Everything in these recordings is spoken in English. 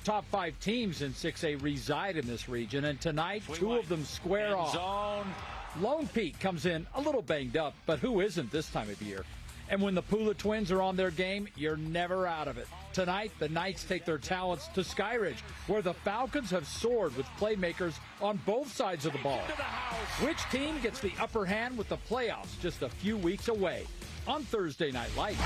top 5 teams in 6A reside in this region, and tonight, 2 of them square off. Zone. Lone Peak comes in a little banged up, but who isn't this time of year? And when the Pula twins are on their game, you're never out of it. Tonight, the Knights take their talents to Skyridge, where the Falcons have soared with playmakers on both sides of the ball. Which team gets the upper hand with the playoffs just a few weeks away on Thursday Night Lights?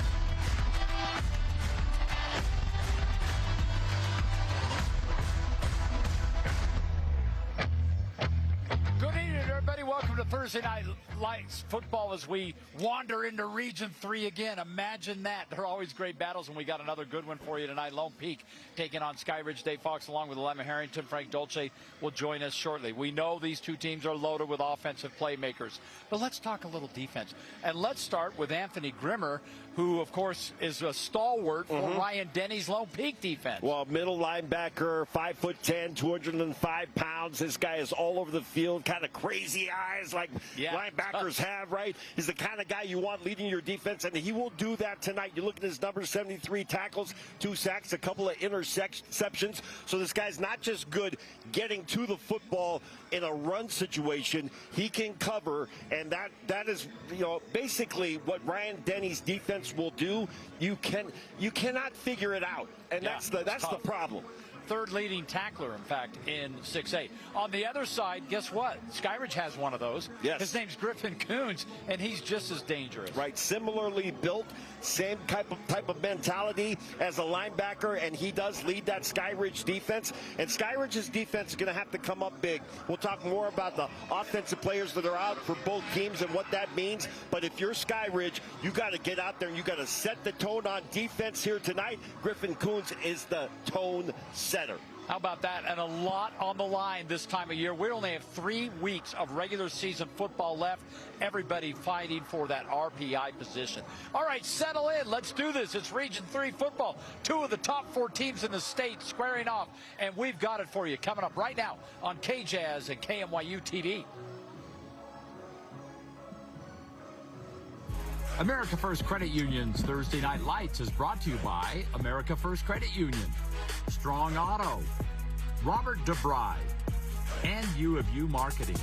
Welcome to Thursday Night Lights football as we wander into Region 3 again. Imagine that. They're always great battles, and we got another good one for you tonight. Lone Peak taking on Skyridge. Dave Fox along with Lemon Harrington. Frank Dolce will join us shortly. We know these two teams are loaded with offensive playmakers, but let's talk a little defense. And let's start with Anthony Grimmer, who, of course, is a stalwart for Ryan Denny's Lone Peak defense. Well, middle linebacker, 5'10", 205 pounds. This guy is all over the field, kind of crazy eyes like linebackers have, right? He's the kind of guy you want leading your defense, and he will do that tonight. You look at his numbers, 73 tackles, 2 sacks, a couple of interceptions. So this guy's not just good getting to the football in a run situation. He can cover, and that is, you know, basically what Ryan Denny's defense will do. You cannot figure it out, and that's the problem. Third leading tackler, in fact, in 6A. On the other side, guess what? Skyridge has one of those. Yes. His name's Griffin Coons, and he's just as dangerous. Right, similarly built, same type of mentality as a linebacker, and he does lead that Skyridge defense. And Skyridge's defense is going to have to come up big. We'll talk more about the offensive players that are out for both teams and what that means. But if you're Skyridge, you got to get out there and you got to set the tone on defense here tonight. Griffin Coons is the tone setter. How about that? And a lot on the line this time of year. We only have 3 weeks of regular season football left. Everybody fighting for that RPI position. All right, settle in. Let's do this. It's Region 3 football. 2 of the top 4 teams in the state squaring off, and we've got it for you coming up right now on KJazz and KMYU TV. America First Credit Union's Thursday Night Lights is brought to you by America First Credit Union, Strong Auto, Robert DeBry, and U of U Marketing.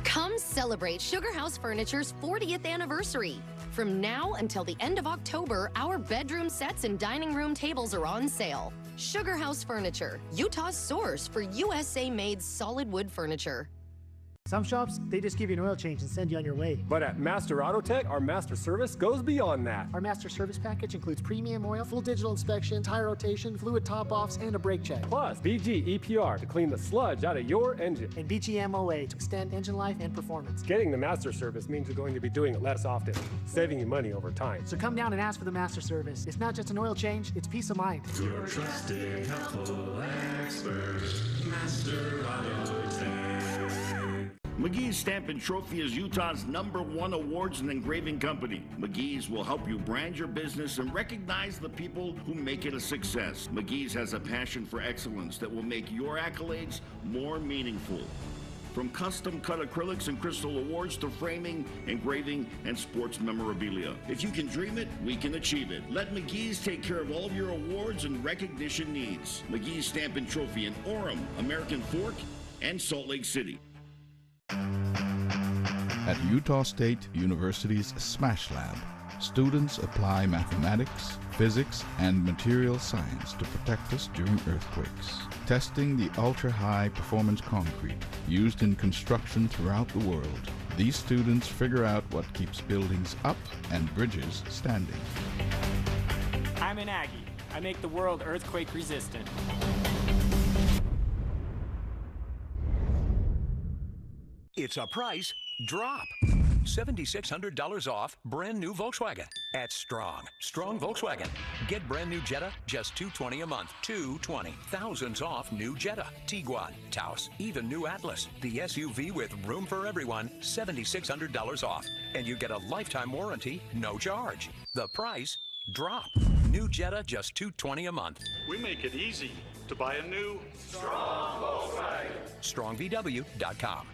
Come celebrate Sugar House Furniture's 40th anniversary. From now until the end of October, our bedroom sets and dining room tables are on sale. Sugar House Furniture, Utah's source for USA-made solid wood furniture. Some shops, they just give you an oil change and send you on your way. But at Master Auto Tech, our master service goes beyond that. Our master service package includes premium oil, full digital inspection, tire rotation, fluid top-offs, and a brake check. Plus, BG EPR to clean the sludge out of your engine. And BG MOA to extend engine life and performance. Getting the master service means you're going to be doing it less often, saving you money over time. So come down and ask for the master service. It's not just an oil change, it's peace of mind. Your trusted, helpful expert, Master Auto Tech. McGee's Stamp and Trophy is Utah's #1 awards and engraving company. McGee's will help you brand your business and recognize the people who make it a success. McGee's has a passion for excellence that will make your accolades more meaningful. From custom-cut acrylics and crystal awards to framing, engraving, and sports memorabilia. If you can dream it, we can achieve it. Let McGee's take care of all of your awards and recognition needs. McGee's Stamp and Trophy in Orem, American Fork, and Salt Lake City. At Utah State University's SMASH Lab, students apply mathematics, physics, and material science to protect us during earthquakes. Testing the ultra-high performance concrete used in construction throughout the world, these students figure out what keeps buildings up and bridges standing. I'm an Aggie. I make the world earthquake resistant. It's a price drop. $7,600 off brand new Volkswagen at Strong Volkswagen. Get brand new Jetta just $220 a month. $220. Thousands off new Jetta, Tiguan, Taos, even new Atlas. The SUV with room for everyone, $7,600 off. And you get a lifetime warranty, no charge. The price drop. New Jetta just $220 a month. We make it easy to buy a new Strong Volkswagen. StrongVW.com.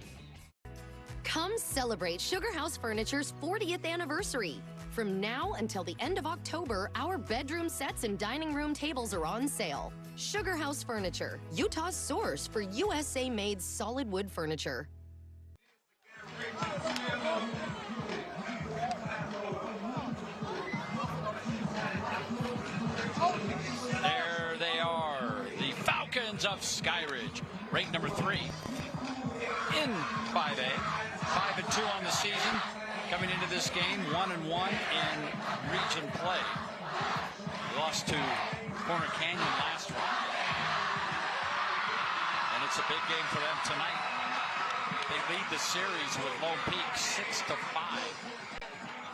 Come celebrate Sugar House Furniture's 40th anniversary. From now until the end of October, our bedroom sets and dining room tables are on sale. Sugar House Furniture, Utah's source for USA-made solid wood furniture. There they are, the Falcons of Skyridge, ranked number 3 in 5A, 5-2 on the season. Coming into this game, 1-1 in region play. They lost to Corner Canyon last week, and it's a big game for them tonight. They lead the series with Lone Peak 6-5.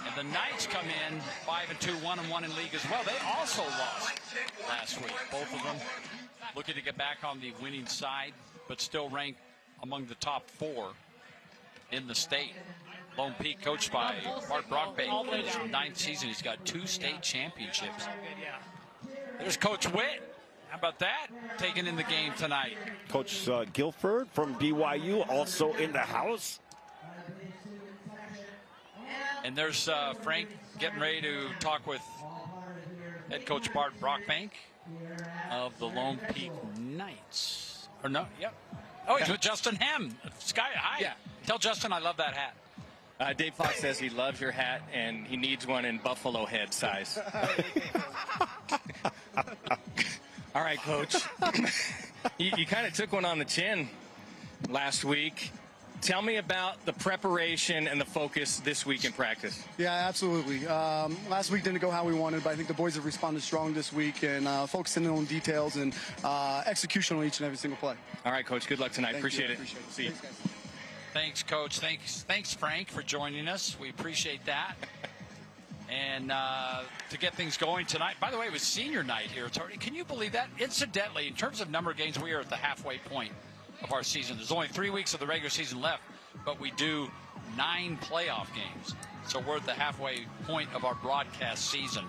And the Knights come in 5-2, 1-1 in league as well. They also lost last week. Both of them looking to get back on the winning side, but still ranked among the top 4 in the state. Lone Peak, coached by Bart Brockbank, in his 9th season. He's got 2 state championships. There's Coach Witt. How about that? Taking in the game tonight. Coach Guilford from BYU also in the house. And there's Frank getting ready to talk with head coach Bart Brockbank of the Lone Peak Knights. Or no, yep. Oh, he's with Justin Hem. Sky, hi. Yeah. Tell Justin I love that hat. Dave Fox says he loves your hat and he needs one in buffalo head size. All right, Coach. you kind of took one on the chin last week. Tell me about the preparation and the focus this week in practice. Yeah, absolutely. Last week didn't go how we wanted, but I think the boys have responded strong this week and focusing on details and execution on each and every single play. All right, Coach. Good luck tonight. Appreciate it. See you. Thanks, Coach. Thanks, Frank, for joining us. We appreciate that. And to get things going tonight, by the way, it was senior night here. It's already, can you believe that? Incidentally, in terms of number of games, we are at the halfway point of our season. There's only 3 weeks of the regular season left, but we do 9 playoff games. So we're at the halfway point of our broadcast season.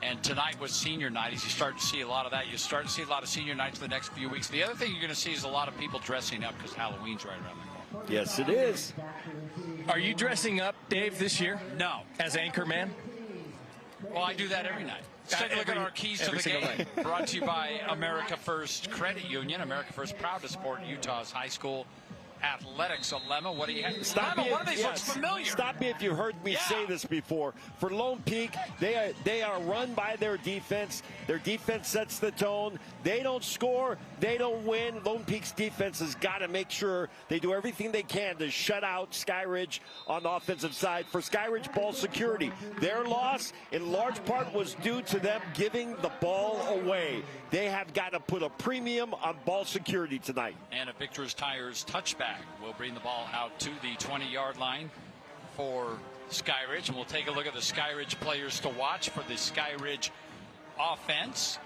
And tonight was senior night. As you start to see a lot of that, you start to see a lot of senior nights in the next few weeks. The other thing you're going to see is a lot of people dressing up because Halloween's right around the corner. Yes, it is. Are you dressing up, Dave, this year? No. As Anchorman? Well, I do that every night. Let's take a look at our keys to the game. Brought to you by America First Credit Union. America First, proud to support Utah's high school athletics. Lemma, what do you have? Lemma, one of these looks familiar. Stop me if you heard me say this before. For Lone Peak, they are run by their defense. Their defense sets the tone. They don't score. They don't win. Lone Peak's defense has got to make sure they do everything they can to shut out Skyridge on the offensive side. For Skyridge ball security, their loss in large part was due to them giving the ball away. They have got to put a premium on ball security tonight. And a Victor's Tires touchback will bring the ball out to the 20-yard line for Skyridge. And we'll take a look at the Skyridge players to watch for the Skyridge offense,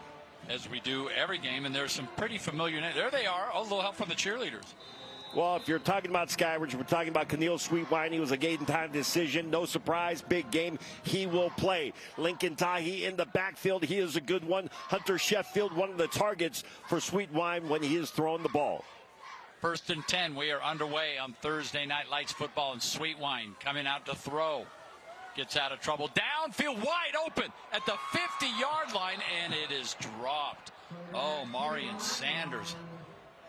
as we do every game. And there's some pretty familiar names. There they are. A little help from the cheerleaders. Well, if you're talking about Skyridge, we're talking about Keneal Sweetwine. He was a game-time decision. No surprise, big game. He will play. Lincoln Tahi in the backfield. He is a good one. Hunter Sheffield, one of the targets for Sweetwine when he is throwing the ball. 1st and 10. We are underway on Thursday Night Lights football, and Sweetwine coming out to throw. Gets out of trouble. Downfield, wide open at the 50-yard line, and it is dropped. Oh, Marion Sanders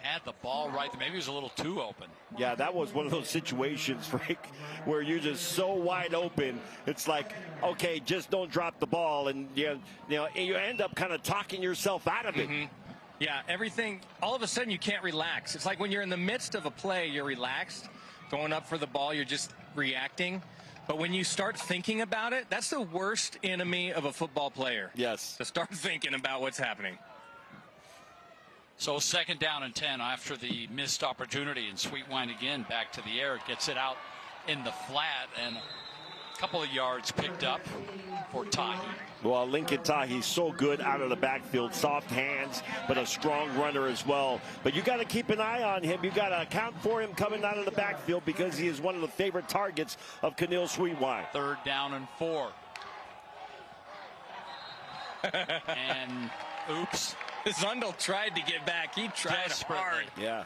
had the ball right there. Maybe he was a little too open. Yeah, that was one of those situations, Frank, where you're just so wide open. It's like, okay, just don't drop the ball, and you end up kind of talking yourself out of it. Mm-hmm. Yeah, everything, all of a sudden you can't relax. It's like when you're in the midst of a play, you're relaxed. Going up for the ball, you're just reacting. But when you start thinking about it, that's the worst enemy of a football player. Yes. To start thinking about what's happening. So 2nd down and 10 after the missed opportunity, and Sweetwine again back to the air, gets it out in the flat, and a couple of yards picked up for Tahi. Well, Lincoln Tahi's so good out of the backfield, soft hands, but a strong runner as well. But you got to keep an eye on him. You got to account for him coming out of the backfield because he is one of the favorite targets of Keneal Sweetwine. 3rd down and 4. And oops. Zundel tried to get back. He tried hard. Yeah.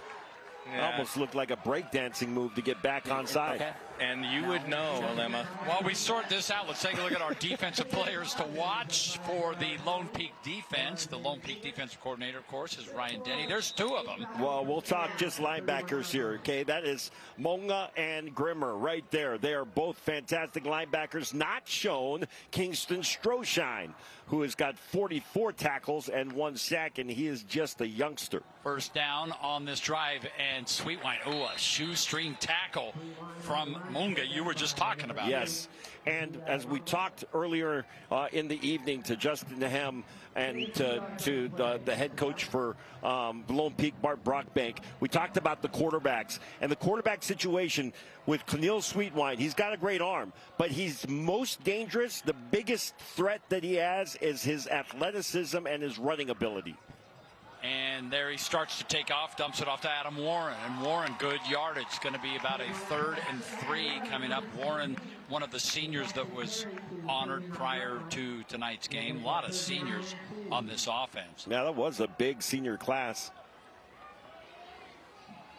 Almost looked like a breakdancing move to get back onside. Okay. and you would know, Alema. While we sort this out, let's take a look at our defensive players to watch for the Lone Peak defense. The Lone Peak defensive coordinator, of course, is Ryan Denny. There's two of them. Well, we'll talk just linebackers here, okay? That is Monga and Grimmer right there. They are both fantastic linebackers. Not shown Kingston Stroshine, who has got 44 tackles and 1 sack, and he is just a youngster. First down on this drive, and Sweetwine, a shoestring tackle from Munga. You were just talking about it. Yes, and as we talked earlier in the evening to Justin Nehem and to the head coach for Lone Peak, Bart Brockbank, we talked about the quarterbacks and the quarterback situation with Keneal Sweetwine. He's got a great arm, but he's most dangerous. The biggest threat that he has is his athleticism and his running ability. And there he starts to take off, dumps it off to Adam Warren. And Warren, good yardage. Going to be about a 3rd and 3 coming up. Warren, one of the seniors that was honored prior to tonight's game. A lot of seniors on this offense. Yeah, that was a big senior class.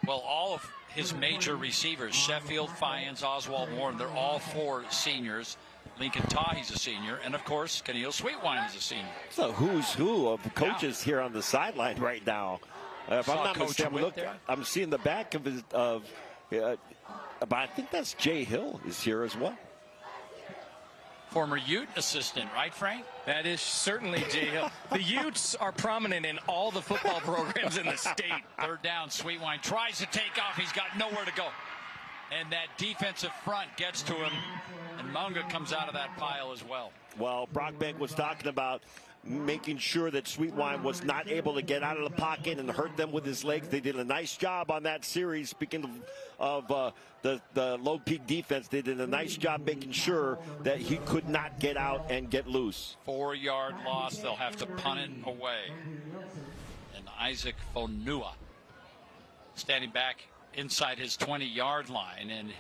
Well, all of his major receivers, Sheffield, Fyans, Oswald, Warren, they're all 4 seniors. Lincoln Tahi's a senior, and of course, Keneal Sweetwine is a senior. So who's who of coaches here on the sideline right now? If I'm not mistaken, I'm seeing the back of his but I think that's Jay Hill is here as well. Former Ute assistant, right, Frank? That is certainly Jay Hill. The Utes are prominent in all the football programs in the state. 3rd down, Sweetwine tries to take off. He's got nowhere to go. And that defensive front gets to him, and Munga comes out of that pile as well. Well, Brockbank was talking about making sure that Sweetwine was not able to get out of the pocket and hurt them with his legs. They did a nice job on that series. Speaking of the Lone Peak defense, they did a nice job making sure that he could not get out and get loose. 4-yard loss. They'll have to punt it away. And Isaac Fonua standing back inside his 20-yard line and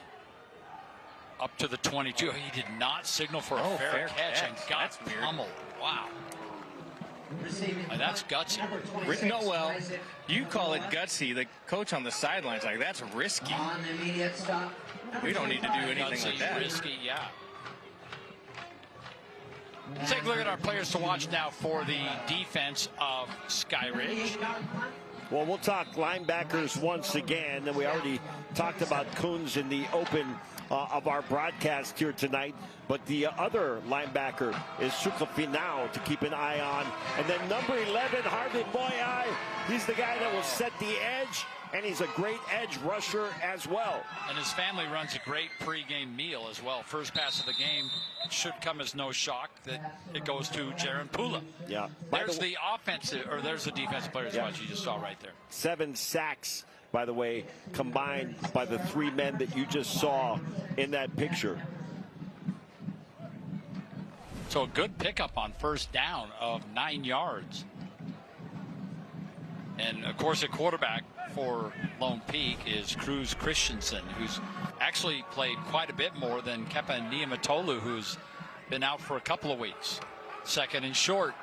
up to the 22. He did not signal for a fair catch and got pummeled. Wow. That's gutsy. No, well, you call it gutsy. The coach on the sidelines like, that's risky. We don't need to do anything like that. Risky, yeah. Let's take a look at our players to watch now for the defense of Skyridge. Well, we'll talk linebackers once again, and we already talked about Coons in the open of our broadcast here tonight. But the other linebacker is Suka Finau to keep an eye on. And then number 11, Harvey Boyai. He's the guy that will set the edge, and he's a great edge rusher as well. And his family runs a great pregame meal as well. First pass of the game should come as no shock that it goes to Jaron Pula. Yeah. There's the offensive, or there's the defensive players watch you just saw right there. 7 sacks, by the way, combined by the 3 men that you just saw in that picture. So a good pickup on first down of 9 yards. And of course, a quarterback for Lone Peak is Cruz Christensen, who's actually played quite a bit more than Kepa Niamatolu, who's been out for a couple of weeks. 2nd and short.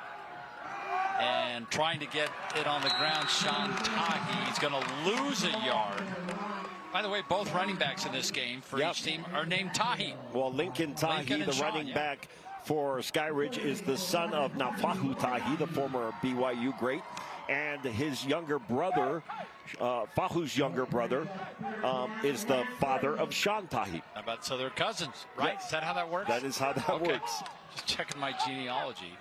And trying to get it on the ground, Sean Tahi. He's going to lose a yard. By the way, both running backs in this game for each team are named Tahi. Well, Lincoln Tahi, the running back for Skyridge, is the son of Nafahu Tahi, the former BYU great. And his younger brother, Fahu's younger brother, is the father of Sean Tahi. How about, so they're cousins, right? Yes. Is that how that works? That is how that works. Just checking my genealogy.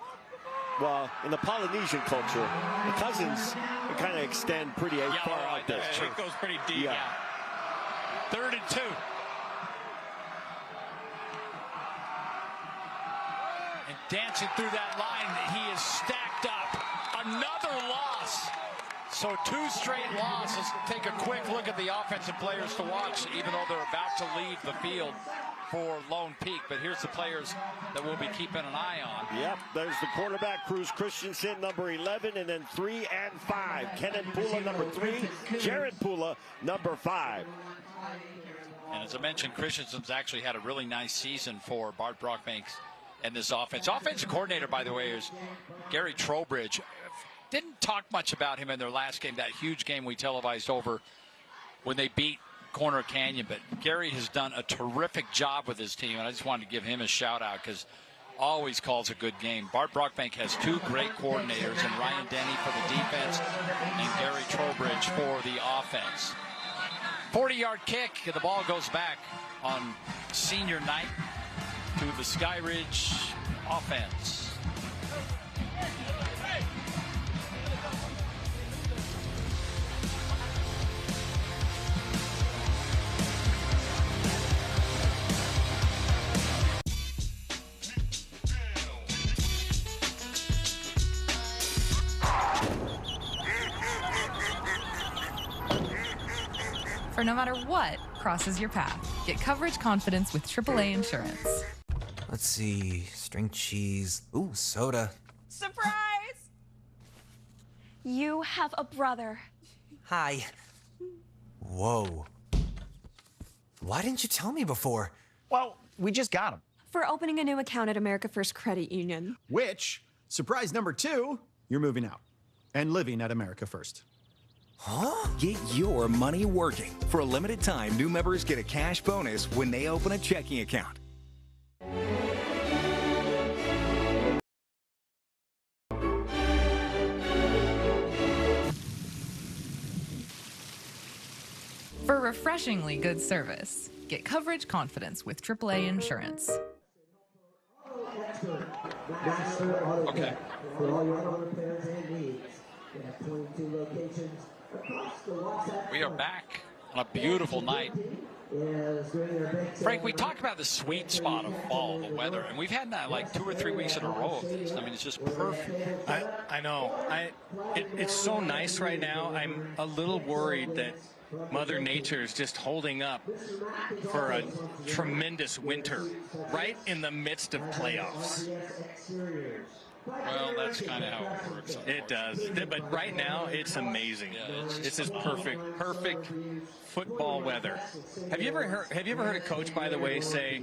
Well, in the Polynesian culture, the cousins kind of extend pretty far out there. It goes pretty deep. Yeah. 3rd and 2. And dancing through that line, he is stacked up. Another loss. So 2 straight losses. Take a quick look at the offensive players to watch, even though they're about to leave the field for Lone Peak. But here's the players that we'll be keeping an eye on. Yep, there's the quarterback, Cruz Christensen, number 11, and then 3 and 5. Kenan Pula, number 3. Jared Pula, number 5. And as I mentioned, Christensen's actually had a really nice season for Bart Brockbanks and this offense. Offensive coordinator, by the way, is Gary Trowbridge. Didn't talk much about him in their last game, that huge game we televised over when they beat Corner Canyon, but Gary has done a terrific job with his team, and I just wanted to give him a shout-out because always calls a good game. Bart Brockbank has 2 great coordinators, and Ryan Denny for the defense and Gary Trowbridge for the offense. 40-yard kick, and the ball goes back on senior night to the Skyridge offense. For no matter what crosses your path, get coverage confidence with AAA insurance. Let's see, string cheese, ooh, soda. Surprise! You have a brother. Hi. Whoa. Why didn't you tell me before? Well, we just got him. For opening a new account at America First Credit Union. Which, surprise number 2, you're moving out and living at America First. Huh? Get your money working. For a limited time, new members get a cash bonus when they open a checking account. For refreshingly good service, get coverage confidence with AAA insurance. Okay. We are back on a beautiful night. Frank, we talked about the sweet spot of fall, the weather, and we've had that like 2 or 3 weeks in a row of this. I mean, it's just perfect. I know. It's so nice right now. I'm a little worried that Mother Nature is just holding up for a tremendous winter right in the midst of playoffs. Well, that's kind of how it works. It does, but right now it's amazing. Yeah, this is perfect football weather. Have you ever heard a coach, by the way, say,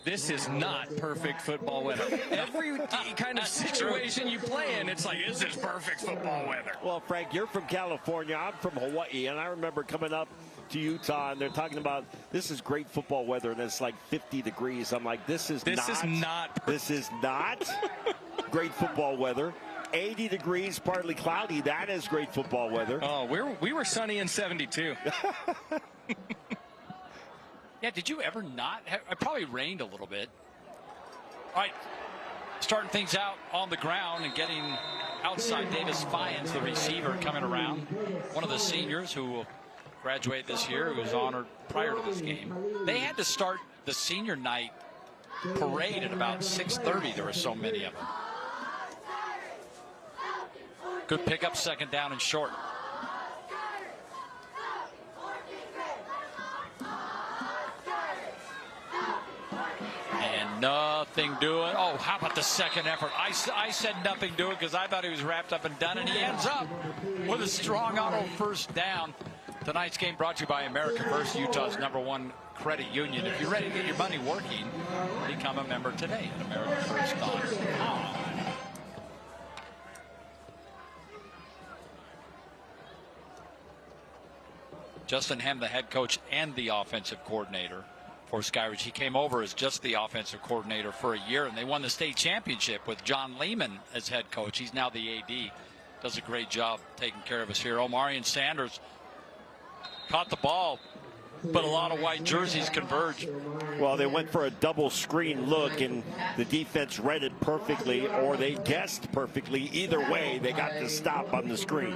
"This is not perfect football weather"? Every kind of situation you play in, it's like, "Is this perfect football weather?" Well, Frank, you're from California. I'm from Hawaii, and I remember coming up to Utah, and they're talking about this is great football weather, and it's like 50 degrees. I'm like, this is not great football weather. 80 degrees, partly cloudy. That is great football weather. Oh, we were sunny in 72. Yeah, did you ever not? It probably rained a little bit. All right, starting things out on the ground and getting outside Davis Fyans, the receiver, coming around. One of the seniors who will graduate this year, who was honored prior to this game. They had to start the senior night parade at about 6:30. There were so many of them. Good pickup, second down and short. And nothing doing. Oh, how about the second effort? I said nothing doing because I thought he was wrapped up and done, and he ends up with a strong auto first down. Tonight's game brought to you by America First, Utah's #1 credit union. If you're ready to get your money working, become a member today at AmericaFirst.com. Justin Hem, the head coach and the offensive coordinator for Skyridge. He came over as just the offensive coordinator for a year, and they won the state championship with John Lehman as head coach. He's now the AD. Does a great job taking care of us here. Omarion Sanders caught the ball, but a lot of white jerseys converged. Well, they went for a double screen look, and the defense read it perfectly, or they guessed perfectly. Either way, they got the stop on the screen.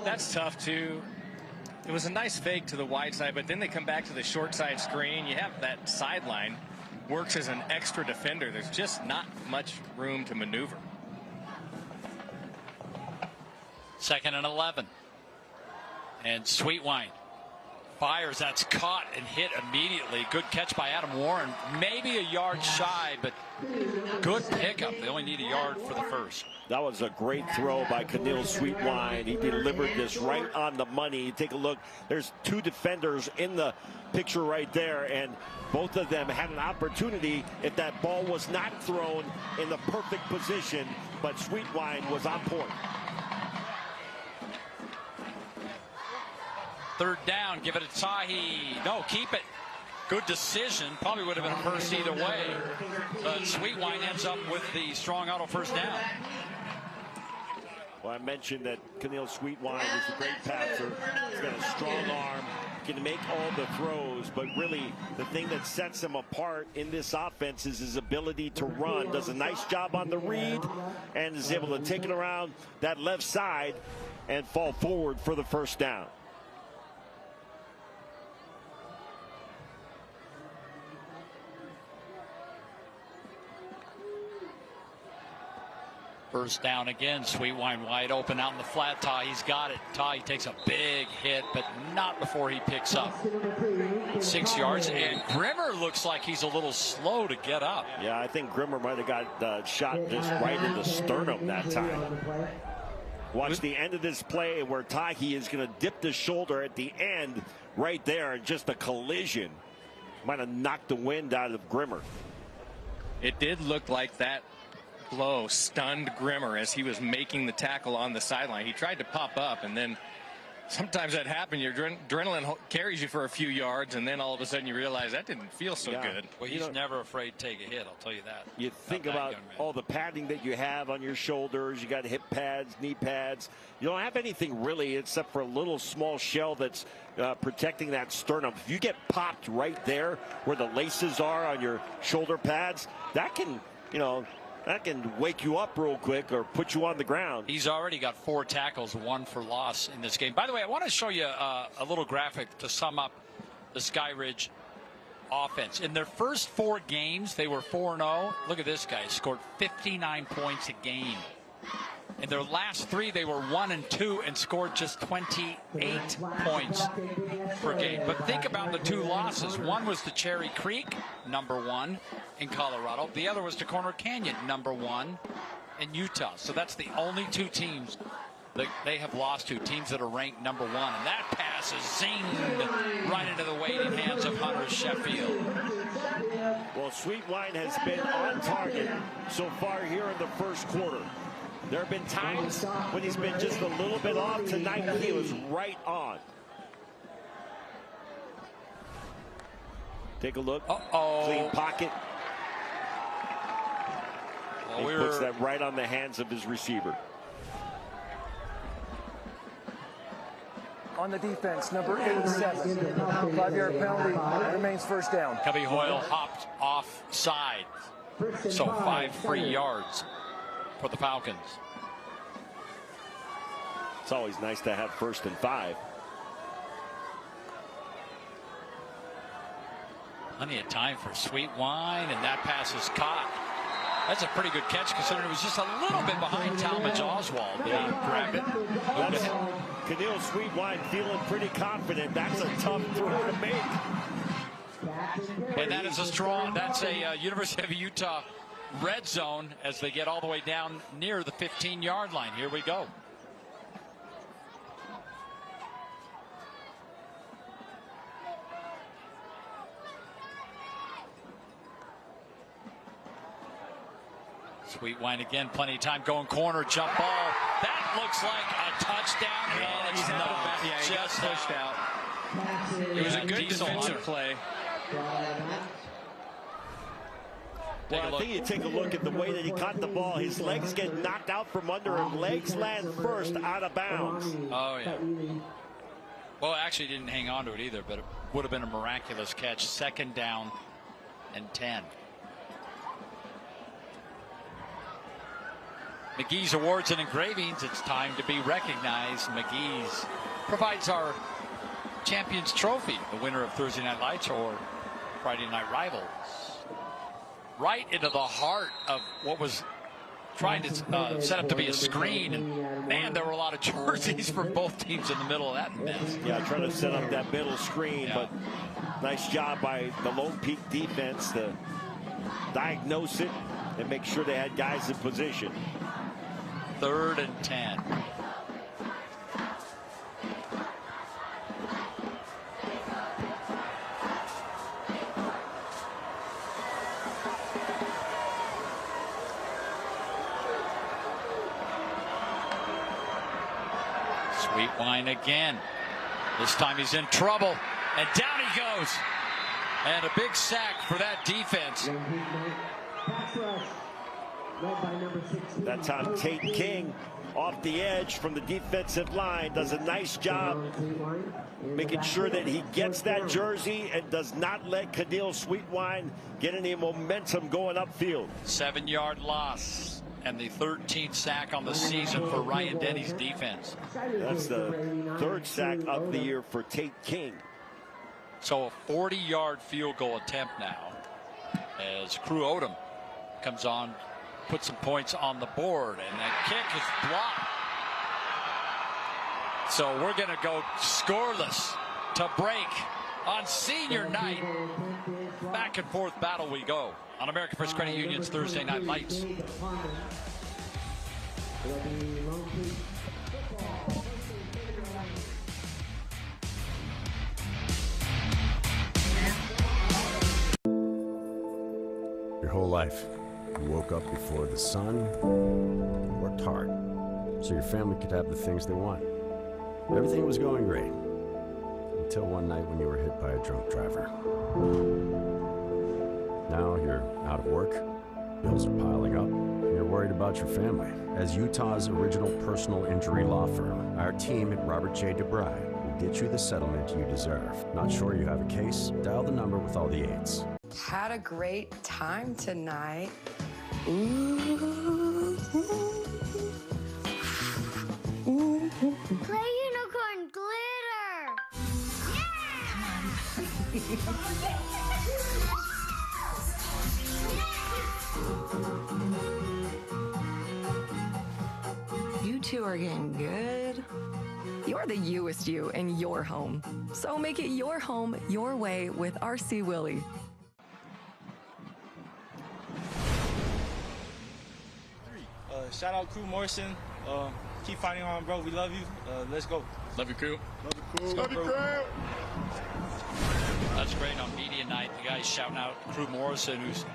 That's tough, too. It was a nice fake to the wide side, but then they come back to the short side screen. You have that sideline. Works as an extra defender. There's just not much room to maneuver. 2nd and 11. And Sweetwine fires. That's caught and hit immediately. Good catch by Adam Warren. Maybe a yard shy, but good pickup. They only need a yard for the first. That was a great throw by Keneal Sweetwine. He delivered this right on the money. Take a look. There's 2 defenders in the picture right there, and both of them had an opportunity if that ball was not thrown in the perfect position, but Sweetwine was on point. 3rd down. Give it to Tahi. No, keep it. Good decision. Probably would have been a first either way. But Sweetwine ends up with the strong auto 1st down. Well, I mentioned that Keneal Sweetwine is a great passer. He's got a strong arm, can make all the throws, but really the thing that sets him apart in this offense is his ability to run. Does a nice job on the read and is able to take it around that left side and fall forward for the 1st down. First down again. Sweetwine wide open out in the flat. Tahi's got it. Tahi takes a big hit, but not before he picks up 6 yards. And Grimmer looks like he's a little slow to get up. Yeah, I think Grimmer might have got shot just right in the sternum that time. Watch the end of this play where Tahi is going to dip the shoulder at the end right there, and just a collision might have knocked the wind out of Grimmer. It did look like that blow stunned Grimmer as he was making the tackle on the sideline. He tried to pop up, and then sometimes that happens. Your adrenaline carries you for a few yards, and then all of a sudden you realize that didn't feel so good. Well, he's never afraid to take a hit, I'll tell you that. You think about all the padding that you have on your shoulders. You got hip pads, knee pads. You don't have anything really except for a little small shell that's protecting that sternum. If you get popped right there where the laces are on your shoulder pads, that can, that can wake you up real quick or put you on the ground. He's already got 4 tackles, 1 for loss in this game. By the way, I want to show you a little graphic to sum up the Skyridge offense. In their first 4 games, they were 4-0. Look at this guy. Scored 59 points a game. In their last 3, they were 1-2 and scored just 28 points per game. But think about the 2 losses. One was to Cherry Creek, #1 in Colorado. The other was to Corner Canyon, #1 in Utah. So that's the only 2 teams that they have lost to, teams that are ranked #1. And that pass is zinged right into the waiting hands of Hunter Sheffield. Well, Sweetwine has been on target so far here in the first quarter. There have been times when he's been just a little bit off. Tonight, he was right on. Take a look. Clean pocket. Well, he puts that right on the hands of his receiver. On the defense, number 87. 5-yard penalty, remains 1st down. Cubby Hoyle hopped offside. So 5 free yards for the Falcons. It's always nice to have 1st and 5. Plenty of time for Sweetwine, and that pass is caught. That's a pretty good catch considering it was just a little bit behind Talmadge Oswald. He grabbed it. Keneal Sweetwine feeling pretty confident. That's a tough throw to make. And that is that's a University of Utah red zone as they get all the way down near the 15-yard line. Here we go. Sweetwine again, plenty of time going corner, jump ball. That looks like a touchdown, and it's not. He just pushed out. It was a good defensive play. Well, I think you take a look at the way that he caught the ball. His legs get knocked out from under him. Legs land first out of bounds. Oh, yeah. Well, actually didn't hang on to it either, but it would have been a miraculous catch. 2nd down and 10. McGee's Awards and Engravings, it's time to be recognized. McGee's provides our Champions Trophy, the winner of Thursday Night Lights or Friday Night Rivals. Right into the heart of what was trying to set up to be a screen. And man, there were a lot of jerseys for both teams in the middle of that mess. Yeah, trying to set up that middle screen, but nice job by the Lone Peak defense to diagnose it and make sure they had guys in position. 3rd and 10. Sweetwine again. This time he's in trouble, and down he goes. And a big sack for that defense. That's on Tate King off the edge from the defensive line. Does a nice job making sure that he gets that jersey and does not let Keneal Sweetwine get any momentum going upfield. 7-yard loss. And the 13th sack on the season for Ryan Denny's defense. That's the 3rd sack of the year for Tate King. So a 40-yard field goal attempt now as Crew Odom comes on, puts some points on the board, and that kick is blocked. So we're going to go scoreless to break on senior night. Back and forth battle we go on American First Credit Union's Thursday Night Lights. Your whole life, you woke up before the sun, worked hard, so your family could have the things they want. Everything was going great, until one night when you were hit by a drunk driver. Now you're out of work, bills are piling up, and you're worried about your family. As Utah's original personal injury law firm, our team at Robert J. DeBry will get you the settlement you deserve. Not sure you have a case? Dial the number with all the 8s. Had a great time tonight. Ooh. Play unicorn glitter! You two are getting good. You're the youest you in your home. So make it your home your way with RC Willey. Shout out Crew Morrison. Keep fighting on, bro. We love you. Let's go. Love you, Crew. Love you, Crew. Love you, Crew. That's great on media night. The guys shouting out Crew Morrison, who's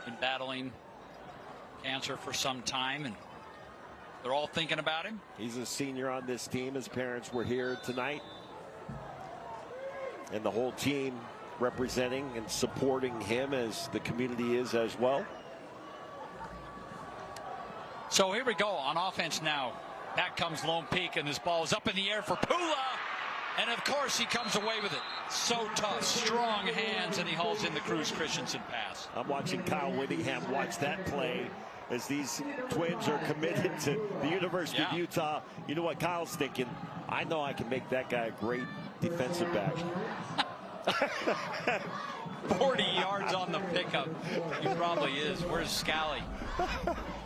been battling cancer for some time, and they're all thinking about him. He's a senior on this team. His parents were here tonight. And the whole team representing and supporting him, as the community is as well. So here we go on offense now. Back comes Lone Peak, and this ball is up in the air for Pula. And of course he comes away with it. So tough, strong hands, and he hauls in the Cruz Christensen pass. I'm watching Kyle Whittingham watch that play as these twins are committed to the University of Utah. You know what Kyle's thinking? I know I can make that guy a great defensive back. 40 yards on the pickup. He probably is. Where's Scally?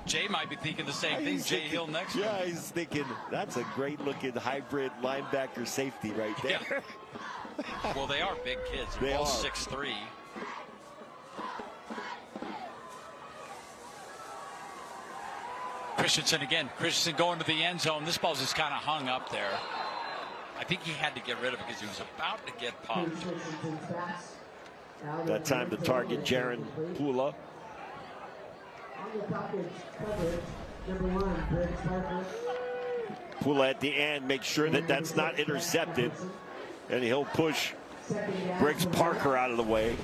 Jay might be thinking the same thing. Jay Hill next to him. Yeah, he's thinking that's a great looking hybrid linebacker safety right there. Yeah. Well, they are big kids. They all are 6'3". Christensen again. Christensen going to the end zone. This ball's just kind of hung up there. I think he had to get rid of it because he was about to get popped. That time to target Jaron Pula. Pula at the end, make sure that that's not intercepted, and he'll push Briggs Parker out of the way.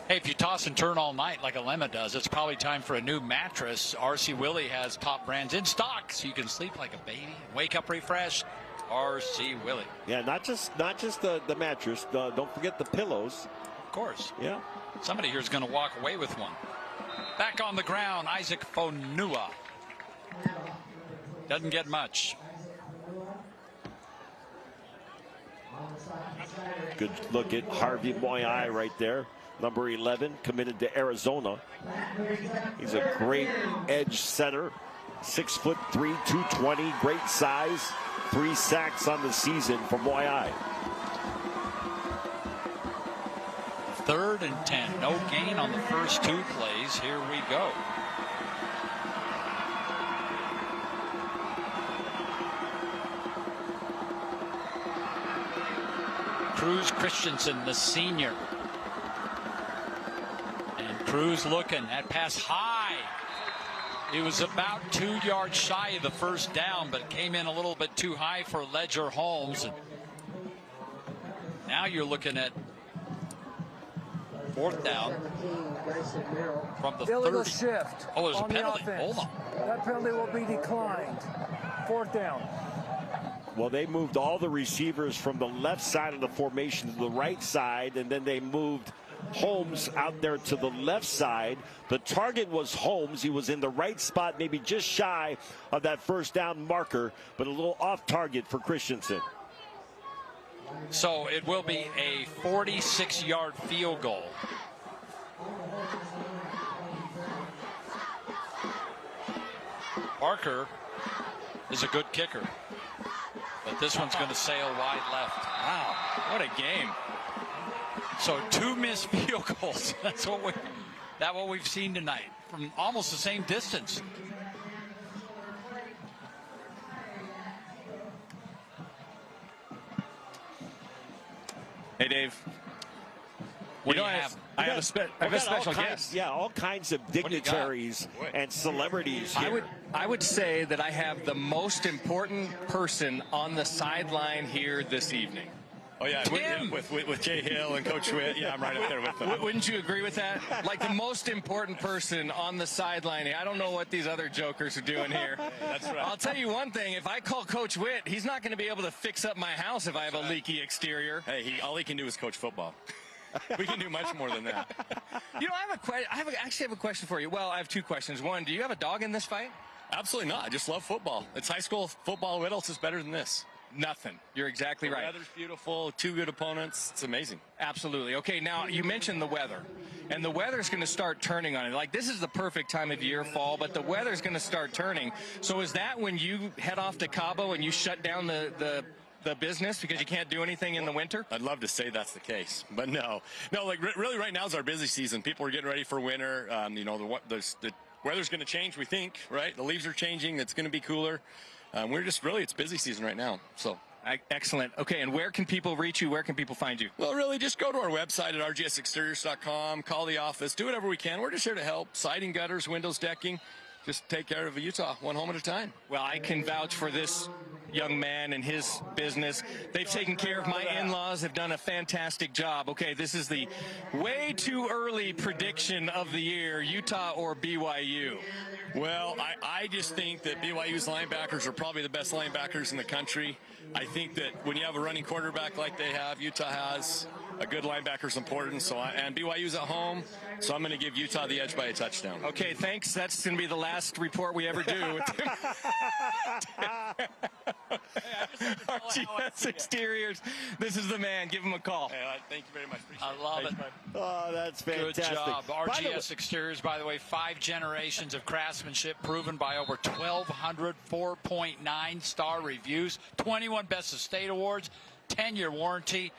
Hey, if you toss and turn all night like Alema does, it's probably time for a new mattress. RC Willey has top brands in stock, so you can sleep like a baby, wake up refreshed. RC Willey. Yeah, not just the mattress. Don't forget the pillows. Of course. Yeah. Somebody here is going to walk away with one. Back on the ground, Isaac Fonua. Doesn't get much. Good look at Harvey Moyai right there. Number 11, committed to Arizona. He's a great edge center. 6'3", 220, great size. 3 sacks on the season for Moyai. 3rd and 10. No gain on the first 2 plays. Here we go. Cruz Christensen, the senior. And Cruz looking at pass high. He was about 2 yards shy of the first down, but came in a little bit too high for Ledger Holmes. And now you're looking at 4th down from the Illegal 30. shift. Oh, there's a on the penalty. offense. Hold on. That penalty will be declined. 4th down. Well, they moved all the receivers from the left side of the formation to the right side, and then they moved Holmes out there to the left side. The target was Holmes. He was in the right spot, maybe just shy of that first down marker, but a little off target for Christensen. So it will be a 46-yard field goal. Parker is a good kicker, but this one's going to sail wide left. Wow, what a game. So 2 missed field goals. That's what we've seen tonight from almost the same distance. Hey, Dave. What do you have? I have a special guest. Yeah, all kinds of dignitaries and celebrities here. I would say that I have the most important person on the sideline here this evening. Oh, yeah, with Jay Hill and Coach Witt. Yeah, I'm right up there with them. Wouldn't you agree with that? Like the most important person on the sideline. I don't know what these other jokers are doing here. That's right. I'll tell you one thing. If I call Coach Witt, he's not going to be able to fix up my house if I have a leaky exterior. Hey, all he can do is coach football. We can do much more than that. You know, I actually have a question for you. Well, I have 2 questions. One, do you have a dog in this fight? Absolutely not. I just love football. It's high school football. What else is better than this? Nothing. You're exactly right. The weather's beautiful. 2 good opponents. It's amazing. Absolutely. Okay, now you mentioned the weather. And the weather's going to start turning on it. Like, this is the perfect time of year, fall, but the weather's going to start turning. So is that when you head off to Cabo and you shut down the business because you can't do anything in the winter? I'd love to say that's the case, but no. Like really right now is our busy season. People are getting ready for winter. You know, the weather's going to change, we think, right? The leaves are changing. It's going to be cooler. We're just it's busy season right now. So excellent. Okay, and where can people reach you? Where can people find you? Well, really, just go to our website at rgsexteriors.com, call the office, do whatever we can. We're just here to help. Siding, gutters, windows, decking. Just take care of Utah one home at a time. Well, I can vouch for this young man and his business. They've taken care of my in-laws, have done a fantastic job. Okay, this is the way too early prediction of the year, Utah or BYU. Well, I just think that BYU's linebackers are probably the best linebackers in the country. I think that when you have a running quarterback like they have, Utah has, a good linebacker is important. And BYU's at home, so I'm going to give Utah the edge by a touchdown. Okay, thanks. That's going to be the last report we ever do. RGS Exteriors. This is the man. Give him a call. Hey, thank you very much. I love it. Oh, that's fantastic. Good job. RGS Exteriors, by the way, 5 generations of craftsmanship proven by over 1,200 4.9 star reviews, 21 Best of State awards, 10-year warranty.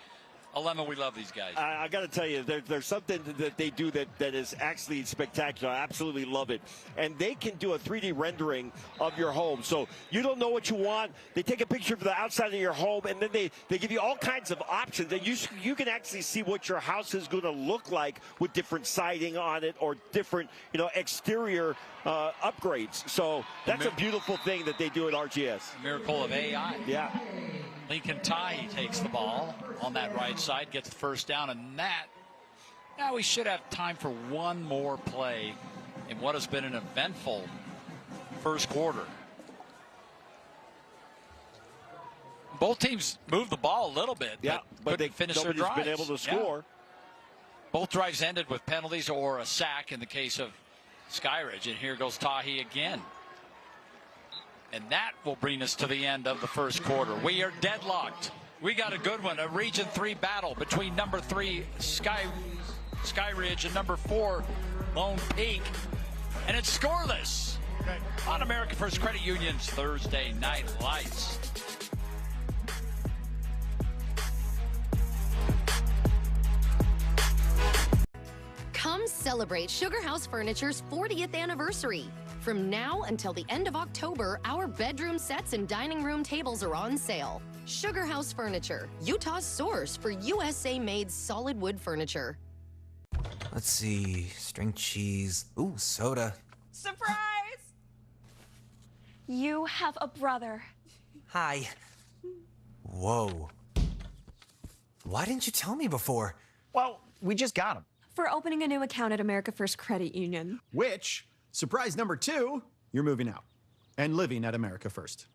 Lemon, we love these guys. I got to tell you, there's something that they do that is actually spectacular. I absolutely love it. And they can do a 3D rendering of your home. So you don't know what you want. They take a picture of the outside of your home, and then they give you all kinds of options. And you can actually see what your house is going to look like with different siding on it or different, exterior upgrades. So that's a beautiful thing that they do at RGS. Miracle of AI. Yeah. Lincoln Ty takes the ball on that right side, gets the first down, and now we should have time for one more play in what has been an eventful first quarter. Both teams moved the ball a little bit, but they finished their drives. Nobody's been able to score. Yeah. Both drives ended with penalties or a sack in the case of Skyridge, and here goes Tahi again. And that will bring us to the end of the first quarter. We are deadlocked. We got a good one, a Region 3 battle between number 3 Skyridge and number 4 Lone Peak. And it's scoreless on American First Credit Union's Thursday Night Lights. Come celebrate Sugar House Furniture's 40th anniversary. From now until the end of October, our bedroom sets and dining room tables are on sale. Sugar House Furniture, Utah's source for USA-made solid wood furniture. Let's see, string cheese. Ooh, soda. Surprise! You have a brother. Hi. Whoa. Why didn't you tell me before? Well, we just got him. For opening a new account at America First Credit Union. Which, surprise number 2, you're moving out and living at America First.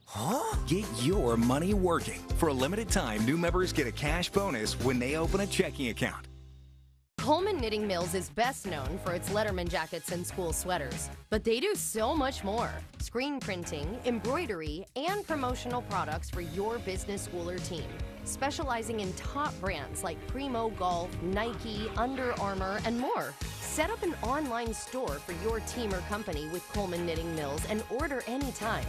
Huh? Get your money working. For a limited time, new members get a cash bonus when they open a checking account. Coleman Knitting Mills is best known for its Letterman jackets and school sweaters, but they do so much more. Screen printing, embroidery, and promotional products for your business, school, or team. Specializing in top brands like Primo Golf, Nike, Under Armour, and more. Set up an online store for your team or company with Coleman Knitting Mills and order anytime.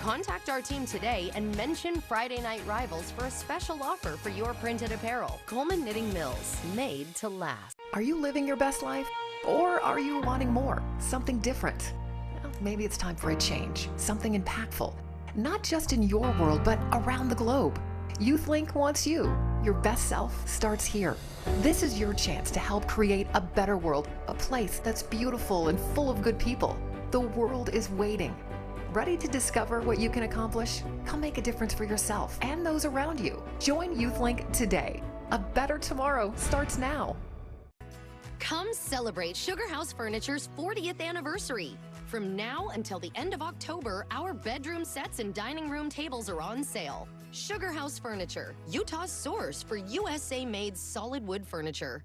Contact our team today and mention Friday Night Rivals for a special offer for your printed apparel. Coleman Knitting Mills, made to last. Are you living your best life? Or are you wanting more? Something different? Well, maybe it's time for a change. Something impactful. Not just in your world, but around the globe. YouthLink wants you. Your best self starts here. This is your chance to help create a better world, a place that's beautiful and full of good people. The world is waiting. Ready to discover what you can accomplish? Come make a difference for yourself and those around you. Join YouthLink today. A better tomorrow starts now. Come celebrate Sugar House Furniture's 40th anniversary. From now until the end of October, our bedroom sets and dining room tables are on sale. Sugar House Furniture, Utah's source for USA-made solid wood furniture.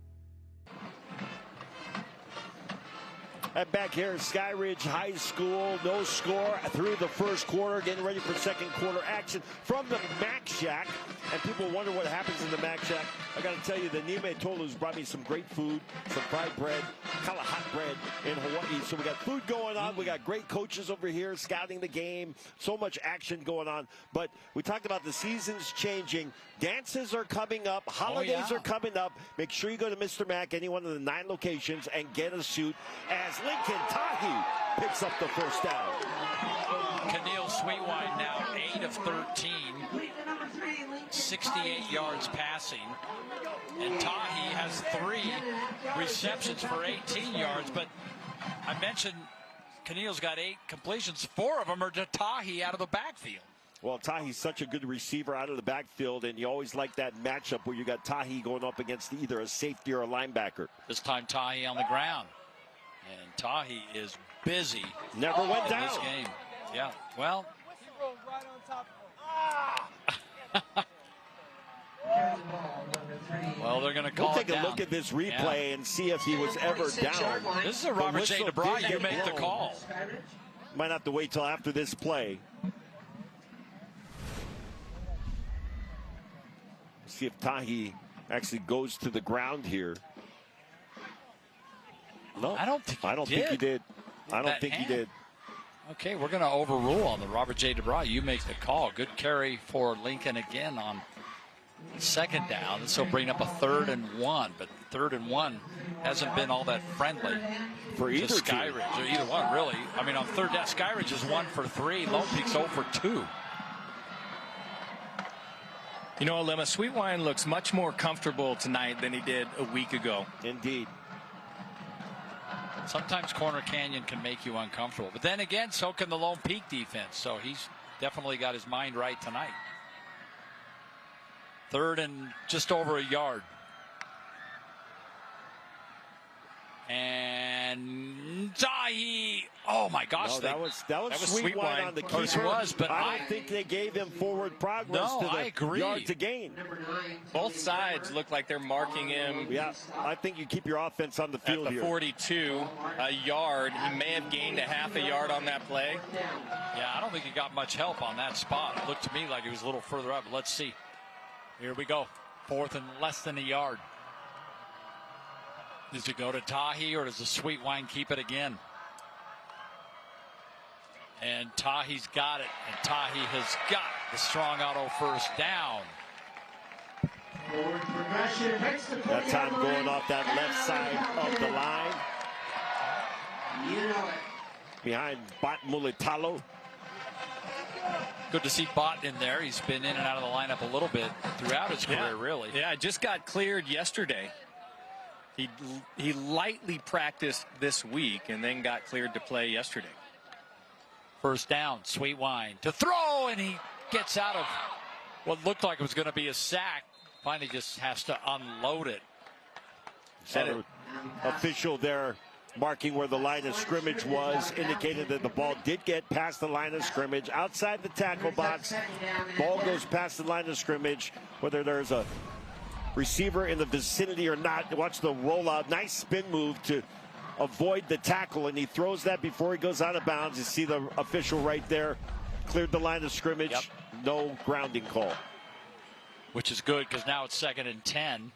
And back here at Skyridge High School, no score through the first quarter, getting ready for second quarter action from the Mac Shack. And people wonder what happens in the Mac Shack. I got to tell you, the Nime Tolu's brought me some great food, some fried bread, kind of hot bread in Hawaii. So we got food going on. We got great coaches over here scouting the game. So much action going on. But we talked about the seasons changing. Dances are coming up. Holidays are coming up. Make sure you go to Mr. Mac, any one of the 9 locations, and get a suit as Lincoln Tahi picks up the first down. Keneal Sweetwine now 8 of 13, 68 yards passing. And Tahi has 3 receptions for 18 yards. But I mentioned Keneal's got 8 completions. 4 of them are to Tahi out of the backfield. Well, Tahi's such a good receiver out of the backfield, and you always like that matchup where you got Tahi going up against either a safety or a linebacker. This time Tahi on the ground. And Tahi is busy. Never went down. This game. Yeah, well. Well, they're going to call We'll take a look at this replay and see if he was ever down. This is a Robert J. DeBry. You make the call. Might have to wait till after this play. See if Tahi actually goes to the ground here. No, I don't think he did. I don't think he did. Okay, we're going to overrule on the Robert J. DeBry. You make the call. Good carry for Lincoln again on second down. This will bring up a 3rd and 1, but 3rd and 1 hasn't been all that friendly for either Skyridge or either one, really. I mean, on third down, Skyridge is 1 for 3. Lone Peak's 0 for 2. You know, Alema, Sweetwine looks much more comfortable tonight than he did a week ago. Indeed. Sometimes Corner Canyon can make you uncomfortable. But then again, so can the Lone Peak defense. So he's definitely got his mind right tonight. 3rd and just over a yard. And Tahi, oh my gosh. No, that was Sweetwine on the keeper. But I don't think they gave him forward progress to the yard to gain. Both sides look like they're marking him. Yeah, I think you keep your offense on the field at the 42, a yard. He may have gained a half a yard on that play. Yeah, I don't think he got much help on that spot. It looked to me like he was a little further up. Let's see. Here we go. 4th and less than a yard. Does it go to Tahi or does the Sweetwine keep it again? And Tahi's got it. And Tahi has got the strong auto first down. That time going off that left side of the line. Behind Bot Mulitalo. Good to see Bot in there. He's been in and out of the lineup a little bit throughout his career, really. Yeah, just got cleared yesterday. He lightly practiced this week and then got cleared to play yesterday. First down, Sweet Wine to throw, and he gets out of what looked like it was going to be a sack. Finally just has to unload it. So the official there marking where the line of scrimmage was indicated that the ball did get past the line of scrimmage. Outside the tackle box, ball goes past the line of scrimmage. Whether there's a receiver in the vicinity or not, watch the rollout. Nice spin move to avoid the tackle, and he throws that before he goes out of bounds. You see the official right there. Cleared the line of scrimmage. Yep. No grounding call. Which is good because now it's 2nd and 10.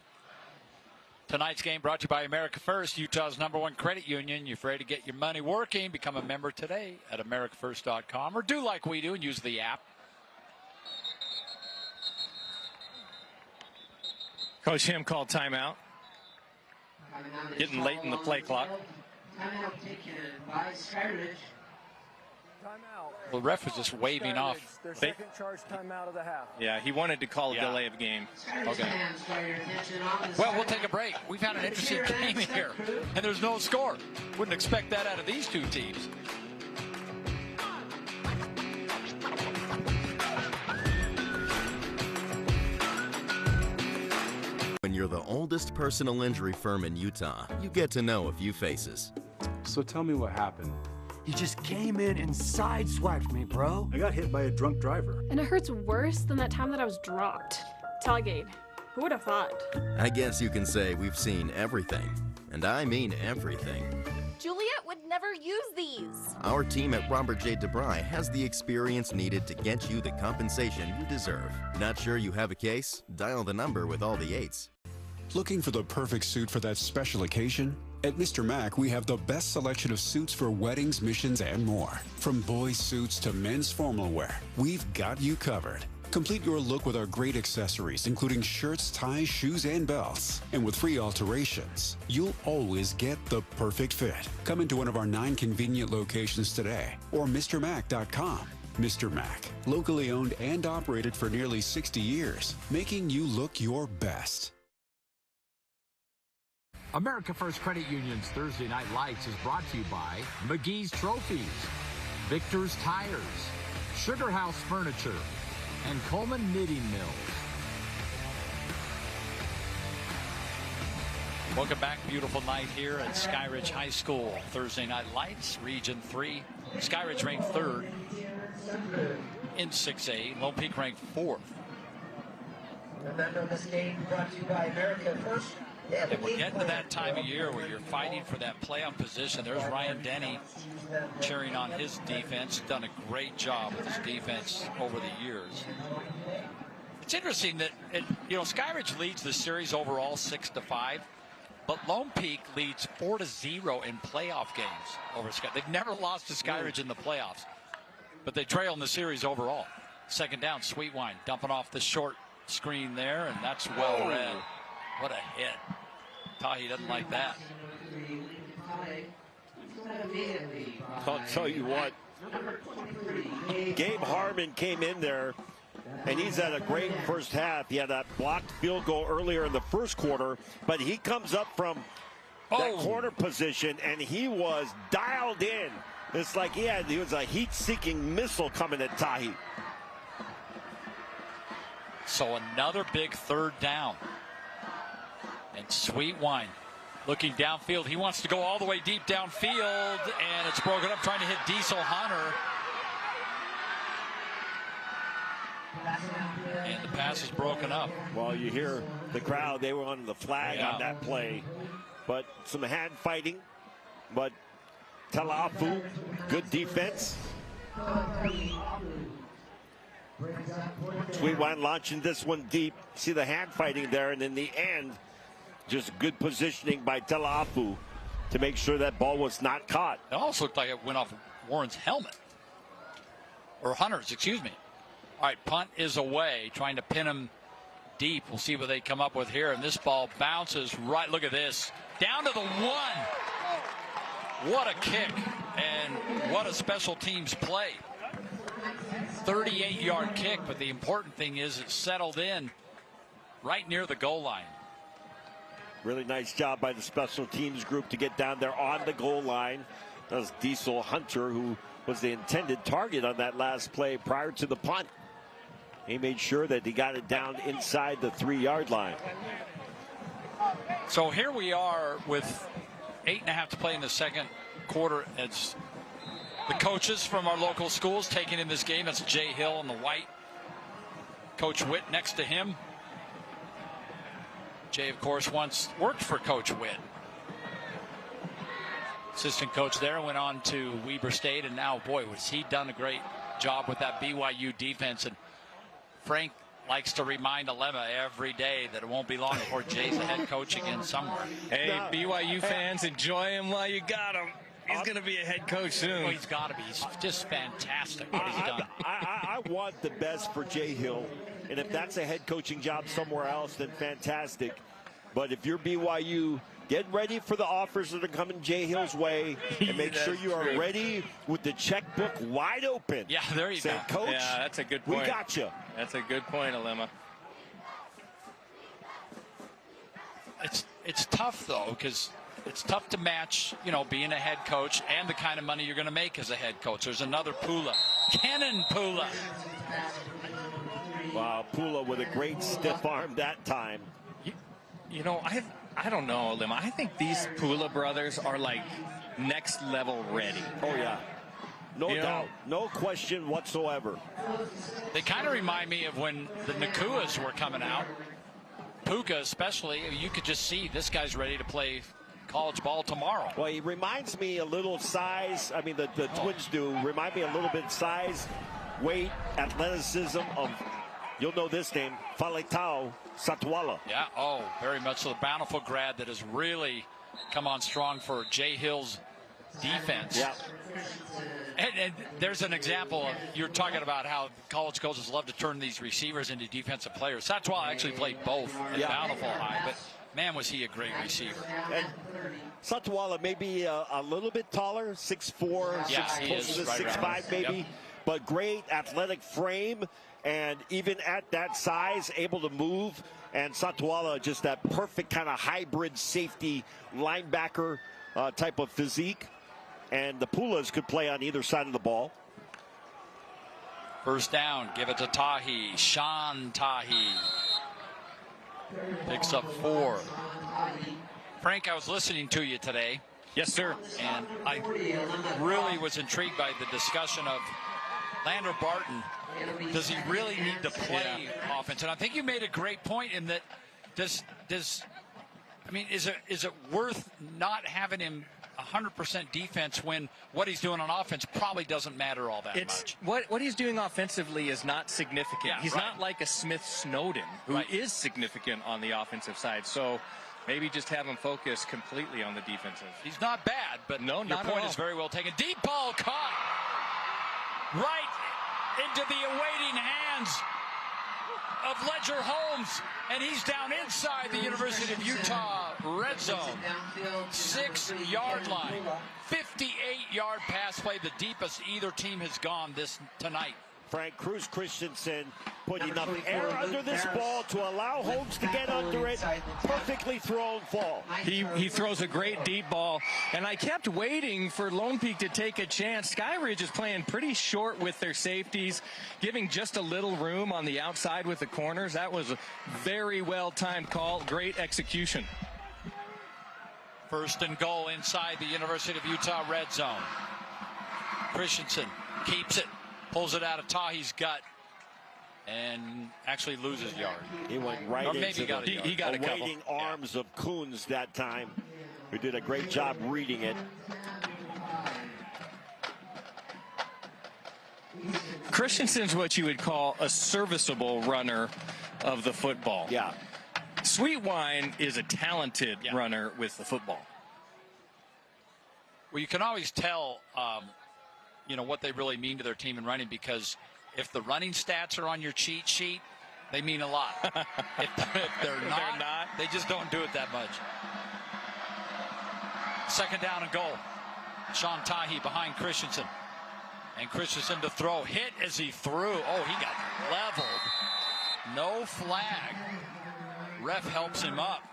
Tonight's game brought to you by America First, Utah's #1 credit union. You're afraid to get your money working? Become a member today at AmericaFirst.com or do like we do and use the app. Coach Him called timeout. Getting late in the play clock. Timeout taken by Skyridge. The ref was just waving off. Their second charge timeout of the half. Yeah, he wanted to call a delay of game. Okay. Well, we'll take a break. We've had an interesting game here, and there's no score. Wouldn't expect that out of these two teams. When you're the oldest personal injury firm in Utah, you get to know a few faces. So tell me what happened. You just came in and sideswiped me, bro. I got hit by a drunk driver. And it hurts worse than that time that I was dropped. Tailgate. Who would have thought? I guess you can say we've seen everything. And I mean everything. Juliet would never use these. Our team at Robert J. DeBry has the experience needed to get you the compensation you deserve. Not sure you have a case? Dial the number with all the 8s. Looking for the perfect suit for that special occasion? At Mr. Mac, we have the best selection of suits for weddings, missions, and more. From boys' suits to men's formal wear, we've got you covered. Complete your look with our great accessories, including shirts, ties, shoes, and belts. And with free alterations, you'll always get the perfect fit. Come into one of our 9 convenient locations today or MrMac.com. Mr. Mac, locally owned and operated for nearly 60 years, making you look your best. America First Credit Union's Thursday Night Lights is brought to you by McGee's Trophies, Victor's Tires, Sugar House Furniture, and Coleman Knitting Mills. Welcome back. Beautiful night here at Skyridge High School. Thursday Night Lights, Region 3. Skyridge ranked 3rd in 6A. Lone Peak ranked 4th. Remember, this game brought to you by America First. And we're getting to that time of year where you're fighting for that playoff position. There's Ryan Denny cheering on his defense. Done a great job with his defense over the years. It's interesting that Skyridge leads the series overall 6-5, but Lone Peak leads 4-0 in playoff games over Skyridge. They've never lost to Skyridge in the playoffs, but they trail in the series overall. Second down, Sweet Wine dumping off the short screen there, and that's well read. What a hit. Tahi doesn't like that. I'll tell you what, Gabe Harmon came in there, and he's had a great first half. He had that blocked field goal earlier in the first quarter, but he comes up from that corner position, and he was dialed in. It's like he was a heat-seeking missile coming at Tahi. So another big third down. And Sweet Wine looking downfield. He wants to go all the way deep downfield, and it's broken up trying to hit Diesel Hunter. And the pass is broken up. Well, you hear the crowd. They were on the flag on that play. But some hand fighting. But Tela'afu, good defense. Sweet Wine launching this one deep. See the hand fighting there, and in the end, just good positioning by Tela'afu to make sure that ball was not caught. It also looked like it went off Warren's helmet. Or Hunter's, excuse me. All right, punt is away, trying to pin him deep. We'll see what they come up with here. And this ball bounces right. Look at this. Down to the 1. What a kick. And what a special teams play. 38-yard kick, but the important thing is it settled in right near the goal line. Really nice job by the special teams group to get down there on the goal line. That was Diesel Hunter, who was the intended target on that last play prior to the punt. He made sure that he got it down inside the 3-yard line. So here we are with 8.5 to play in the second quarter. It's the coaches from our local schools taking in this game. That's Jay Hill in the white. Coach Witt next to him. Jay, of course, once worked for Coach Witt. Assistant coach there, went on to Weber State, and now, boy, has he done a great job with that BYU defense. And Frank likes to remind Alema every day that it won't be long before Jay's the head coach again somewhere. Hey, no, BYU fans, enjoy him while you got him. He's going to be a head coach soon. Well, he's got to be. He's just fantastic what he's done. I want the best for Jay Hill, and if that's a head coaching job somewhere else, then fantastic. But if you're BYU, get ready for the offers that are coming Jay Hill's way, and make sure you are ready with the checkbook wide open. Yeah, there you go. Coach, yeah, that's a good point. We got you. That's a good point, Alema. It's tough, though, because it's tough to match, you know, being a head coach and the kind of money you're going to make as a head coach. There's another Pula. Cannon Pula. Wow, Pula with a great stiff arm that time. You know, I don't know, Alema. I think these Pula brothers are like next level ready. Oh, yeah. No doubt. No question whatsoever. They kind of remind me of when the Nakuas were coming out. Puka especially. You could just see this guy's ready to play college ball tomorrow. Well, he reminds me a little size. I mean, the twins do remind me a little bit size, weight, athleticism of, you'll know this name, Faletau Satwala. Yeah, oh, very much so. The Bountiful grad that has really come on strong for Jay Hill's defense. Yeah. And there's an example of, you're talking about how college coaches love to turn these receivers into defensive players. Satwala actually played both at Bountiful High, but man, was he a great receiver. And Satwala may be a little bit taller, 6'4", yeah, closer to 6'5", maybe, yep. But great athletic frame, and even at that size, able to move. And Satwala, just that perfect kind of hybrid safety linebacker type of physique. And the Pulas could play on either side of the ball. First down, give it to Tahi. Sean Tahi picks up 4. Frank, I was listening to you today. Yes, sir. And I really was intrigued by the discussion of Lander Barton. Does he really need to play offense? And I think you made a great point in that. Is it worth not having him 100% defense when what he's doing on offense probably doesn't matter all that much? What he's doing offensively is not significant. Yeah, he's not like a Smith Snowden, who is significant on the offensive side. So maybe just have him focus completely on the defensive. He's not bad, but no, your point is very well taken. Deep ball caught right into the awaiting hands of Ledger Holmes, and he's down inside the University of Utah red zone. 6-yard line. 58-yard pass play, the deepest either team has gone tonight. Frank Cruz Christensen put enough air under this ball to allow Holmes to get under it. Perfectly thrown fall. He throws a great deep ball, and I kept waiting for Lone Peak to take a chance. Skyridge is playing pretty short with their safeties, giving just a little room on the outside with the corners. That was a very well-timed call. Great execution. First and goal inside the University of Utah red zone. Christensen keeps it. Pulls it out of Tahi's gut and actually loses yard. He went right into the waiting arms of Coons that time, who did a great job reading it. Christensen's what you would call a serviceable runner of the football. Yeah. Sweetwine is a talented runner with the football. Well, you can always tell what they really mean to their team in running, because if the running stats are on your cheat sheet, they mean a lot. if they're not, they just don't do it that much. Second down and goal. Sean Tahi behind Christensen. And Christensen to throw. Hit as he threw. Oh, he got leveled. No flag. Ref helps him up.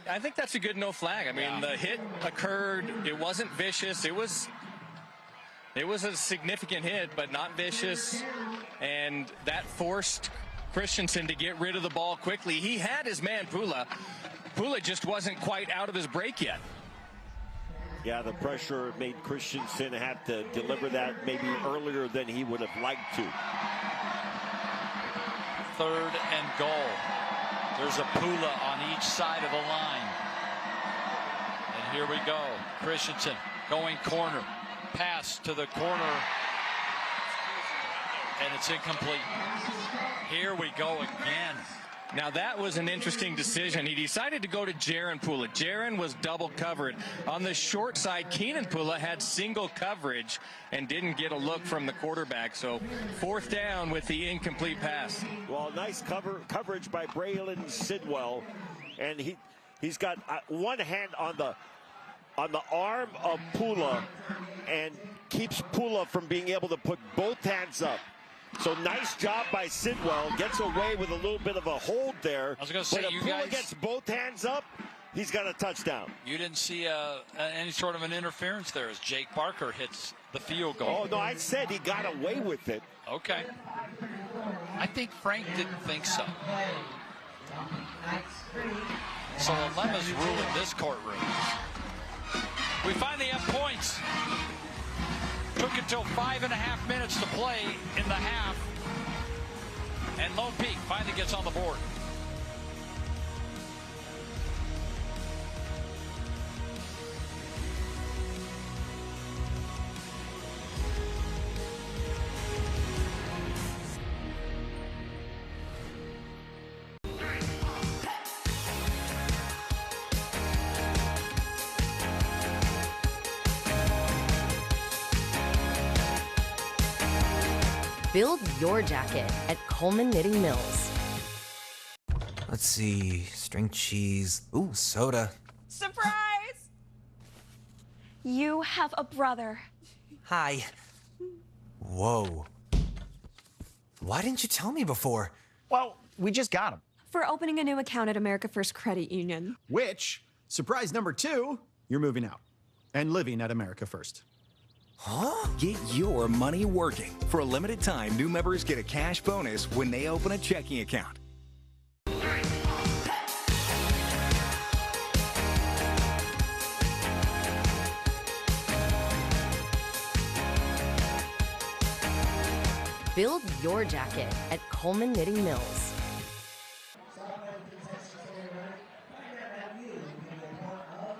I think that's a good no flag. I mean, the hit occurred. It wasn't vicious. It was It was a significant hit, but not vicious, and that forced Christensen to get rid of the ball quickly. He had his man Pula. Pula just wasn't quite out of his break yet. Yeah, the pressure made Christensen have to deliver that maybe earlier than he would have liked to. 3rd and goal. There's a Pula on each side of the line. And here we go. Christensen going corner. Pass to the corner. And it's incomplete. Here we go again. Now that was an interesting decision. He decided to go to Jaron Pula. Jaron was double covered. On the short side, Keenan Pula had single coverage and didn't get a look from the quarterback. So 4th down with the incomplete pass. Well, nice coverage by Braylon Sidwell. And he's got one hand on the arm of Pula and keeps Pula from being able to put both hands up. So nice job by Sidwell. Gets away with a little bit of a hold there. I was going to say, but if Pula gets both hands up, he's got a touchdown. You didn't see any sort of an interference there as Jake Barker hits the field goal. Oh, no, I said he got away with it. Okay. I think Frank didn't think so. So a lemma's rule in this courtroom. We finally have points. Took until 5.5 minutes to play in the half. And Lone Peak finally gets on the board. Build your jacket at Coleman Knitting Mills. Let's see. String cheese. Ooh, soda. Surprise! You have a brother. Hi. Whoa. Why didn't you tell me before? Well, we just got him. For opening a new account at America First Credit Union. Which, surprise number 2, you're moving out and living at America First. Huh? Get your money working. For a limited time, new members get a cash bonus when they open a checking account. Build your jacket at Coleman Knitting Mills.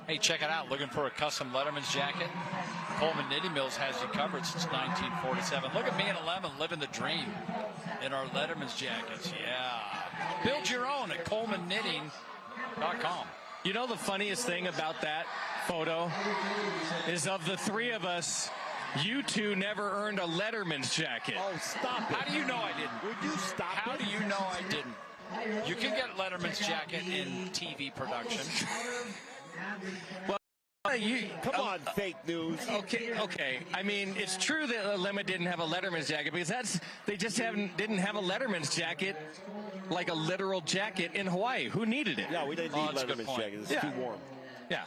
Hey, check it out. Looking for a custom Letterman's jacket? Coleman Knitting Mills has you covered since 1947. Look at me and Lemon living the dream in our Letterman's jackets. Yeah. Build your own at ColemanKnitting.com. You know the funniest thing about that photo is of the three of us, you two never earned a Letterman's jacket. Oh, stop it. How do you know I didn't? Would you stop How it? do you know I didn't? You can get Letterman's jacket in TV production. Well, come on, fake news. Okay. I mean, it's true that Lemma didn't have a Letterman's jacket because they just didn't have a Letterman's jacket, like a literal jacket in Hawaii. Who needed it? Yeah, we didn't need Letterman's jacket. It's too warm. Yeah,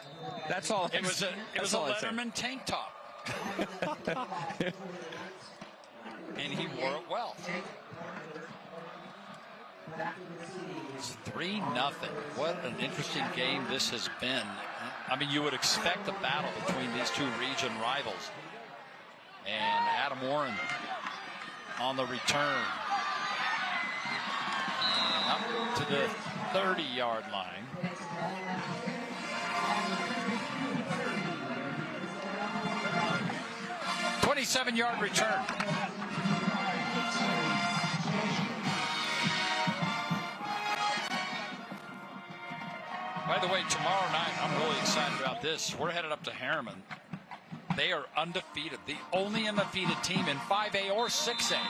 that's all. It was a Letterman tank top, and he wore it well. It's 3-0. What an interesting game this has been. I mean, you would expect a battle between these two region rivals. And Adam Warren on the return. And up to the 30-yard line. A 27-yard return. By the way, tomorrow night, I'm really excited about this. We're headed up to Harriman. They are undefeated, the only undefeated team in 5A or 6A,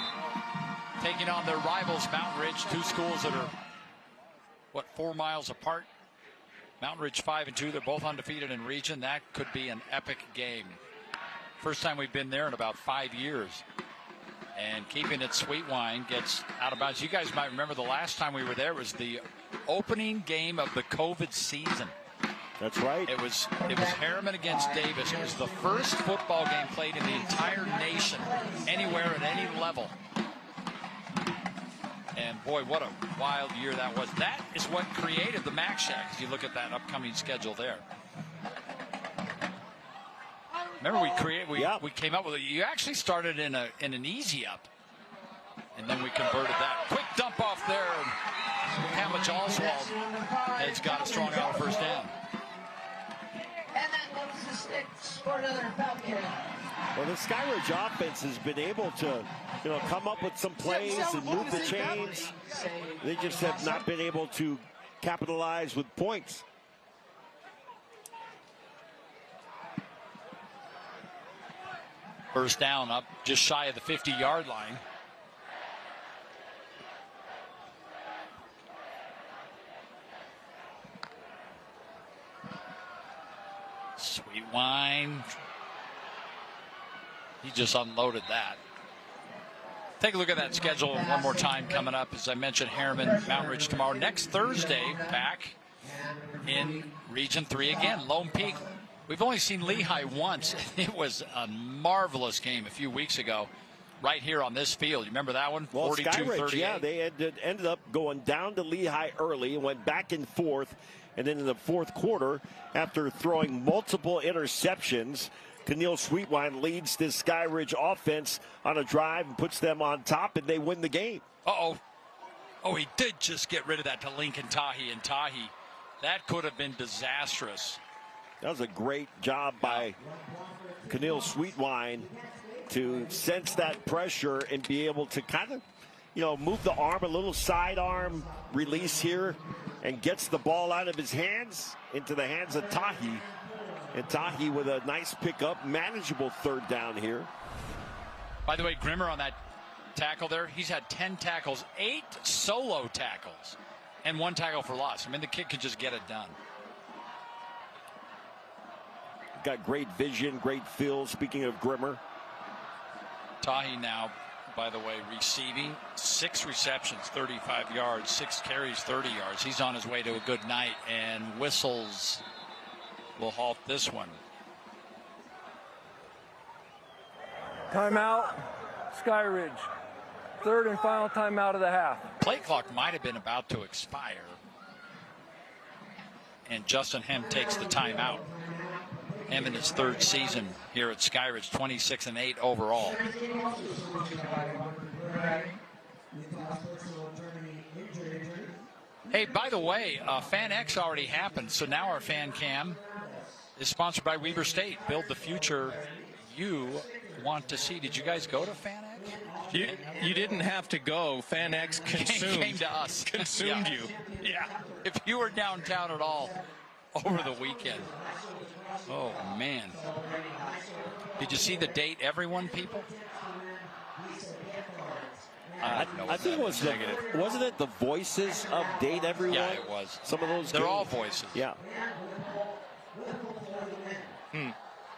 taking on their rivals, Mountain Ridge, two schools that are, 4 miles apart. Mountain Ridge 5-2, they're both undefeated in region. That could be an epic game. First time we've been there in about 5 years. And keeping it Sweet Wine gets out of bounds. You guys might remember the last time we were there was the opening game of the COVID season. That's right. It was Harriman against Davis. It was the first football game played in the entire nation, anywhere at any level. And boy, what a wild year that was. That is what created the Mac Shack. If you look at that upcoming schedule there. Remember, we came up with it. You actually started in an easy up, and then we converted that. Quick dump off there. Hamich Oswald has got a strong out first down. And that moves the sticks for another Falcon. Well, the Skyridge offense has been able to, come up with some plays and move the chains. They just have not been able to capitalize with points. First down up just shy of the 50-yard line. Sweet Wine. He just unloaded that. Take a look at that schedule one more time coming up. As I mentioned, Harriman, Mountain Ridge tomorrow. Next Thursday, back in Region 3 again, Lone Peak. We've only seen Lehigh once. It was a marvelous game a few weeks ago right here on this field. You remember that one? Well, 42-38. Yeah, they ended up going down to Lehigh early and went back and forth. And then in the fourth quarter, after throwing multiple interceptions, Keneal Sweetwine leads this Skyridge offense on a drive and puts them on top, and they win the game. Uh-oh. Oh, he did just get rid of that to Lincoln Tahi. And Tahi, that could have been disastrous. That was a great job by Keneal Sweetwine to sense that pressure and be able to kind of, move the arm, a little sidearm release here, and gets the ball out of his hands into the hands of Tahi. And Tahi with a nice pickup, manageable third down here. By the way, Grimmer on that tackle there, he's had 10 tackles, 8 solo tackles, and 1 tackle for loss. I mean, the kid could just get it done. Got great vision, great feel. Speaking of Grimmer. Tahi now, by the way, receiving 6 receptions, 35 yards, 6 carries, 30 yards. He's on his way to a good night, and whistles will halt this one. Timeout, Skyridge. Third and final timeout of the half. Play clock might have been about to expire. And Justin Hem takes the timeout. Hem in his 3rd season here at Skyridge, 26-8 overall. Hey, by the way, Fan X already happened, so now our fan cam is sponsored by Weber State. Build the future you want to see. Did you guys go to Fan X? You didn't have to go. Fan X came to us. Consumed you. Yeah. If you were downtown at all over the weekend. Oh, man. Did you see the date everyone, people? I think it was wasn't it the voices of Date Everyone? Yeah, it was. Some of those. They're all voices. Yeah.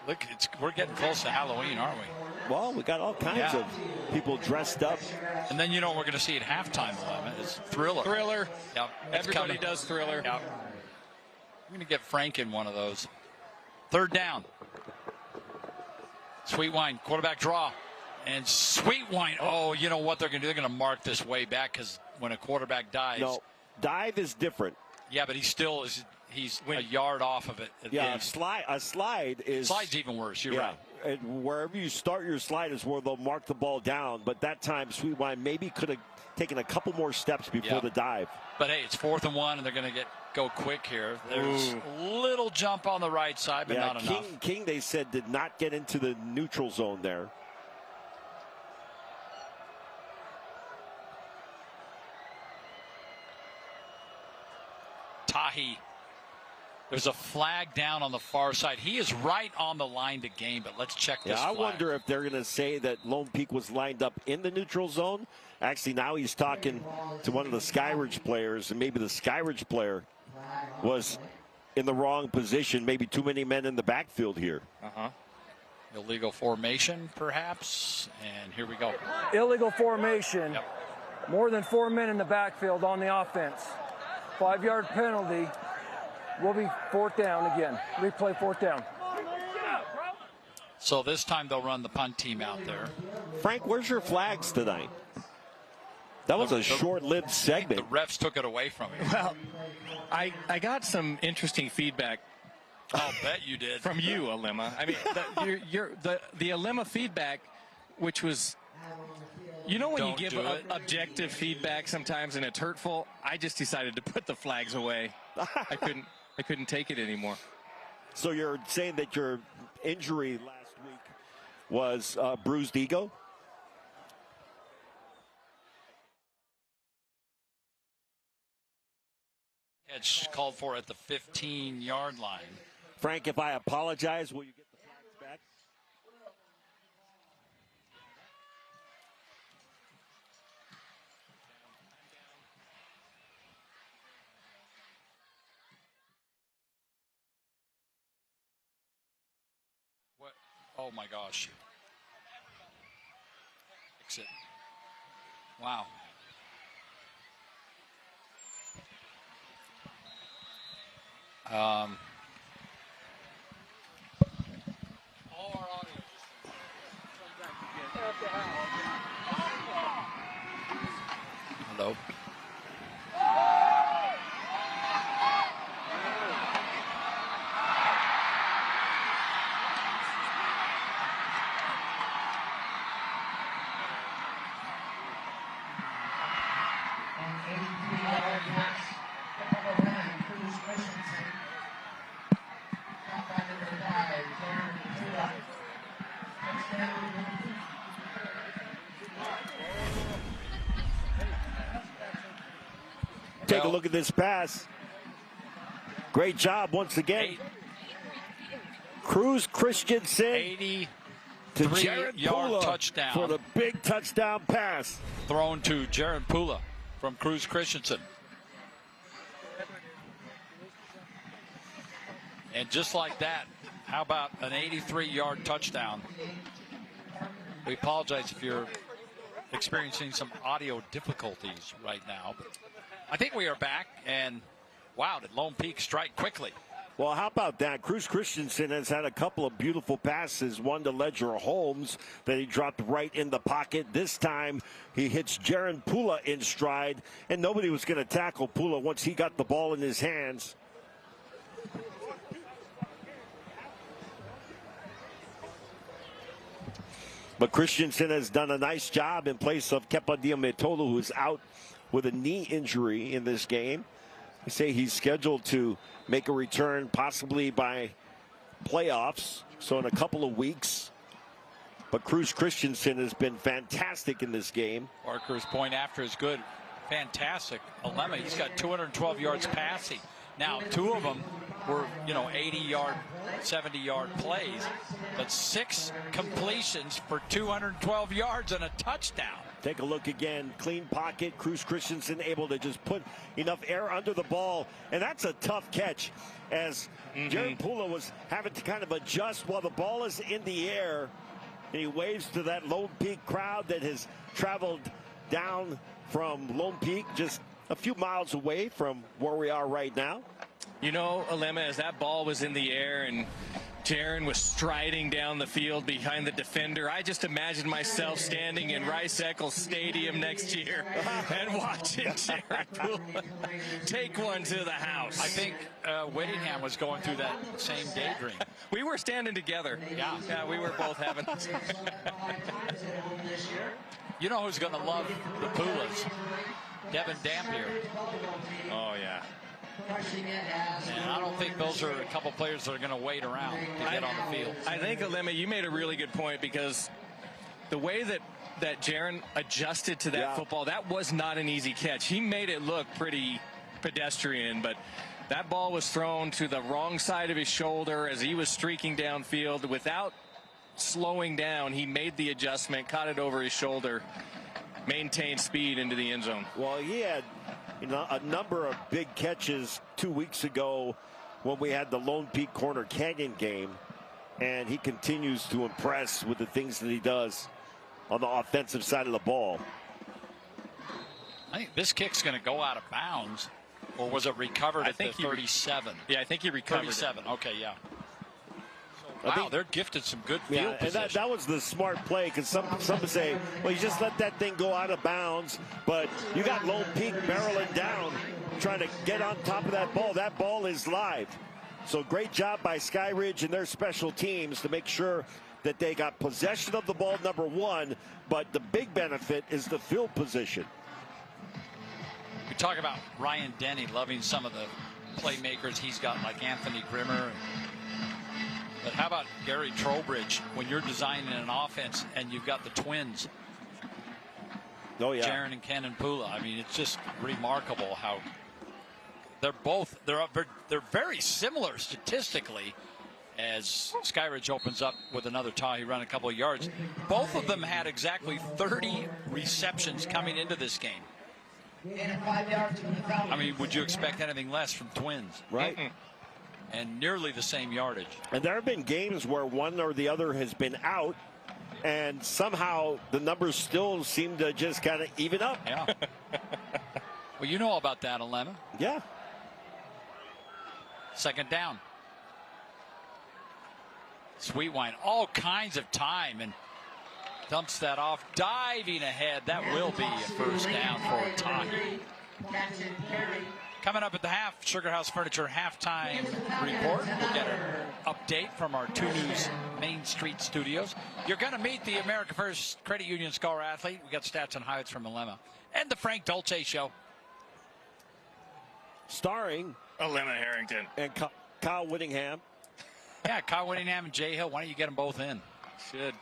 Look, we're getting close to Halloween, aren't we? Well, we got all kinds of people dressed up. And then you know what we're going to see at halftime, is Thriller. Thriller. Yep. Everybody does Thriller. Yep. I'm going to get Frank in one of those. Third down. Sweetwine, quarterback draw. And Sweetwine, you know what they're going to do? They're going to mark this way back because when a quarterback dives. No, dive is different. Yeah, but he's a yard off of it. Yeah, a slide is. Slide's even worse. You're right. And wherever you start your slide is where they'll mark the ball down. But that time, Sweetwine maybe could have taken a couple more steps before the dive. But hey, it's 4th and 1, and they're going to go quick here. There's a little jump on the right side, but not enough. King, they said, did not get into the neutral zone there. Tahi. There's a flag down on the far side. He is right on the line to gain, but let's check this flag. I wonder if they're going to say that Lone Peak was lined up in the neutral zone. Actually, now he's talking to one of the Skyridge players, and maybe the Skyridge player was in the wrong position. Maybe too many men in the backfield here. Illegal formation, perhaps. And here we go. Illegal formation. More than 4 men in the backfield on the offense. 5-yard penalty. We'll be 4th down again. Replay 4th down. So this time they'll run the punt team out there. Frank, where's your flags tonight? That was a short-lived segment. The refs took it away from you. Well, I got some interesting feedback. I'll bet you did. From you, Alema. I mean, the Alema feedback, which was, you know, when you give objective feedback sometimes and it's hurtful. I just decided to put the flags away. I couldn't take it anymore. So you're saying that your injury last week was bruised ego? It's called for at the 15-yard line. Frank, if I apologize, will you get the flags back? What? Oh my gosh. Fix it. Wow. Hello. Take a look at this pass. Great job once again. Cruz Christensen 83 to Jared yard Pula touchdown for the big touchdown pass. Thrown to Jared Pula from Cruz Christensen. And just like that, how about an 83-yard touchdown? We apologize if you're experiencing some audio difficulties right now. But I think we are back, and wow, did Lone Peak strike quickly. Well, how about that? Cruz Christensen has had a couple of beautiful passes, one to Ledger Holmes that he dropped right in the pocket. This time he hits Jaron Pula in stride, and nobody was going to tackle Pula once he got the ball in his hands. But Christensen has done a nice job in place of Kepa Diametolo, who's out with a knee injury in this game. They say he's scheduled to make a return possibly by playoffs, so in a couple of weeks. But Cruz Christensen has been fantastic in this game. Parker's point after is good. Fantastic. Alema, he's got 212 yards passing. Now, two of them were, 80-yard, 70-yard plays, but 6 completions for 212 yards and a touchdown. Take a look again. Clean pocket. Cruz Christensen able to just put enough air under the ball. And that's a tough catch as Jared Pula was having to kind of adjust while the ball is in the air. And he waves to that Lone Peak crowd that has traveled down from Lone Peak, just a few miles away from where we are right now. Alema, as that ball was in the air and Jaron was striding down the field behind the defender, I just imagined myself standing in Rice-Eccles Stadium next year and watching Jaron Pula take one to the house. I think Whittingham was going through that same daydream. We were standing together. Yeah, we were both having this. You know who's going to love the Pulas? Devin Dampier. Oh, yeah. And I don't think those are a couple players that are going to wait around to get on the field. I think, Alema, you made a really good point, because the way that Jaron adjusted to that football, that was not an easy catch. He made it look pretty pedestrian, but that ball was thrown to the wrong side of his shoulder as he was streaking downfield. Without slowing down, he made the adjustment, caught it over his shoulder, maintained speed into the end zone. Well, he had a number of big catches 2 weeks ago when we had the Lone Peak Corner Canyon game, and he continues to impress with the things that he does on the offensive side of the ball. I think this kick's going to go out of bounds, Or was it recovered at the 37? Yeah, I think he recovered 37. it. Okay, yeah. Wow, they're gifted some good field position. And that was the smart play, because some say, well, you just let that thing go out of bounds, but you got Lone Peak barreling down, trying to get on top of that ball. That ball is live. So great job by Skyridge and their special teams to make sure that they got possession of the ball, number one, but the big benefit is the field position. We talk about Ryan Denny loving some of the playmakers he's got, like Anthony Grimmer. But how about Gary Trowbridge when you're designing an offense and you've got the twins? Oh, yeah. Jaron and Ken and Pula. I mean, it's just remarkable how they're very similar statistically. As Skyridge opens up with another Tahi run a couple of yards. Both of them had exactly 30 receptions coming into this game. I mean, would you expect anything less from twins? Right. And nearly the same yardage. And there have been games where one or the other has been out, and somehow the numbers still seem to just kind of even up. Yeah. Well, you know all about that, Alema. Yeah. Second down. Sweetwine, all kinds of time, and dumps that off, diving ahead. That will be a first down for Tahi. Coming up at the half, Sugar House Furniture halftime report. We'll get an update from our 2 News Main Street studios. You're going to meet the America First Credit Union Scholar Athlete. We got stats and highlights from Alema. And the Frank Dolce Show. Starring Alema Harrington. And Kyle Whittingham. Yeah, Kyle Whittingham and Jay Hill. Why don't you get them both in? Should.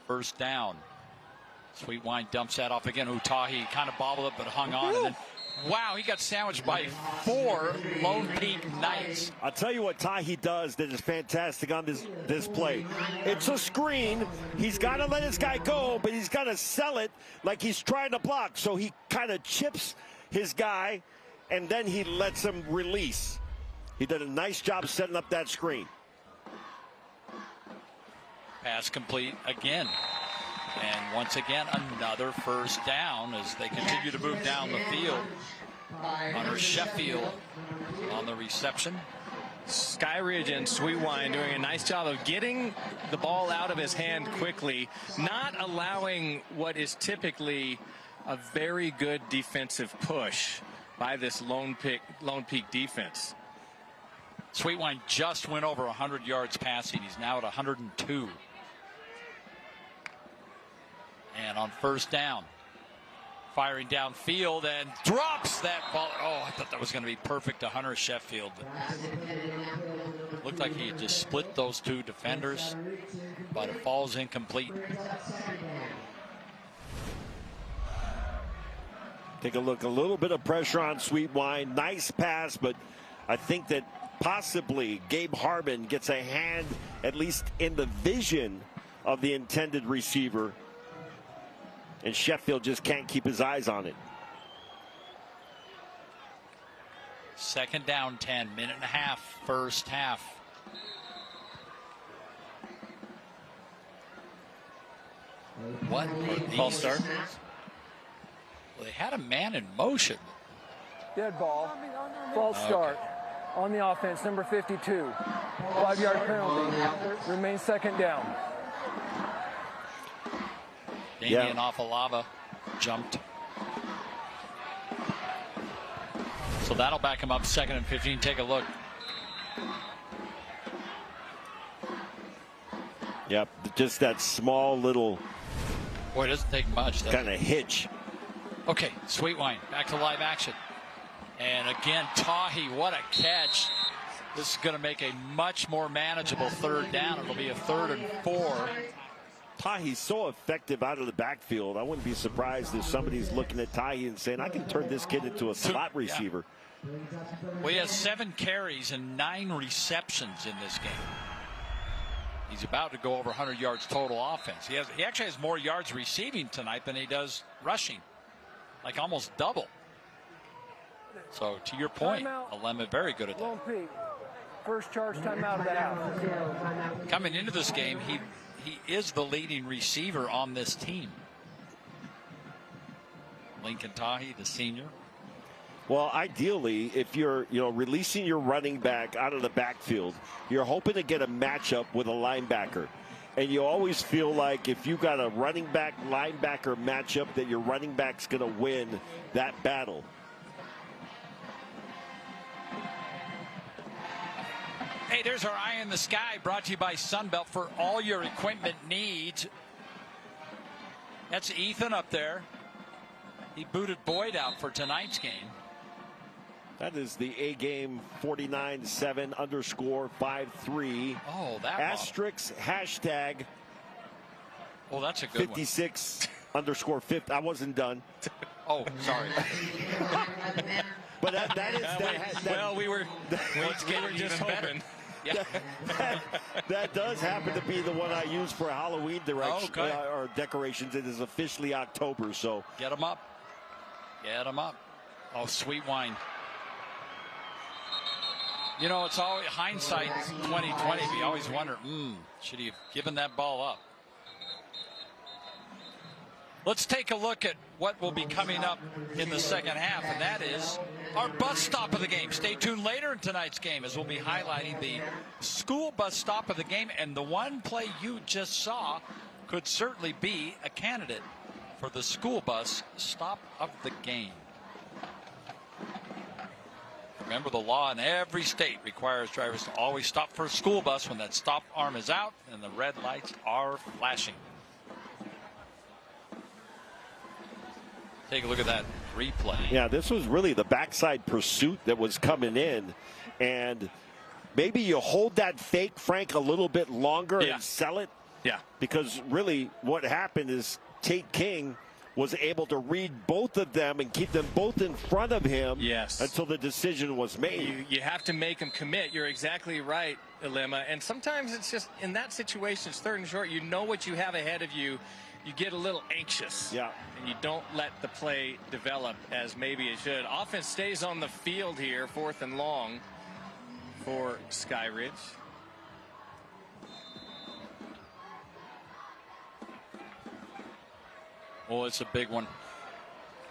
First down. Sweetwine dumps that off again. Tahi kind of bobbled it but hung on. And then, wow, he got sandwiched by 4 Lone Peak Knights. I'll tell you what Tahi does that is fantastic on this play. It's a screen. He's got to let his guy go, but he's got to sell it like he's trying to block. So he kind of chips his guy, and then he lets him release. He did a nice job setting up that screen. Pass complete again. And once again, another first down as they continue to move down the field. Hunter Sheffield on the reception. Skyridge and Sweetwine doing a nice job of getting the ball out of his hand quickly, not allowing what is typically a very good defensive push by this Lone Peak defense. Sweetwine just went over 100 yards passing. He's now at 102. And on first down, firing downfield and drops that ball. Oh, I thought that was going to be perfect to Hunter Sheffield. Looked like he had just split those 2 defenders, but it falls incomplete. Take a look, a little bit of pressure on Sweetwine. Nice pass, but I think that possibly Gabe Harbin gets a hand at least in the vision of the intended receiver. And Sheffield just can't keep his eyes on it. Second down, 10, minute and a half, first half. What? False start. Well, they had a man in motion. Dead ball. False start. On the offense, number 52. 5-yard penalty. Remains second down. Damian Afalava jumped. So that'll back him up 2nd and 15. Take a look. Yep, just that small little. Boy, it doesn't take much. Kind of hitch. Okay, Sweetwine back to live action. And again, Tahi, what a catch. This is going to make a much more manageable third down. It'll be a 3rd and 4. Tahi's so effective out of the backfield. I wouldn't be surprised if somebody's looking at Tahi and saying, I can turn this kid into a slot receiver. Well, he has 7 carries and 9 receptions in this game. He's about to go over 100 yards total offense. He actually has more yards receiving tonight than he does rushing, like almost double. So to your point, Alema very good at that. First charge timeout of the half. Coming into this game, he is the leading receiver on this team. Lincoln Tahi, the senior. Well, ideally, if you're releasing your running back out of the backfield, you're hoping to get a matchup with a linebacker. And you always feel like if you got a running back linebacker matchup that your running back's going to win that battle. Hey, there's our Eye in the Sky, brought to you by Sunbelt for all your equipment needs. That's Ethan up there. He booted Boyd out for tonight's game. That is the A game 49-7_53. Oh, that asterisk hashtag. Oh, that's a good 56_50. I wasn't done. Oh, sorry. But that is well, we were just hoping. Yeah. that does happen to be the one I use for Halloween or decorations. It is officially October, so get them up. Get them up. Oh, sweet wine. You know, it's always hindsight 2020. We always wonder, should he have given that ball up? Let's take a look at what will be coming up in the second half, and that is our bus stop of the game. Stay tuned later in tonight's game as we'll be highlighting the school bus stop of the game, and the one play you just saw could certainly be a candidate for the school bus stop of the game. Remember, the law in every state requires drivers to always stop for a school bus when that stop arm is out and the red lights are flashing. Take a look at that replay. Yeah, this was really the backside pursuit that was coming in. And maybe you hold that fake, Frank, a little bit longer and sell it. Yeah. Because really what happened is Tate King was able to read both of them and keep them both in front of him until the decision was made. You have to make them commit. You're exactly right, Ilema. And sometimes it's just in that situation, it's third and short. You know what you have ahead of you. You get a little anxious. Yeah. And you don't let the play develop as maybe it should. Offense stays on the field here, 4th and long for Skyridge. Oh, it's a big one.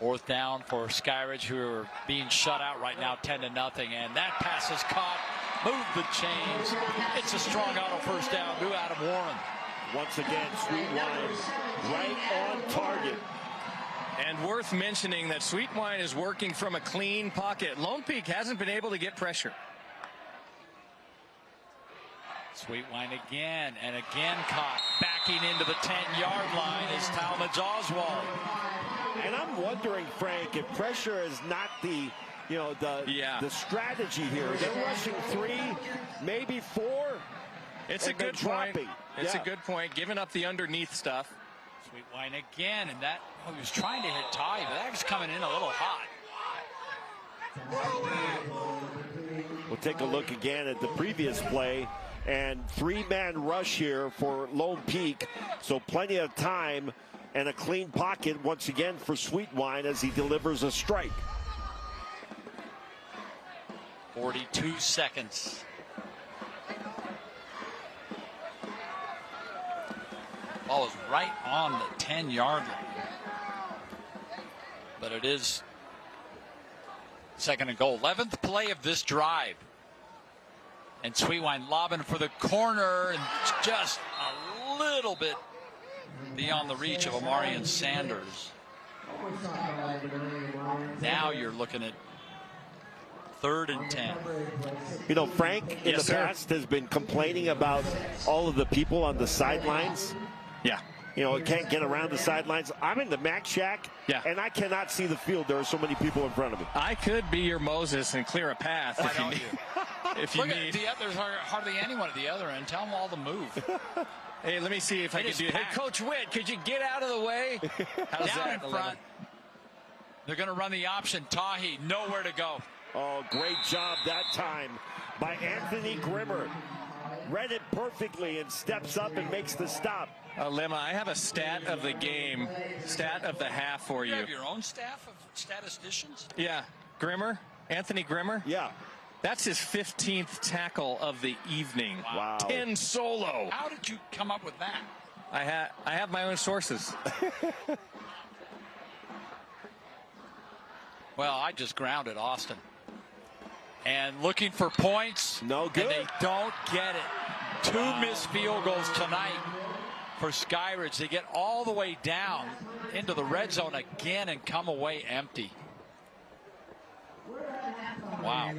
4th down for Skyridge, who are being shut out right now 10-0. And that pass is caught. Move the chains. It's a strong auto first down to Adam Warren. Once again, Sweetwine right on target. And worth mentioning that Sweetwine is working from a clean pocket. Lone Peak hasn't been able to get pressure. Sweetwine again and again caught. Backing into the 10-yard line is Talmadge Oswald. And I'm wondering, Frank, if pressure is not the strategy here. They're rushing 3, maybe 4. It's a good point. It's a good point. Giving up the underneath stuff. Sweetwine again, and that he was trying to hit Ty, but that was coming in a little hot. We'll take a look again at the previous play. And 3-man rush here for Lone Peak. So plenty of time and a clean pocket once again for Sweetwine as he delivers a strike. 42 seconds. Ball is right on the 10-yard line. But it is 2nd and goal. 11th play of this drive. And Sweetwine lobbing for the corner and just a little bit beyond the reach of Amarian Sanders. Now you're looking at 3rd and 10. You know, Frank in the past has been complaining about all of the people on the sidelines. Yeah. You know, it can't get around the sidelines. I'm in the Mac Shack, and I cannot see the field. There are so many people in front of me. I could be your Moses and clear a path if you need. If you Look need. There's hardly anyone at the other end. Tell them all to move. Hey, let me see if I can do it. Hey, Coach Witt, could you get out of the way? How's Down that? in front. They're going to run the option. Tahi, nowhere to go. Oh, great job that time by Anthony Grimmer. Read it perfectly and steps up and makes the stop. Lemma, I have a stat of the game, stat of the half for you. You have your own staff of statisticians? Yeah. Grimmer, Anthony Grimmer. Yeah. That's his 15th tackle of the evening. Wow. 10 solo. How did you come up with that? I have my own sources. Well, I just grounded Austin. And looking for points. No good. And they don't get it. 2 missed field goals tonight for Skyridge. They get all the way down into the red zone again and come away empty. Wow.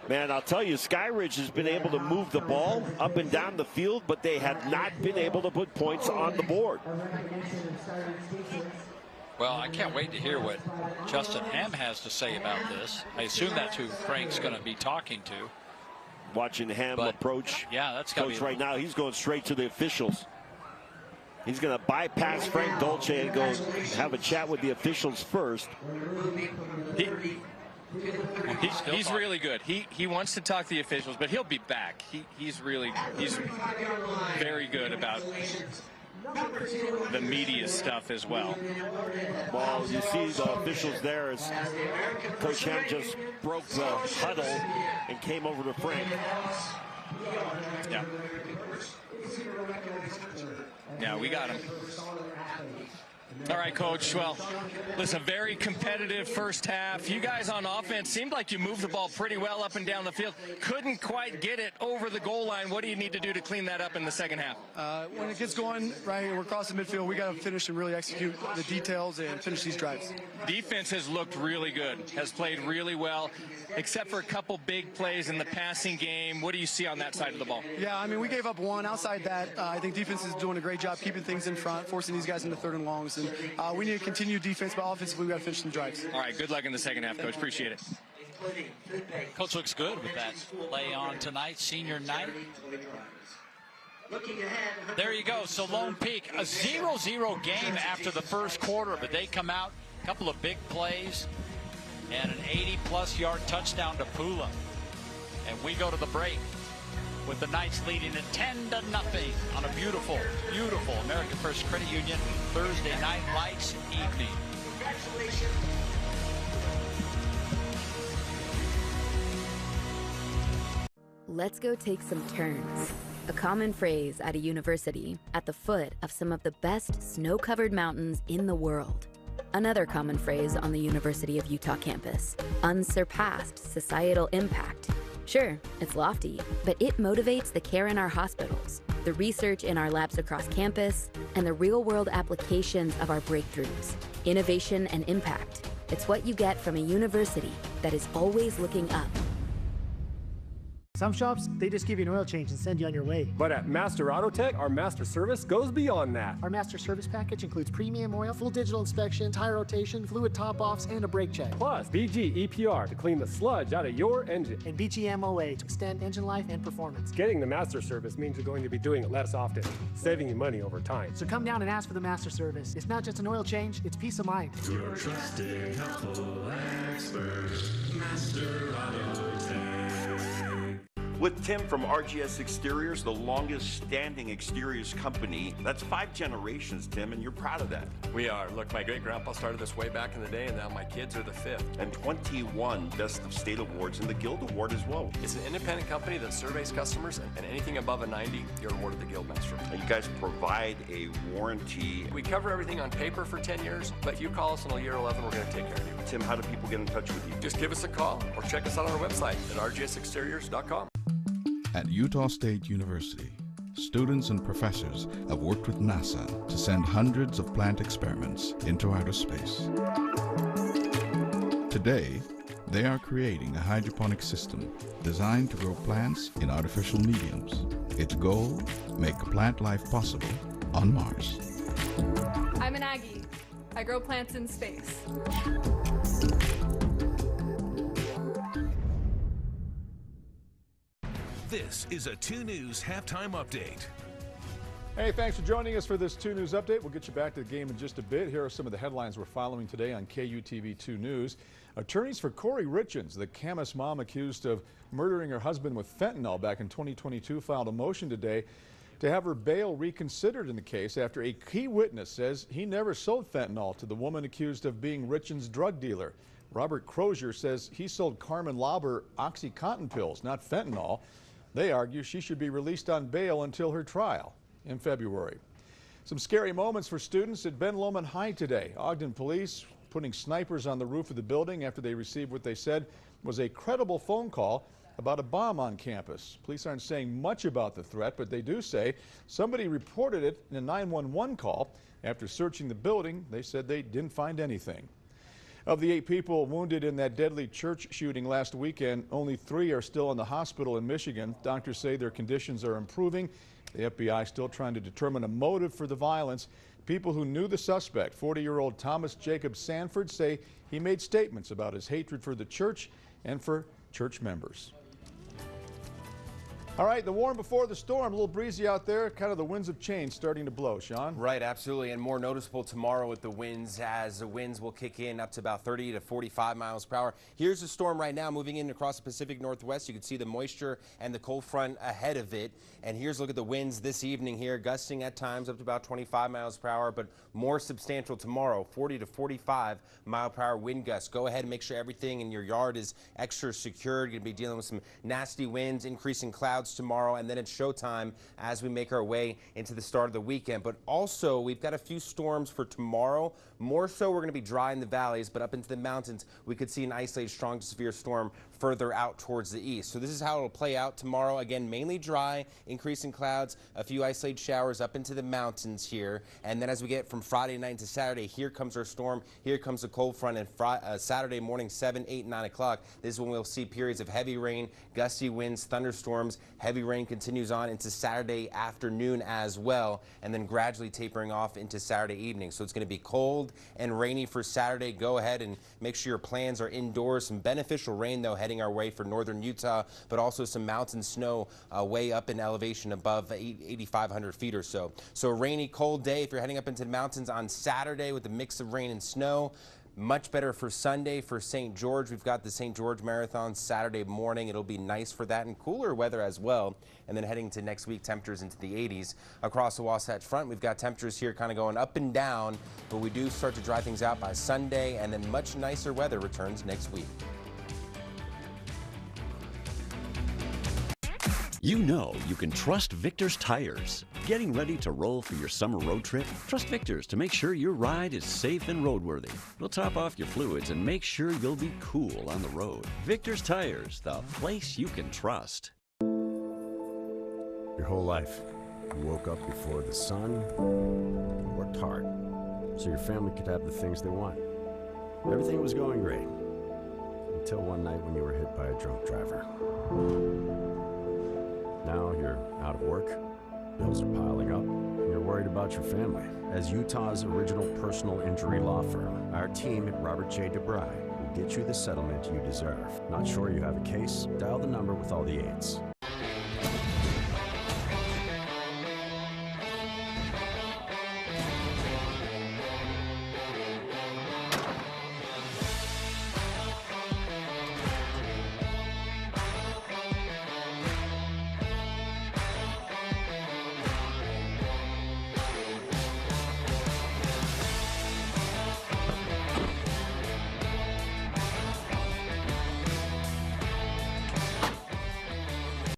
Man, I'll tell you, Skyridge has been able to move the ball up and down the field, but they have not been able to put points on the board. Well, I can't wait to hear what Justin Ham has to say about this. I assume that's who Frank's going to be talking to. Watching Ham approach. Yeah, that's Coach right now. He's going straight to the officials. He's going to bypass Frank Dolce and go have a chat with the officials first. He's really good. He wants to talk to the officials, but he'll be back. He's very good about the media stuff as well. Well, you see the officials there as Coach Ham just broke the huddle and came over to Frank. Yeah. Yeah, we got him. All right, Coach. Well, listen, very competitive first half. You guys on offense seemed like you moved the ball pretty well up and down the field. Couldn't quite get it over the goal line. What do you need to do to clean that up in the second half? When it gets going, right, we're crossing midfield, we got to finish and really execute the details and finish these drives. Defense has looked really good, has played really well, except for a couple big plays in the passing game. What do you see on that side of the ball? Yeah, I mean, we gave up one. Outside that, I think defense is doing a great job keeping things in front, forcing these guys into 3rd and longs. And we need to continue defense, but offensively, we got to finish some drives. All right, good luck in the second half, Coach. Appreciate it. Coach looks good with that play on tonight, senior night. There you go. So Lone Peak, a 0-0 game after the first quarter, but they come out, a couple of big plays, and an 80-plus yard touchdown to Pula. And we go to the break with the Knights leading at 10-0 on a beautiful, beautiful American First Credit Union Thursday night lights evening. Congratulations. Let's go take some turns. A common phrase at a university at the foot of some of the best snow-covered mountains in the world. Another common phrase on the University of Utah campus, unsurpassed societal impact. Sure, it's lofty, but it motivates the care in our hospitals, the research in our labs across campus, and the real-world applications of our breakthroughs. Innovation and impact. It's what you get from a university that is always looking up. Some shops, they just give you an oil change and send you on your way. But at Master Auto Tech, our master service goes beyond that. Our master service package includes premium oil, full digital inspection, tire rotation, fluid top-offs, and a brake check. Plus, BG EPR to clean the sludge out of your engine. And BG MOA to extend engine life and performance. Getting the master service means you're going to be doing it less often, saving you money over time. So come down and ask for the master service. It's not just an oil change, it's peace of mind. Your trusted, helpful expert, Master Auto Tech. With Tim from RGS Exteriors, the longest standing exteriors company. That's 5 generations, Tim, and you're proud of that. We are. Look, my great-grandpa started this way back in the day, and now my kids are the 5th. And 21 Best of State Awards and the Guild Award as well. It's an independent company that surveys customers, and anything above a 90, you're awarded the Guildmaster. And you guys provide a warranty. We cover everything on paper for 10 years, but if you call us in year 11, we're going to take care of you. Tim, how do people get in touch with you? Just give us a call or check us out on our website at rgsexteriors.com. At Utah State University, students and professors have worked with NASA to send hundreds of plant experiments into outer space. Today, they are creating a hydroponic system designed to grow plants in artificial mediums. Its goal, make plant life possible on Mars. I'm an Aggie. I grow plants in space. This is a 2 News halftime update. Hey, thanks for joining us for this 2 News update. We'll get you back to the game in just a bit. Here are some of the headlines we're following today on KUTV 2 News. Attorneys for Corey Richens, the Camas mom accused of murdering her husband with fentanyl back in 2022, filed a motion today to have her bail reconsidered in the case after a key witness says he never sold fentanyl to the woman accused of being Richens' drug dealer. Robert Crozier says he sold Carmen Lauber OxyContin pills, not fentanyl. They argue she should be released on bail until her trial in February. Some scary moments for students at Ben Lomond High today. Ogden police putting snipers on the roof of the building after they received what they said was a credible phone call about a bomb on campus. Police aren't saying much about the threat, but they do say somebody reported it in a 911 call. After searching the building, they said they didn't find anything. Of the 8 people wounded in that deadly church shooting last weekend, only 3 are still in the hospital in Michigan. Doctors say their conditions are improving. The FBI still trying to determine a motive for the violence. People who knew the suspect, 40-year-old Thomas Jacob Sanford, say he made statements about his hatred for the church and for church members. All right, the warm before the storm, a little breezy out there, kind of the winds of change starting to blow, Sean. Right, absolutely, and more noticeable tomorrow with the winds, as the winds will kick in up to about 30 to 45 miles per hour. Here's the storm right now moving in across the Pacific Northwest. You can see the moisture and the cold front ahead of it. And here's a look at the winds this evening here, gusting at times up to about 25 miles per hour, but more substantial tomorrow, 40 to 45 mile per hour wind gusts. Go ahead and make sure everything in your yard is extra secured. You're going to be dealing with some nasty winds, increasing clouds tomorrow, and then it's showtime as we make our way into the start of the weekend. But also, we've got a few storms for tomorrow. More so, we're going to be dry in the valleys, but up into the mountains, we could see an isolated strong to severe storm further out towards the east. So this is how it'll play out tomorrow. Again, mainly dry, increasing clouds, a few isolated showers up into the mountains here. And then as we get from Friday night to Saturday, here comes our storm. Here comes the cold front. And Saturday morning, 7, 8, 9 o'clock, this is when we'll see periods of heavy rain, gusty winds, thunderstorms. Heavy rain continues on into Saturday afternoon as well, and then gradually tapering off into Saturday evening. So it's going to be cold and rainy for Saturday. Go ahead and make sure your plans are indoors. Some beneficial rain, though, heading our way for northern Utah, but also some mountain snow way up in elevation above 8,500 feet or so. So a rainy, cold day if you're heading up into the mountains on Saturday with a mix of rain and snow. Much better for Sunday for St. George. We've got the St. George Marathon Saturday morning. It'll be nice for that and cooler weather as well. And then heading to next week, temperatures into the 80s. Across the Wasatch Front, we've got temperatures here kind of going up and down, but we do start to dry things out by Sunday, and then much nicer weather returns next week. You know you can trust Victor's Tires. Getting ready to roll for your summer road trip? Trust Victor's to make sure your ride is safe and roadworthy. We'll top off your fluids and make sure you'll be cool on the road. Victor's Tires, the place you can trust. Your whole life, you woke up before the sun, worked hard, so your family could have the things they want. Everything was going great, until one night when you were hit by a drunk driver. Now you're out of work, bills are piling up, and you're worried about your family. As Utah's original personal injury law firm, our team at Robert J. DeBry will get you the settlement you deserve. Not sure you have a case? Dial the number with all the 8s.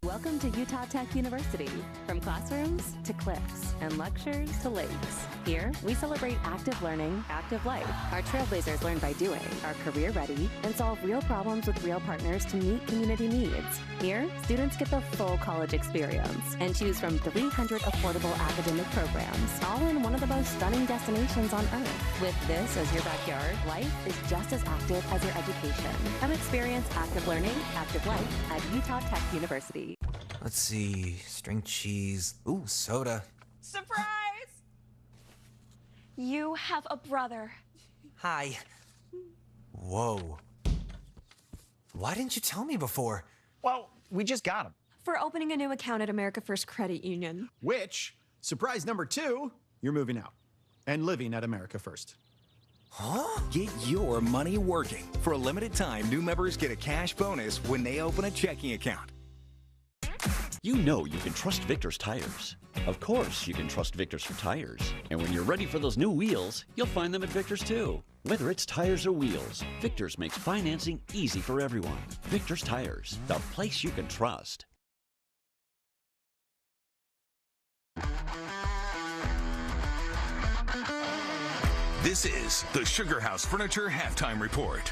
Welcome to Utah Tech University. From classrooms to cliffs and lectures to lakes. Here, we celebrate active learning, active life. Our trailblazers learn by doing, are career ready, and solve real problems with real partners to meet community needs. Here, students get the full college experience and choose from 300 affordable academic programs, all in one of the most stunning destinations on Earth. With this as your backyard, life is just as active as your education. Come experience active learning, active life at Utah Tech University. Let's see, string cheese, ooh, soda. Surprise! You have a brother. Hi. Whoa. Why didn't you tell me before? Well, we just got him. For opening a new account at America First Credit Union. Which, surprise number 2, you're moving out and living at America First. Huh? Get your money working. For a limited time, new members get a cash bonus when they open a checking account. You know you can trust Victor's Tires. Of course, you can trust Victor's for tires. And when you're ready for those new wheels, you'll find them at Victor's too. Whether it's tires or wheels, Victor's makes financing easy for everyone. Victor's Tires, the place you can trust. This is the Sugar House Furniture Halftime Report.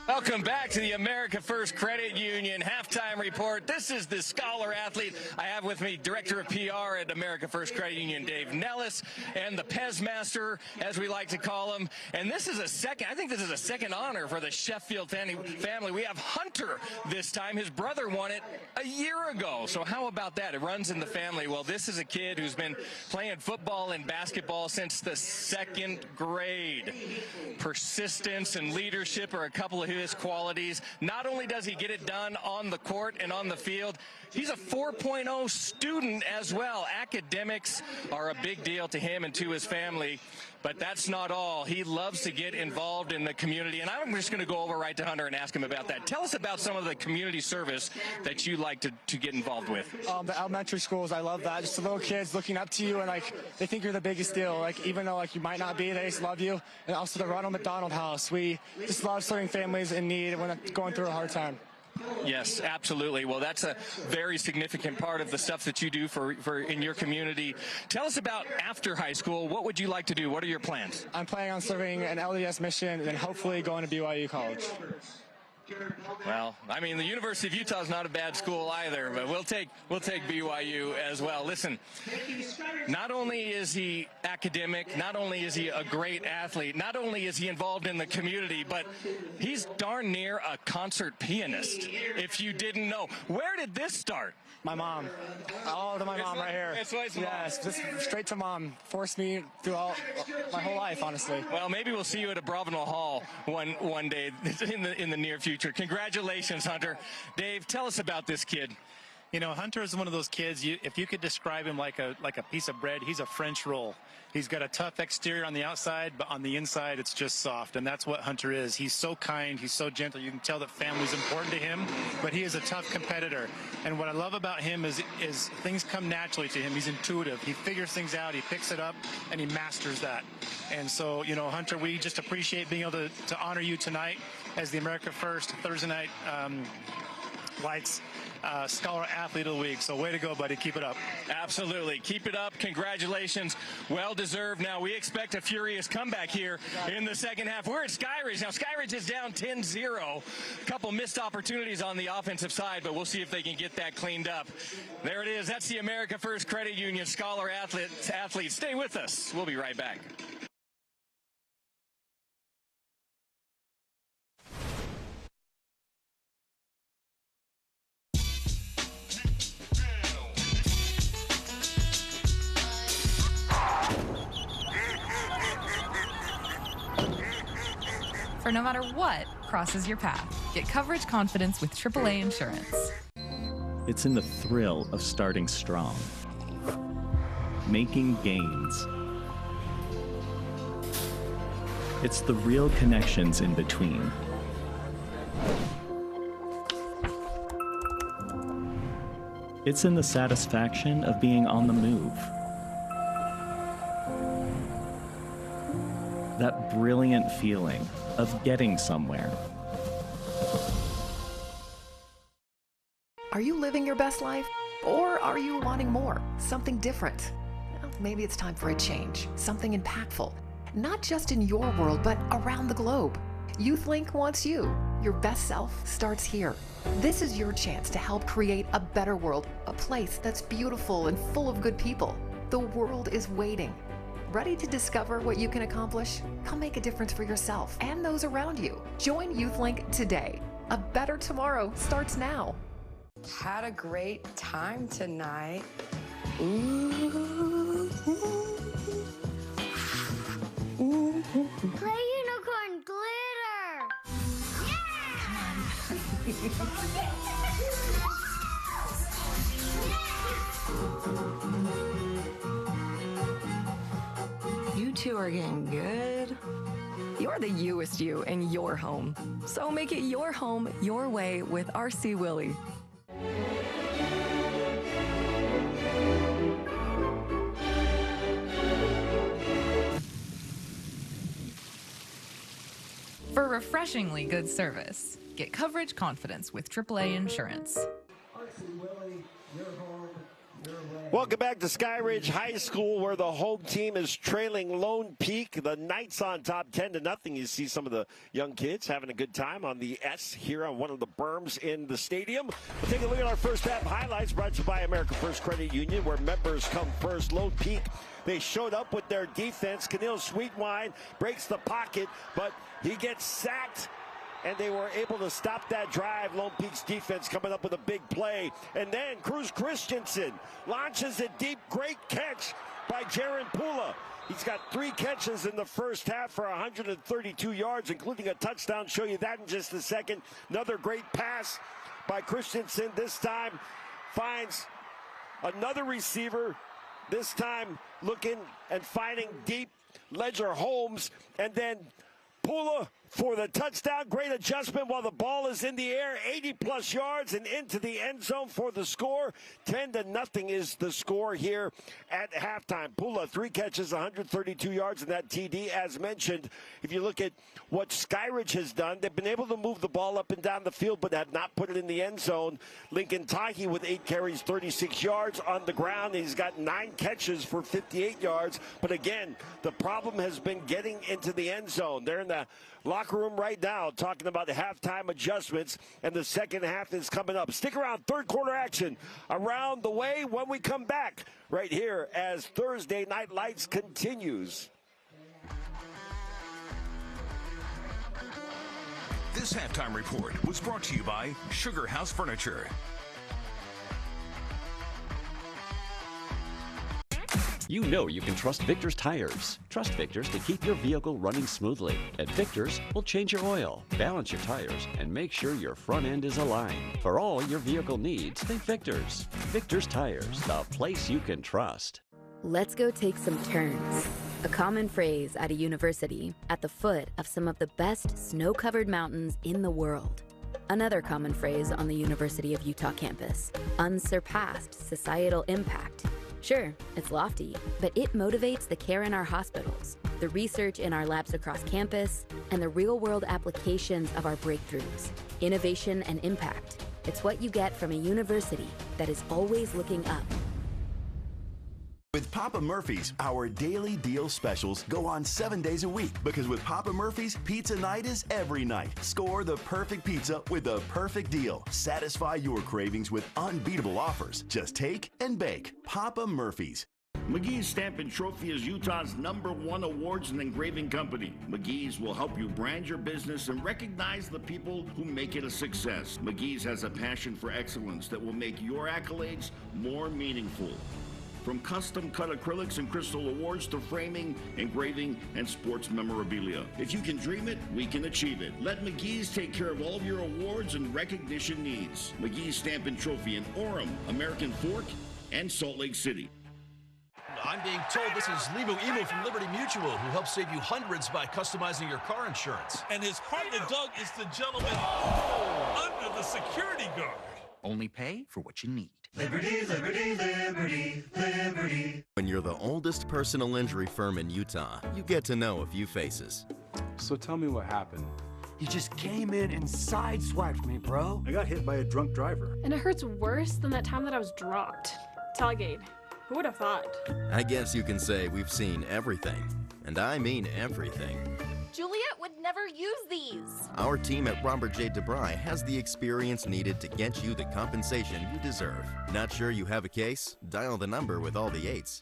Welcome back to the America First Credit Union Halftime Report. This is the Scholar Athlete. I have with me Director of PR at America First Credit Union, Dave Nellis, and the Pez Master, as we like to call him. And this is I think this is a second honor for the Sheffield family. We have Hunter this time. His brother won it a year ago. So how about that? It runs in the family. Well, this is a kid who's been playing football and basketball since the 2nd grade. Persistence and leadership are a couple of his qualities. Not only does he get it done on the court and on the field, he's a 4.0 student as well. Academics are a big deal to him and to his family, but that's not all. He loves to get involved in the community, and I'm just going to go over right to Hunter and ask him about that. Tell us about some of the community service that you like to get involved with. The elementary schools, I love that. Just the little kids looking up to you, and they think you're the biggest deal. Even though you might not be, they just love you. And also the Ronald McDonald House. We just love serving families in need when they're going through a hard time. Yes, absolutely. Well, that's a very significant part of the stuff that you do for in your community. Tell us about after high school. What would you like to do? What are your plans? I'm planning on serving an LDS mission and hopefully going to BYU College. Well, I mean, the University of Utah is not a bad school either, but we'll take BYU as well. Listen, not only is he academic, not only is he a great athlete, not only is he involved in the community, but he's darn near a concert pianist, if you didn't know. Where did this start? My mom. All to my mom right here. Yes, just straight to mom. Forced me through my whole life, honestly. Well, maybe we'll see you at a Bravenel Hall one day in the near future. Congratulations, Hunter. Dave, tell us about this kid. You know, Hunter is one of those kids, if you could describe him like a piece of bread, he's a French roll. He's got a tough exterior on the outside, but on the inside, it's just soft. And that's what Hunter is. He's so kind. He's so gentle. You can tell that family's important to him, but he is a tough competitor. And what I love about him is things come naturally to him. He's intuitive. He figures things out. He picks it up, and he masters that. And so, you know, Hunter, we just appreciate being able to honor you tonight as the America First Thursday Night Lights Scholar Athlete of the Week. So way to go, buddy. Keep it up. Absolutely. Keep it up. Congratulations. Well deserved. Now we expect a furious comeback here in the second half. We're at Skyridge. Now Skyridge is down 10-0. A couple missed opportunities on the offensive side, but we'll see if they can get that cleaned up. There it is. That's the America First Credit Union Scholar Athlete. Stay with us. We'll be right back. For no matter what crosses your path, get coverage confidence with AAA insurance. It's in the thrill of starting strong, making gains. It's the real connections in between. It's in the satisfaction of being on the move. That brilliant feeling of getting somewhere. Are you living your best life? Or are you wanting more? Something different? Well, maybe it's time for a change. Something impactful. Not just in your world, but around the globe. YouthLink wants you. Your best self starts here. This is your chance to help create a better world, a place that's beautiful and full of good people. The world is waiting. Ready to discover what you can accomplish? Come make a difference for yourself and those around you. Join YouthLink today. A better tomorrow starts now. Had a great time tonight. Ooh. Play unicorn glitter! You two are getting good. You're the youest you in your home. So make it your home your way with RC Willey. For refreshingly good service, get coverage confidence with AAA insurance. RC Willey, your home, your way. Welcome back to Skyridge High School, where the home team is trailing Lone Peak. The Knights on top 10-0. You see some of the young kids having a good time on the S here on one of the berms in the stadium. We'll take a look at our first half highlights brought to you by America First Credit Union, where members come first. Lone Peak, they showed up with their defense. Keneal Sweetwine breaks the pocket, but he gets sacked. And they were able to stop that drive. Lone Peak's defense coming up with a big play. And then Cruz Christensen launches it deep. Great catch by Jaron Pula. He's got 3 catches in the first half for 132 yards, including a touchdown. Show you that in just a second. Another great pass by Christensen. This time finds another receiver. This time looking and finding deep Ledger Holmes. And then Pula for the touchdown. Great adjustment while the ball is in the air. 80-plus yards and into the end zone for the score. 10-0 is the score here at halftime. Pula, 3 catches, 132 yards in that TD. As mentioned, if you look at what Skyridge has done, they've been able to move the ball up and down the field, but have not put it in the end zone. Lincoln Tahi with 8 carries, 36 yards on the ground. He's got 9 catches for 58 yards. But again, the problem has been getting into the end zone. They're in the locker room right now talking about the halftime adjustments, and the second half is coming up. Stick around. Third quarter action around the way when we come back right here as Thursday Night Lights continues. This halftime report was brought to you by Sugar House Furniture. You know you can trust Victor's tires. Trust Victor's to keep your vehicle running smoothly. At Victor's, we'll change your oil, balance your tires, and make sure your front end is aligned. For all your vehicle needs, think Victor's. Victor's Tires, the place you can trust. Let's go take some turns. A common phrase at a university at the foot of some of the best snow-covered mountains in the world. Another common phrase on the University of Utah campus, unsurpassed societal impact. Sure, it's lofty, but it motivates the care in our hospitals, the research in our labs across campus, and the real-world applications of our breakthroughs. Innovation and impact. It's what you get from a university that is always looking up. With Papa Murphy's, our daily deal specials go on 7 days a week, because with Papa Murphy's, pizza night is every night. Score the perfect pizza with the perfect deal. Satisfy your cravings with unbeatable offers. Just take and bake. Papa Murphy's. McGee's Stamp and Trophy is Utah's #1 awards and engraving company. McGee's will help you brand your business and recognize the people who make it a success. McGee's has a passion for excellence that will make your accolades more meaningful. From custom-cut acrylics and crystal awards to framing, engraving, and sports memorabilia. If you can dream it, we can achieve it. Let McGee's take care of all of your awards and recognition needs. McGee's Stamp and Trophy in Orem, American Fork, and Salt Lake City. I'm being told this is Libu Emu from Liberty Mutual, who helps save you hundreds by customizing your car insurance. And his partner, Doug, is the gentleman under the security guard. Only pay for what you need. Liberty, liberty, liberty, liberty. When you're the oldest personal injury firm in Utah, you get to know a few faces. So tell me what happened. You just came in and sideswiped me, bro. I got hit by a drunk driver. And it hurts worse than that time that I was dropped. Tailgate. Who would have thought? I guess you can say we've seen everything. And I mean everything. Juliet would never use these. Our team at Robert J. DeBry has the experience needed to get you the compensation you deserve. Not sure you have a case? Dial the number with all the 8s.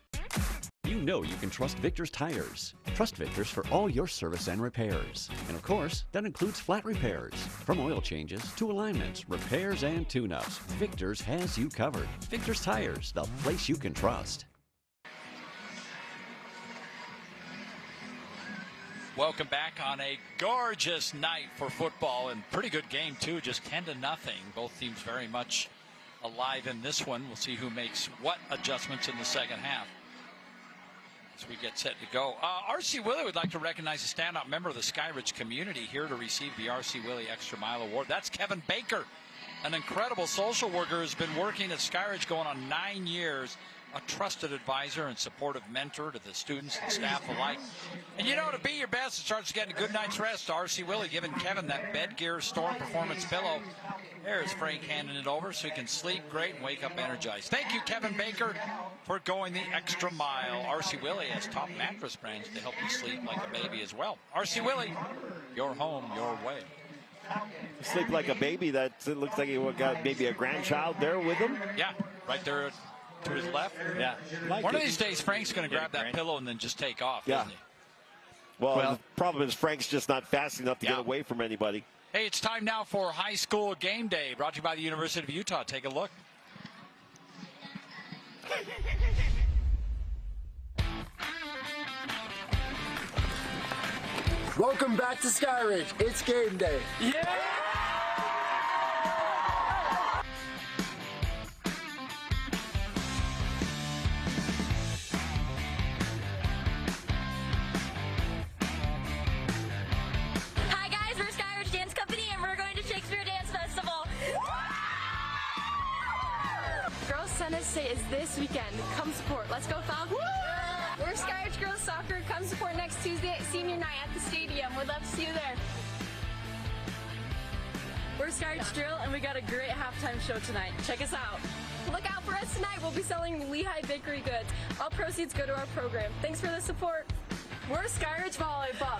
You know you can trust Victor's tires. Trust Victor's for all your service and repairs. And of course, that includes flat repairs. From oil changes to alignments, repairs, and tune-ups, Victor's has you covered. Victor's Tires, the place you can trust. Welcome back on a gorgeous night for football, and pretty good game too, just 10-0. Both teams very much alive in this one. We'll see who makes what adjustments in the second half as we get set to go. R.C. Willie would like to recognize a standout member of the Skyridge community here to receive the R.C. Willie Extra Mile Award. That's Kevin Baker, an incredible social worker who's been working at Skyridge going on 9 years. A trusted advisor and supportive mentor to the students and staff alike. And you know, to be your best, it starts getting a good night's rest. R.C. Willie giving Kevin that Bed Gear Storm Performance pillow. There's Frank handing it over so he can sleep great and wake up energized. Thank you, Kevin Baker. for going the extra mile. R.C. Willey has top mattress brands to help you sleep like a baby as well. R.C. Willey, your home, your way. Sleep like a baby. That looks like he got maybe a grandchild there with him. Yeah, right there to his left. Yeah. One of these days, Frank's going to grab that pillow and then just take off, isn't he? Well, the problem is Frank's just not fast enough to get away from anybody. Hey, it's time now for High School Game Day, brought to you by the University of Utah. Take a look. Welcome back to Skyridge. It's game day. Yeah! Hi guys, we're Skyridge Dance Company and we're going to Shakespeare Dance Festival. Girls Tennis Day is this weekend. Come support. Let's go, Falcons. We're Skyridge Girls Soccer. Come support next Tuesday at Senior Night at the stadium. We'd love to see you there. We're Skyridge Drill and we got a great halftime show tonight. Check us out. Look out for us tonight. We'll be selling Lehigh Bakery goods. All proceeds go to our program. Thanks for the support. We're Skyridge Volleyball.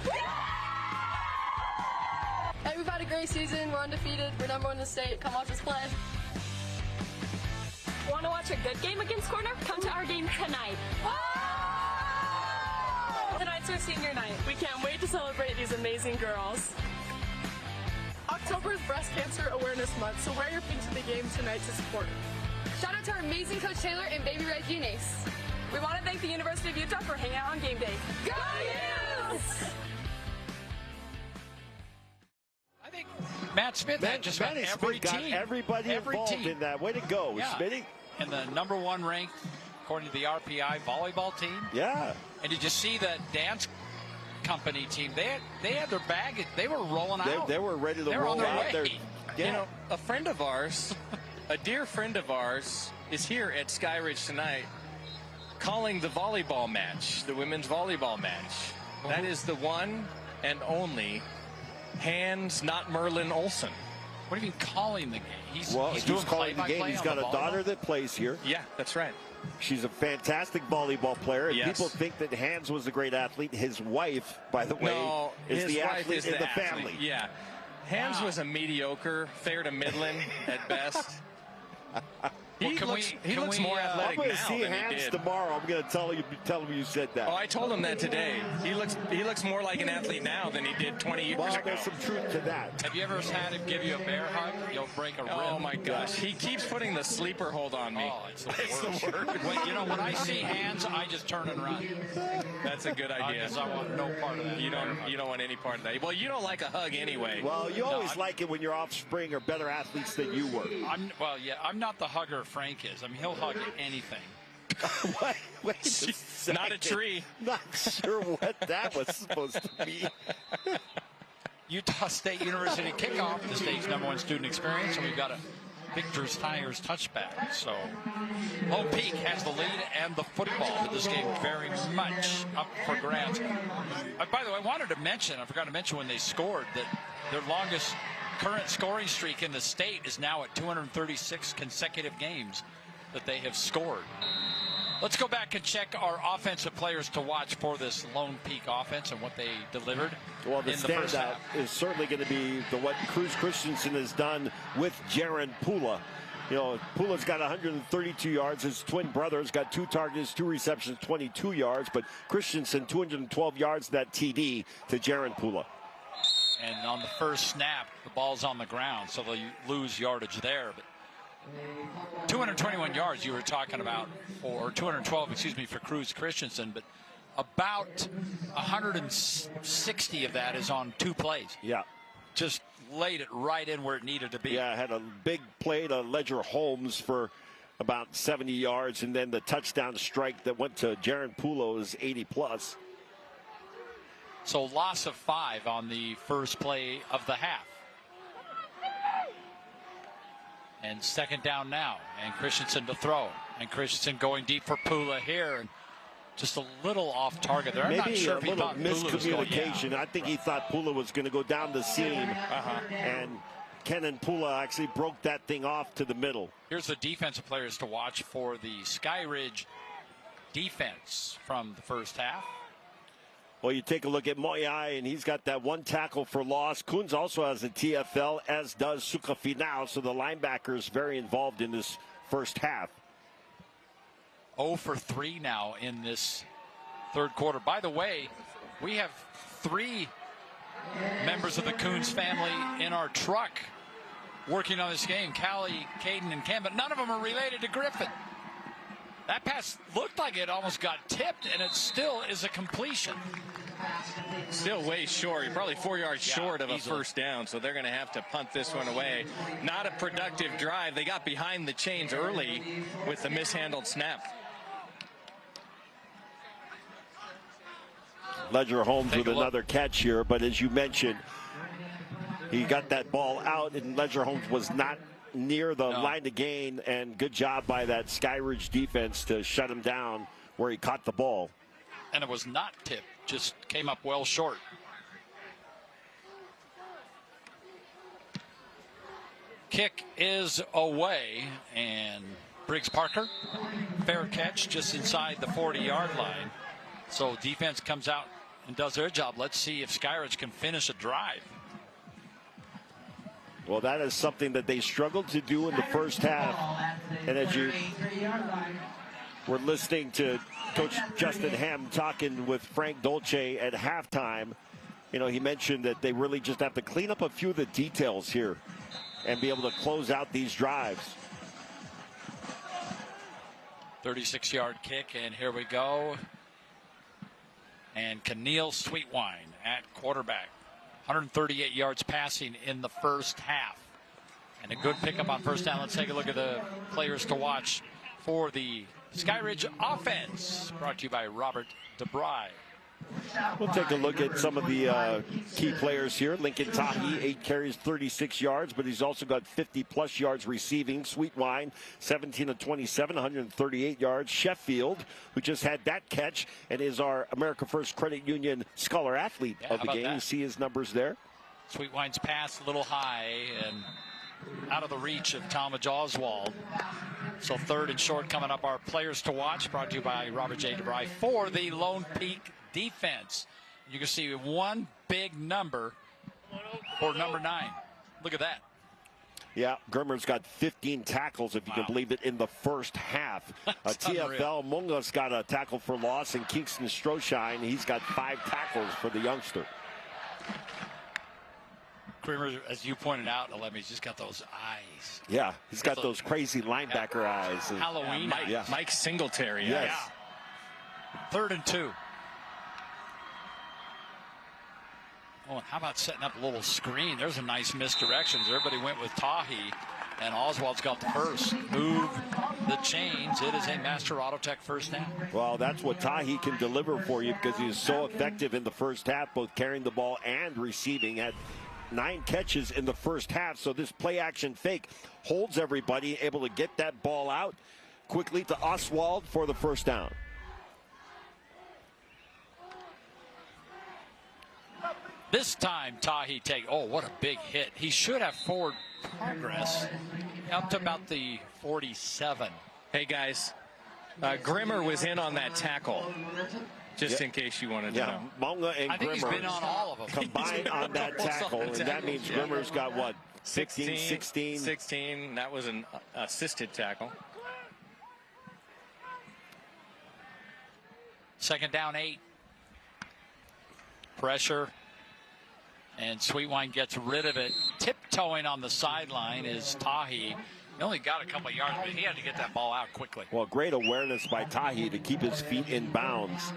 Hey, we've had a great season. We're undefeated. We're #1 in the state. Come watch us play. Want to watch a good game against Corner? Come to our game tonight. Tonight's our senior night. We can't wait to celebrate these amazing girls. October is Breast Cancer Awareness Month, so wear your pink to the game tonight to support. Shout out to our amazing Coach Taylor and Baby Red Eunice. We want to thank the University of Utah for hanging out on game day. Go Utes! I think Matt Smith had just about every team. Everybody involved in that. Way to go, Smitty. And the #1 ranked, according to the RPI, volleyball team. Yeah. And did you see the dance company team? They had their bag. They were rolling out. They were ready to They were roll on their out way. there. Yeah. You know, a friend of ours, a dear friend of ours, is here at Skyridge tonight calling the volleyball match, the women's volleyball match. That is the one and only Hans, not Merlin Olsen. What do you mean calling the game? He's He's calling the game. He's got a daughter that plays here. Yeah, that's right. She's a fantastic volleyball player. And Yes. people think that Hans was a great athlete. His wife, by the way, is his the wife athlete is in the athlete. family. Yeah. Hans was a mediocre, fair to middling at best. He looks more athletic I'm now going to see than Hans he did. tomorrow. I'm going to tell him you said that. Oh, I told him that today. He looks more like an athlete now than he did 20 years ago. There's some truth to that. Have you ever had him give you a bear hug? You'll break a rib. Oh my gosh, he keeps putting the sleeper hold on me. Oh, it's the worst. When I see Hans, I just turn and run. That's a good idea. Because I want no part of that. You don't want any part of that. Well, you don't like a hug anyway. Well, you always like it when your offspring are better athletes than you were. I'm not the hugger Frank is. I mean, he'll hug anything. Wait a second. Not a tree. Not sure what that was supposed to be. Utah State University kickoff, the state's #1 student experience, and we've got a Victor's Tires touchback. So Lone Peak has the lead and the football, but this game very much up for grabs. By the way, I forgot to mention when they scored that their longest current scoring streak in the state is now at 236 consecutive games that they have scored. Let's go back and check our offensive players to watch for this Lone Peak offense and what they delivered. Well, the in the first standout half. is certainly going to be what Cruz Christensen has done with Jaron Pula. You know, Pula's got 132 yards. His twin brother's got 2 targets, 2 receptions, 22 yards. But Christensen, 212 yards, that TD to Jaron Pula. And on the first snap, the ball's on the ground, so they lose yardage there. But 221 yards you were talking about, or 212, for Cruz Christensen, but about 160 of that is on 2 plays. Yeah. Just laid it right in where it needed to be. Yeah, had a big play to Ledger Holmes for about 70 yards, and then the touchdown strike that went to Jaron Pula was 80+. So loss of 5 on the first play of the half. And second down now, and Christensen to throw. And Christensen going deep for Pula here. And just a little off target there. I'm not sure if he little thought Pula was going, miscommunication. I think he thought Pula was going to go down the seam. And Kenan Pula actually broke that thing off to the middle. Here's the defensive players to watch for the Skyridge defense from the first half. Well, you take a look at Moyai, and he's got that one tackle for loss. Kunz also has a TFL, as does Sukafinao, so the linebackers very involved in this first half. 0 for 3 now in this third quarter. By the way, we have 3 members of the Kunz family in our truck working on this game. Callie, Caden, and Cam, but none of them are related to Griffin. That pass looked like it almost got tipped, and it still is a completion. Still way short. You're probably 4 yards short of a first down, so they're going to have to punt this one away. Not a productive drive. They got behind the chains early with the mishandled snap. Ledger Holmes with another catch here, but as you mentioned, he got that ball out, and Ledger Holmes was not near the line to gain, and good job by that Skyridge defense to shut him down where he caught the ball. And it was not tipped, just came up well short. Kick is away, and Briggs Parker, fair catch just inside the 40-yard line. So defense comes out and does their job. Let's see if Skyridge can finish a drive. Well, that is something that they struggled to do in the first half. And as you were listening to Coach Justin Hamm talking with Frank Dolce at halftime, you know, he mentioned that they really just have to clean up a few of the details here and be able to close out these drives. 36-yard kick, and here we go. And Keneal Sweetwine at quarterback. 138 yards passing in the first half. And a good pickup on first down. Let's take a look at the players to watch for the Skyridge offense. Brought to you by Robert DeBry. We'll take a look at some of the key players here. Lincoln Tahi, 8 carries, 36 yards, but he's also got 50-plus yards receiving. Sweetwine, 17 of 27, 138 yards. Sheffield, who just had that catch and is our America First Credit Union Scholar Athlete of the game. You see his numbers there. Sweetwine's pass a little high and out of the reach of Talmadge Oswald. So third and short coming up. Our players to watch, brought to you by Robert J. DeBry for the Lone Peak defense. You can see one big number for number 9. Look at that. Yeah, Grimmer's got 15 tackles, if you can believe it, in the first half. TFL Munga's got a tackle for loss, and Kingston Stroshine, he's got 5 tackles for the youngster. Grimmer, as you pointed out, he's just got those eyes. Yeah, he's got those crazy linebacker eyes. Halloween. Mike Singletary. Yes. Yeah. 3rd and 2. Oh, and how about setting up a little screen? There's a nice misdirection. Everybody went with Tahi, and Oswald's got the first. Move the chains. It is a Master Auto Tech first down. Well, that's what Tahi can deliver for you because he was so effective in the first half, both carrying the ball and receiving. Had 9 catches in the first half, so this play-action fake holds everybody, able to get that ball out quickly to Oswald for the first down. This time, Tahi what a big hit. He should have forward progress up to about the 47. Hey, guys, Grimmer was in on that tackle, just in case you wanted to know. Munga and I think Grimmer he's been on all of them. combined on that tackle, and that means Grimmer's got, what, 16? 16. That was an assisted tackle. 2nd down 8. Pressure. And Sweetwine gets rid of it. Tiptoeing on the sideline is Tahi. He only got a couple of yards, but he had to get that ball out quickly. Well, great awareness by Tahi to keep his feet in bounds.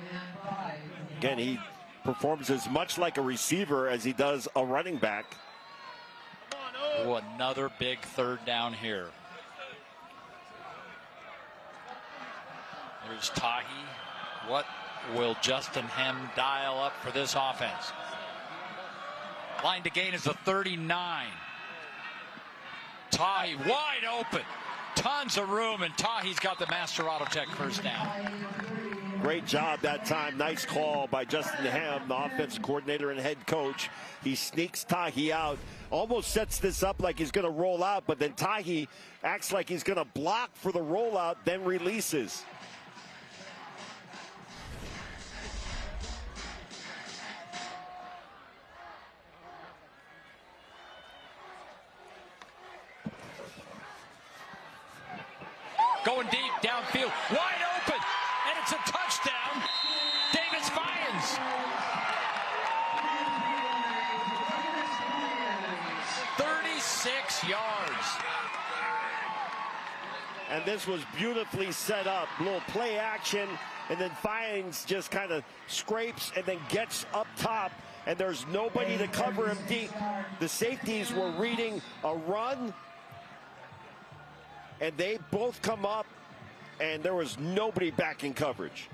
Again, he performs as much like a receiver as he does a running back. Oh, another big 3rd down here. There's Tahi. What will Justin Hamm dial up for this offense? Line to gain is a 39. Tahi wide open. Tons of room, and Tahi's got the Master Auto Tech first down. Great job that time. Nice call by Justin Hamm, the offensive coordinator and head coach. He sneaks Tahi out. Almost sets this up like he's going to roll out, but then Tahi acts like he's going to block for the rollout, then releases. going deep, downfield, wide open, and it's a touchdown. Davis Fyans. 36 yards. And this was beautifully set up. Little play action, and then Fyans just kind of scrapes and then gets up top, and there's nobody to cover him deep. The safeties were reading a run, and they both come up, and there was nobody back in coverage.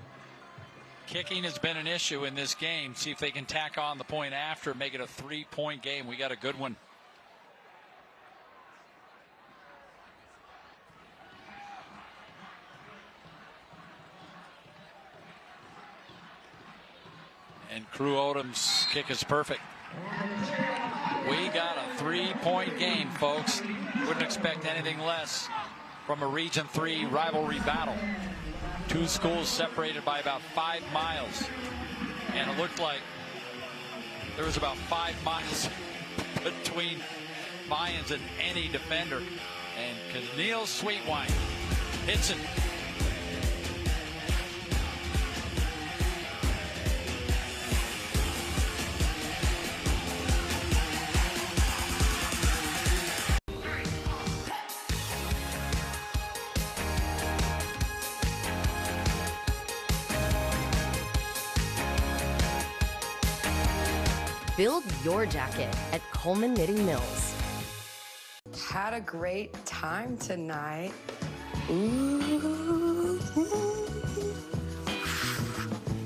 Kicking has been an issue in this game. See if they can tack on the point after, make it a 3-point game. We got a good one. And Crew Odom's kick is perfect. We got a 3-point game, folks. Wouldn't expect anything less from a Region 3 rivalry battle. Two schools separated by about 5 miles. And it looked like there was about 5 miles between Fyans and any defender. And Keneal Sweetwine hits it. Build your jacket at Coleman Knitting Mills. Had a great time tonight. Ooh.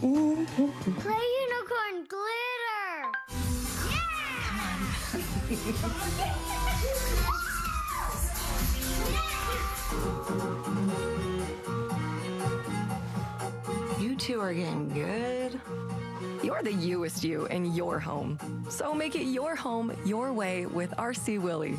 Play unicorn glitter. You two are getting good. You're the youest you in your home. So make it your home your way with RC Willey.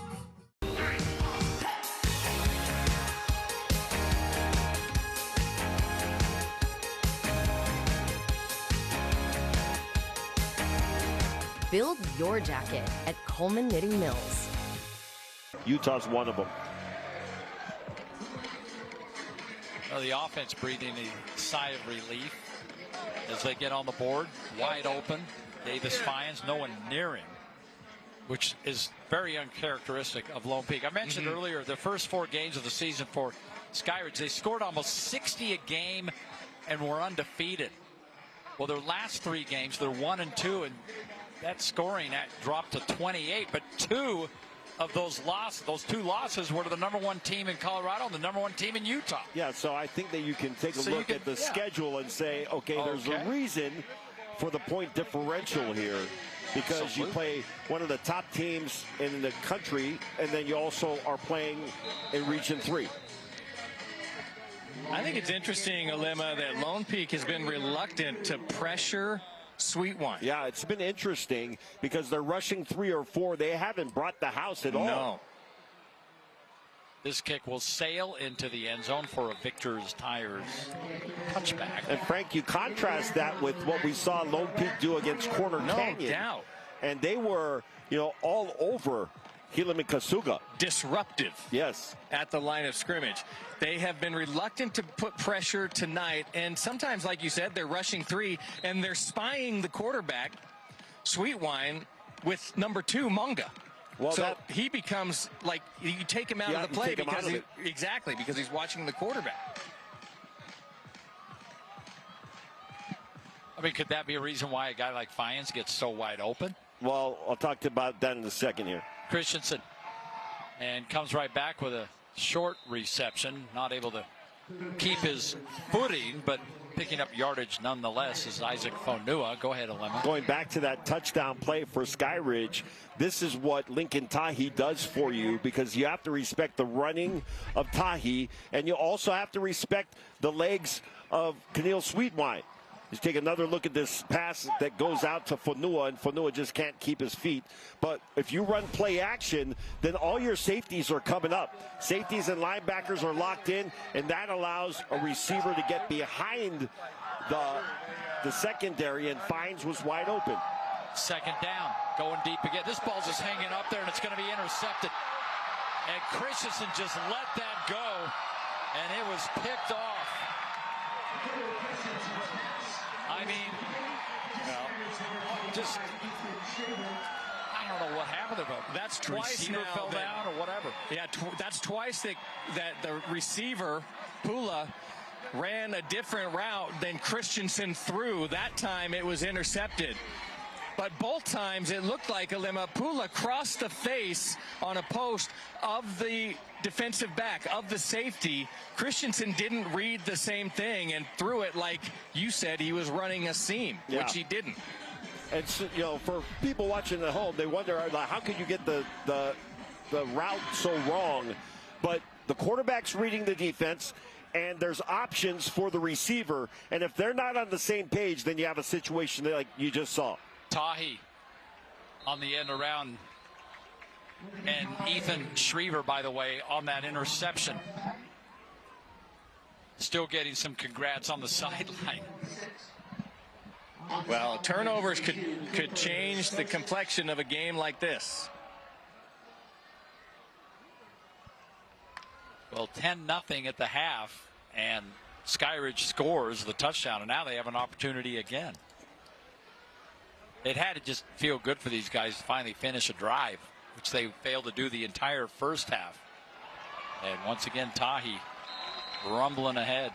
Build your jacket at Coleman Knitting Mills. Utah's one of them. Well, the offense breathing a sigh of relief as they get on the board, wide open. Davis Fyans, no one near him, which is very uncharacteristic of Lone Peak. I mentioned earlier the first 4 games of the season for Skyridge, they scored almost 60 a game and were undefeated. Well, their last 3 games, they're 1-2, and that scoring dropped to 28. But 2 of those losses, those 2 losses, were to the #1 team in Colorado and the #1 team in Utah. Yeah, so I think that you can take a look at the schedule and say, okay, there's a reason for the point differential here, because you play one of the top teams in the country, and then you also are playing in Region 3. I think it's interesting, Alema, that Lone Peak has been reluctant to pressure Sweetwine. Yeah, it's been interesting because they're rushing 3 or 4. They haven't brought the house at all. No. This kick will sail into the end zone for a Victor's Tires touchback. And Frank, you contrast that with what we saw Lone Peak do against Corner Canyon. No doubt. And they were, all over Hila Kasuga. Disruptive. Yes. At the line of scrimmage. They have been reluctant to put pressure tonight, and sometimes, like you said, they're rushing 3, and they're spying the quarterback, Sweetwine, with #2, Munga. Well, so he becomes like, you take him out of the play because because he's watching the quarterback. I mean, could that be a reason why a guy like Fyans gets so wide open? Well, I'll talk about that in a second here. Christensen, and comes right back with a short reception, not able to keep his footing, but picking up yardage nonetheless is Isaac Fonua. Go ahead, Alema. Going back to that touchdown play for Skyridge, this is what Lincoln Tahi does for you, because you have to respect the running of Tahi, and you also have to respect the legs of Keneal Sweetwine. Let's take another look at this pass that goes out to Fonua, and Fonua just can't keep his feet. But if you run play action, then all your safeties are coming up. Safeties and linebackers are locked in, and that allows a receiver to get behind the secondary, and Fyans was wide open. Second down, going deep again. This ball's just hanging up there, and it's going to be intercepted. And Christensen just let that go. And it was picked off. I mean, just, I don't know what happened to him. That's twice receiver now fell down or whatever. Yeah, that's twice that the receiver, Pula, ran a different route than Christensen threw. That time it was intercepted. But both times it looked like Pula crossed the face on a post of the defensive back, of the safety. Christensen didn't read the same thing and threw it like you said he was running a seam, which he didn't. And so, for people watching at home, they wonder, how could you get the route so wrong? But the quarterback's reading the defense, and there's options for the receiver. And if they're not on the same page, then you have a situation like you just saw. Tahi on the end around, and Ethan Schriever, by the way, on that interception. Still getting some congrats on the sideline. Well, turnovers could change the complexion of a game like this. Well, 10-0 at the half, and Skyridge scores the touchdown, and now they have an opportunity again. It had to just feel good for these guys to finally finish a drive, which they failed to do the entire first half. And once again, Tahi rumbling ahead.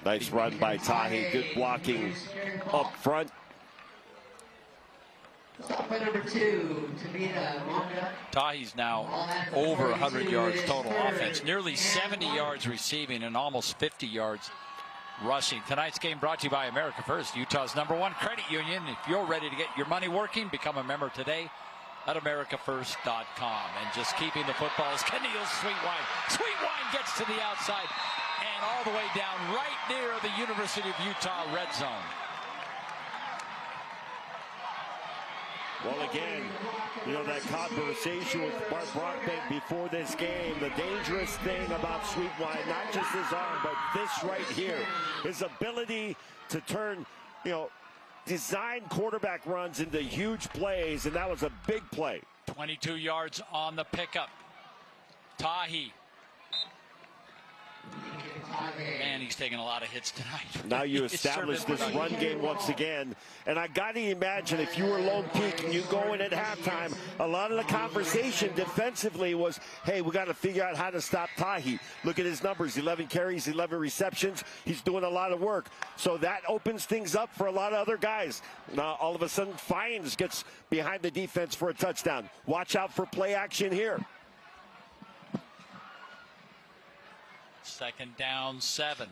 Nice run by Tahi. Good blocking up front. Number 2, Tahi's now over 100 yards total offense, nearly 70 yards receiving and almost 50 yards rushing. Tonight's game brought to you by America First, Utah's #1 credit union. If you're ready to get your money working, become a member today at AmericaFirst.com. And just keeping the footballs, Keneal's Sweetwine. Sweetwine gets to the outside and all the way down right near the University of Utah red zone. Well, again, that conversation with Bart Brockbank before this game, the dangerous thing about Sweetwine, not just his arm, but this right here, his ability to turn, design quarterback runs into huge plays, and that was a big play. 22 yards on the pickup. Tahi. Man, he's taking a lot of hits tonight. Now you establish this run game once again. And I got to imagine if you were Lone Peak and you go in at halftime, a lot of the conversation defensively was, hey, we got to figure out how to stop Tahi. Look at his numbers, 11 carries, 11 receptions. He's doing a lot of work. So that opens things up for a lot of other guys. Now, all of a sudden, Fines gets behind the defense for a touchdown. Watch out for play action here. 2nd down, 7.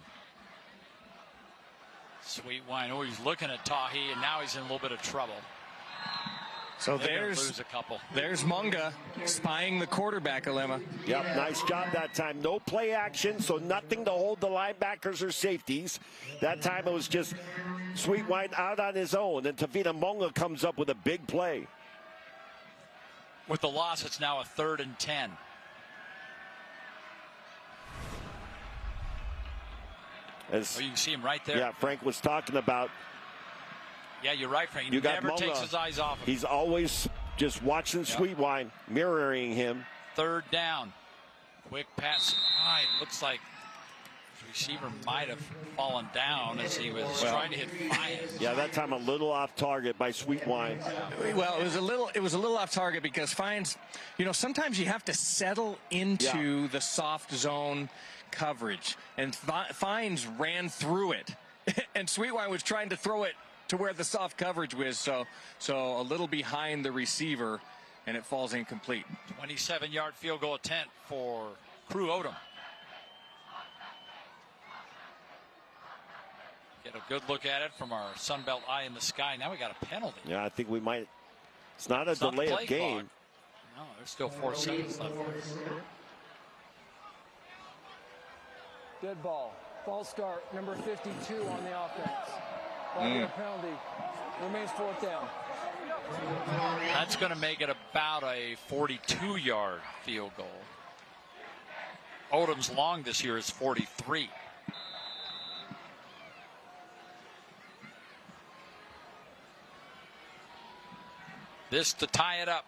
Sweetwine, he's looking at Tahi, and now he's in a little bit of trouble. So They're lose a couple. There's Munga spying the quarterback, Alema. Yep, nice job that time. No play action, so nothing to hold the linebackers or safeties. That time it was just Sweetwine out on his own, and Tavita Munga comes up with a big play. With the loss, it's now a 3rd and 10. You can see him right there. Yeah, Frank was talking about. Yeah, you're right, Frank. He You got never Munga. takes his eyes off him. He's always just watching Sweetwine, mirroring him. 3rd down. Quick pass. It looks like the receiver might have fallen down as he was trying to hit Fines. Yeah, that time a little off target by Sweetwine. Well, it was a little off target because Fines, sometimes you have to settle into the soft zone coverage, and Fines ran through it, and Sweetwine was trying to throw it to where the soft coverage was, so a little behind the receiver, and it falls incomplete. 27-yard field goal attempt for Crew Odom. Get a good look at it from our Sunbelt eye in the sky. Now we got a penalty. Yeah, I think we might. It's not a delay of game. Clock. No, there's still 4 seconds left. Dead ball. False start. Number 52 on the offense. Penalty. Remains 4th down. That's going to make it about a 42-yard field goal. Odom's long this year is 43. This to tie it up.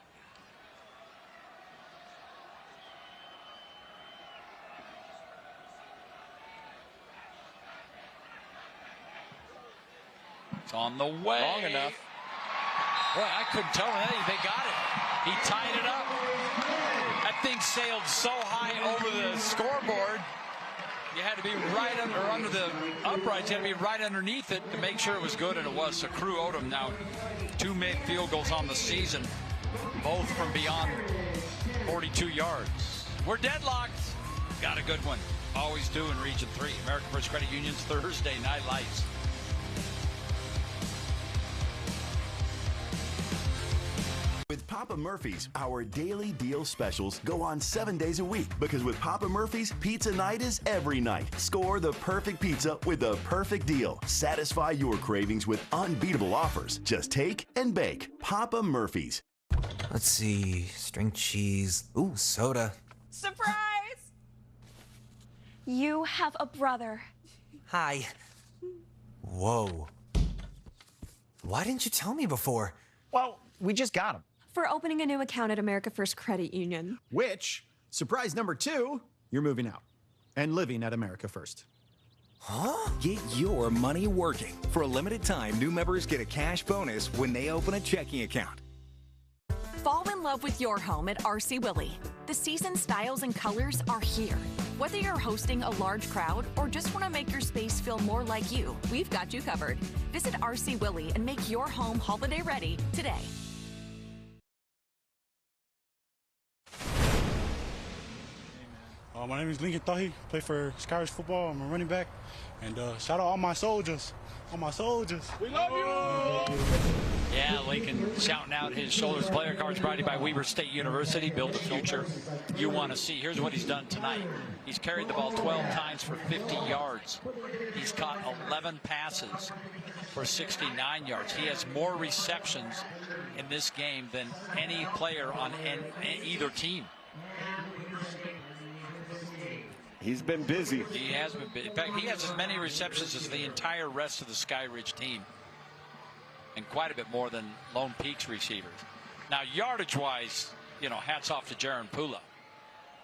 on the way. Long enough. Boy, I couldn't tell him. Hey, they got it. He tied it up. That thing sailed so high over the scoreboard. You had to be right under the uprights. You had to be right underneath it to make sure it was good, and it was. So Crew Odom now 2 made field goals on the season, both from beyond 42 yards. We're deadlocked. Got a good one. Always do in Region 3. American First Credit Union's Thursday Night Lights. With Papa Murphy's, our daily deal specials go on 7 days a week, because with Papa Murphy's, pizza night is every night. Score the perfect pizza with the perfect deal. Satisfy your cravings with unbeatable offers. Just take and bake. Papa Murphy's. Let's see, string cheese, ooh, soda. Surprise! You have a brother. Hi. Whoa. Why didn't you tell me before? Well, we just got him. For opening a new account at America First Credit Union. Which, surprise number 2, you're moving out and living at America First. Huh? Get your money working. For a limited time, new members get a cash bonus when they open a checking account. Fall in love with your home at RC Willey. The season styles and colors are here. Whether you're hosting a large crowd or just want to make your space feel more like you, we've got you covered. Visit RC Willey and make your home holiday ready today. My name is Lincoln Tahi. Play for Skyridge football. I'm a running back. And shout out all my soldiers. All my soldiers. We love you! Yeah, Lincoln shouting out his Shoulders player cards brought to you by Weber State University. Build the future you want to see. Here's what he's done tonight. He's carried the ball 12 times for 50 yards. He's caught 11 passes for 69 yards. He has more receptions in this game than any player on either team. He's been busy. He has been busy. In fact, he has as many receptions as the entire rest of the Skyridge team. And quite a bit more than Lone Peak's receivers. Now, yardage-wise, you know, hats off to Jaron Pula.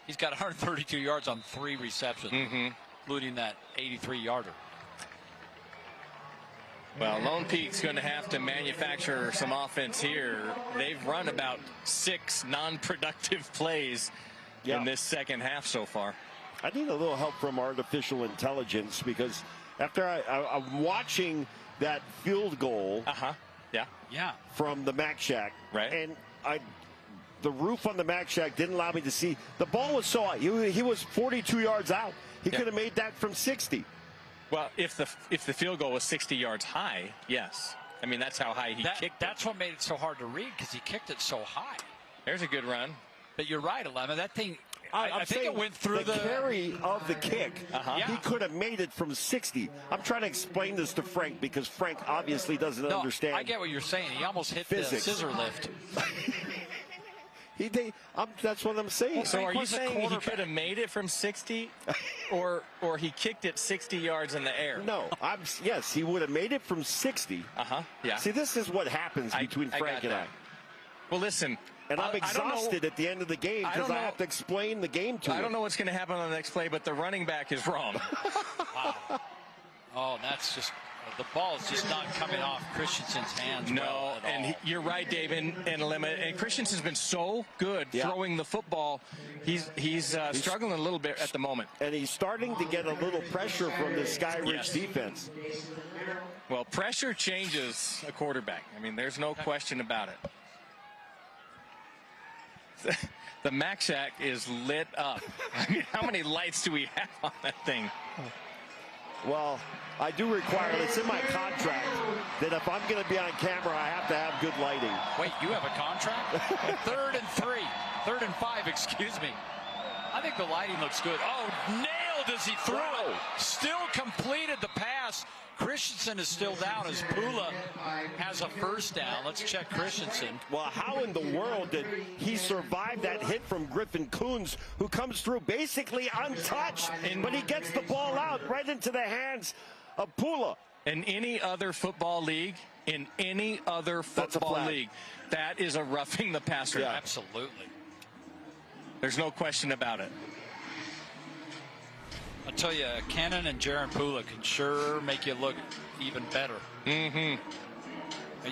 He's got 132 yards on 3 receptions, including that 83-yarder. Well, Lone Peak's going to have to manufacture some offense here. They've run about 6 non-productive plays in this second half so far. I need a little help from artificial intelligence, because after I'm watching that field goal from the Mac Shack, and the roof on the Mac Shack didn't allow me to see. The ball was so high. He was 42 yards out. He could have made that from 60. Well, if the field goal was 60 yards high, yes. I mean, that's how high he kicked it. That's what made it so hard to read, because he kicked it so high. There's a good run. But you're right, Alema. That thing, I think it went through the carry of the kick. He could have made it from 60. I'm trying to explain this to Frank, because Frank obviously doesn't understand. I get what you're saying. He almost hit physics. The scissor lift. That's what I'm saying. So are you saying he could have made it from 60, or he kicked it 60 yards in the air? No, yes, he would have made it from 60. Yeah. See, this is what happens between Frank and I. Well, listen. And I'm exhausted at the end of the game, because I have to explain the game to him. I don't know what's going to happen on the next play, but the running back is wrong. Wow. Oh, that's just, the ball is just not coming off Christensen's hands. No, and you're right, Dave, and Alema. And Christensen's been so good throwing the football. He's struggling a little bit at the moment. And he's starting to get a little pressure from the Skyridge defense. Well, pressure changes a quarterback. I mean, there's no question about it. The Mac Shack is lit up. I mean, how many lights do we have on that thing? Well, I do require, it's in my contract, that if I'm going to be on camera, I have to have good lighting. Wait, you have a contract? 3rd and 3. 3rd and 5, excuse me. I think the lighting looks good. Oh, nailed as he threw it. Still completed the pass. Christensen is still down as Pula has a first down. Let's check Christensen. Well, how in the world did he survive that hit from Griffin Coons, who comes through basically untouched, but he gets the ball out right into the hands of Pula. In any other football league, that is a roughing the passer. Yeah, absolutely. There's no question about it. I'll tell you, Cannon and Jaron Pula can sure make you look even better. Mm-hmm.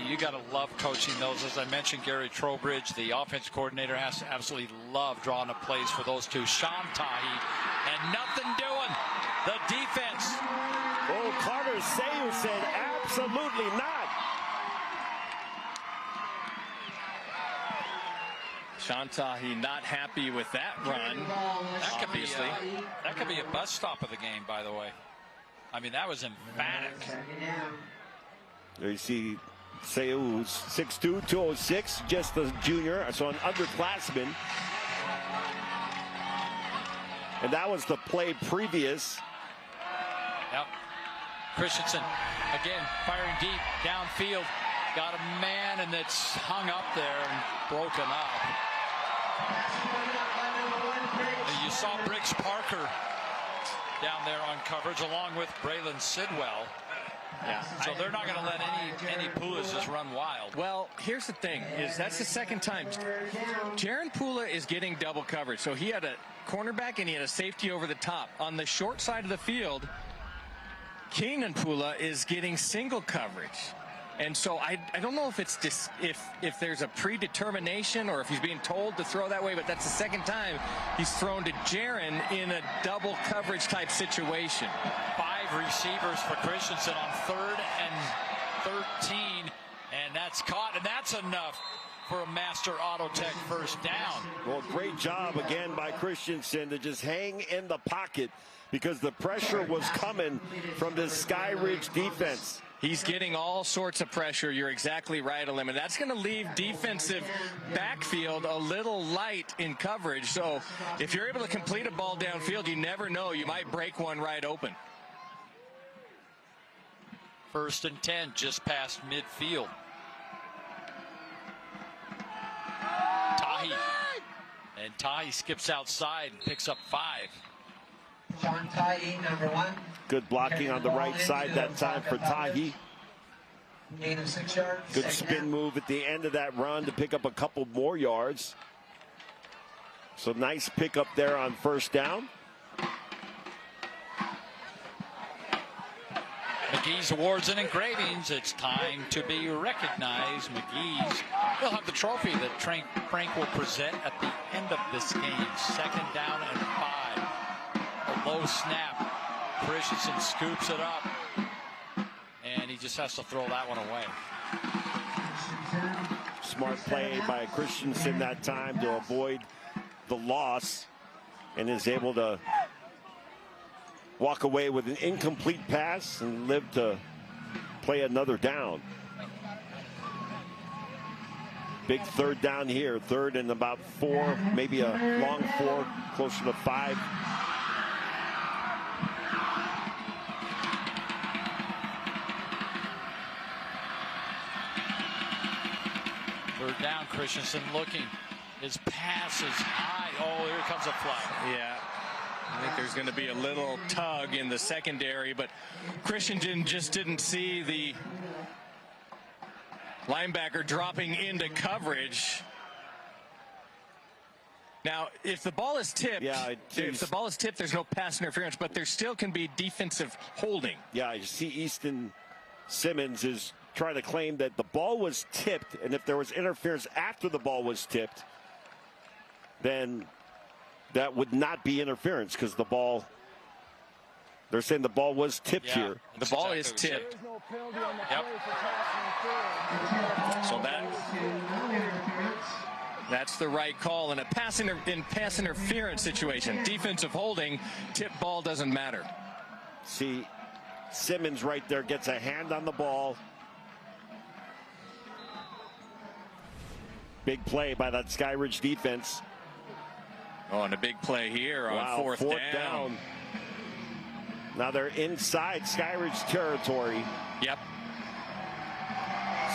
You got to love coaching those. As I mentioned, Gary Trowbridge, the offense coordinator, has to absolutely love drawing up plays for those two. Sean Tahi, and nothing doing. The defense. Oh, Carter Sayu said absolutely not. Sean Tahi not happy with that run. That could be a bus stop of the game, by the way. I mean, that was emphatic. There you see Sayu, 6'2", 206, just a junior, so an underclassman. And that was the play previous. Yep. Christensen, again, firing deep, downfield. Got a man, and it's hung up there and broken up. And you saw Briggs Parker down there on coverage, along with Braylon Sidwell. Yeah. So they're not going to let any Pulas just run wild. Well, here's the thing, is that's the second time. Jaron Pula is getting double coverage. So he had a cornerback and he had a safety over the top. On the short side of the field, Keenan Pula is getting single coverage. And so I don't know if it's if there's a predetermination or if he's being told to throw that way, but that's the second time he's thrown to Jaron in a double coverage type situation. 5 receivers for Christensen on 3rd and 13, and that's caught, and that's enough for a Master Auto Tech first down. Well, great job again by Christensen to just hang in the pocket because the pressure was coming from this Skyridge defense. He's getting all sorts of pressure. You're exactly right, Alim. And that's going to leave defensive backfield a little light in coverage. So if you're able to complete a ball downfield, you never know. You might break one right open. 1st and 10, just past midfield. Tahi. And Tahi skips outside and picks up 5. Sean Tahi, number 1. Good blocking on the right side that time for Tahi. Gain of 6 yards. Good spin move at the end of that run to pick up a couple more yards. So nice pickup there on first down. McGee's Awards and Engravings. It's time to be recognized. McGee's will have the trophy that Frank will present at the end of this game. 2nd down and 5. A low snap. Christensen scoops it up, and he just has to throw that one away. Smart play by Christensen that time to avoid the loss, and is able to walk away with an incomplete pass and live to play another down. Big 3rd down here, 3rd and about 4, maybe a long 4, closer to 5. Down, Christensen looking. His pass is high. Oh, here comes a flag. Yeah. I think there's going to be a little tug in the secondary, but Christensen just didn't see the linebacker dropping into coverage. Now, if the ball is tipped, there's no pass interference, but there still can be defensive holding. Yeah, you see Easton Simmons is trying to claim that the ball was tipped, and if there was interference after the ball was tipped, then that would not be interference because the ball, they're saying the ball was tipped here. The ball is tipped. Yep. So that's the right call in a pass interference situation. Defensive holding, tip ball doesn't matter. See, Simmons right there gets a hand on the ball. Big play by that Skyridge defense. Oh, and a big play here on fourth down. Now they're inside Skyridge territory. Yep.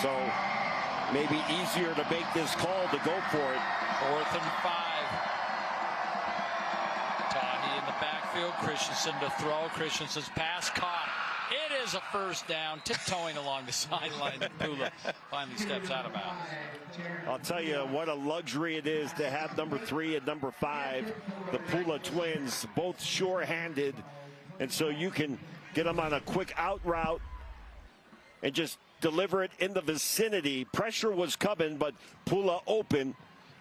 So maybe easier to make this call to go for it. 4th and 5. Tahi in the backfield. Christensen to throw. Christensen's pass caught. It is a first down, tiptoeing along the sideline. Pula finally steps out of bounds. I'll tell you what a luxury it is to have number 3 and number 5, the Pula twins, both sure-handed And so you can get them on a quick out route and just deliver it in the vicinity. Pressure was coming, but Pula open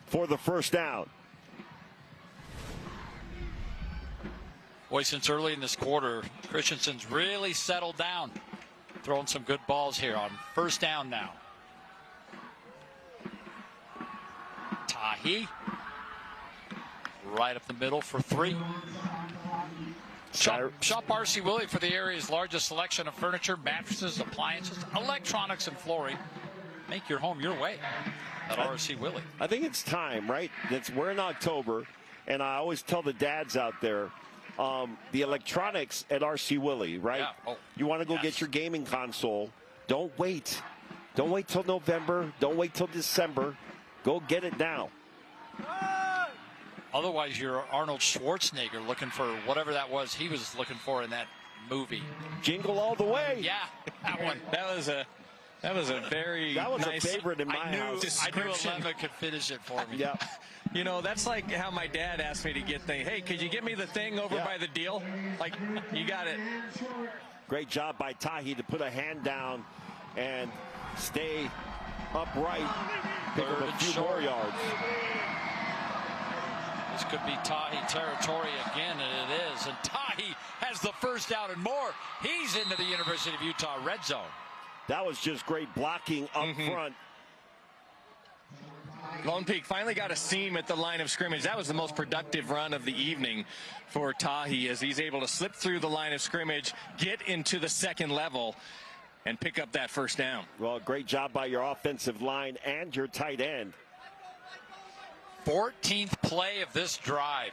for the first down. Boy, since early in this quarter, Christensen's really settled down. Throwing some good balls here on first down now. Tahi. Right up the middle for 3. Shop R.C. Willie for the area's largest selection of furniture, mattresses, appliances, electronics, and flooring. Make your home your way at R.C. Willie. I think it's time, right? We're in October, and I always tell the dads out there, the electronics at R.C. Willie, right? Yeah. Oh, you want to go get your gaming console. Don't wait. Don't wait till November. Don't wait till December. Go get it now. Otherwise, you're Arnold Schwarzenegger looking for whatever that was he was looking for in that movie. Jingle All the Way. Yeah, that one. That was a very nice, a favorite in my house. I knew Lemma could finish it for me. Yeah. You know, that's like how my dad asked me to get things. Hey, could you get me the thing over by the deal? Like, you got it. Great job by Tahi to put a hand down and stay upright. Pick up a few more yards. This could be Tahi territory again, and it is. And Tahi has the first down and more. He's into the University of Utah red zone. That was just great blocking up front. Lone Peak finally got a seam at the line of scrimmage. That was the most productive run of the evening for Tahi, as he's able to slip through the line of scrimmage, get into the second level, and pick up that first down. Well, great job by your offensive line and your tight end. 14th play of this drive.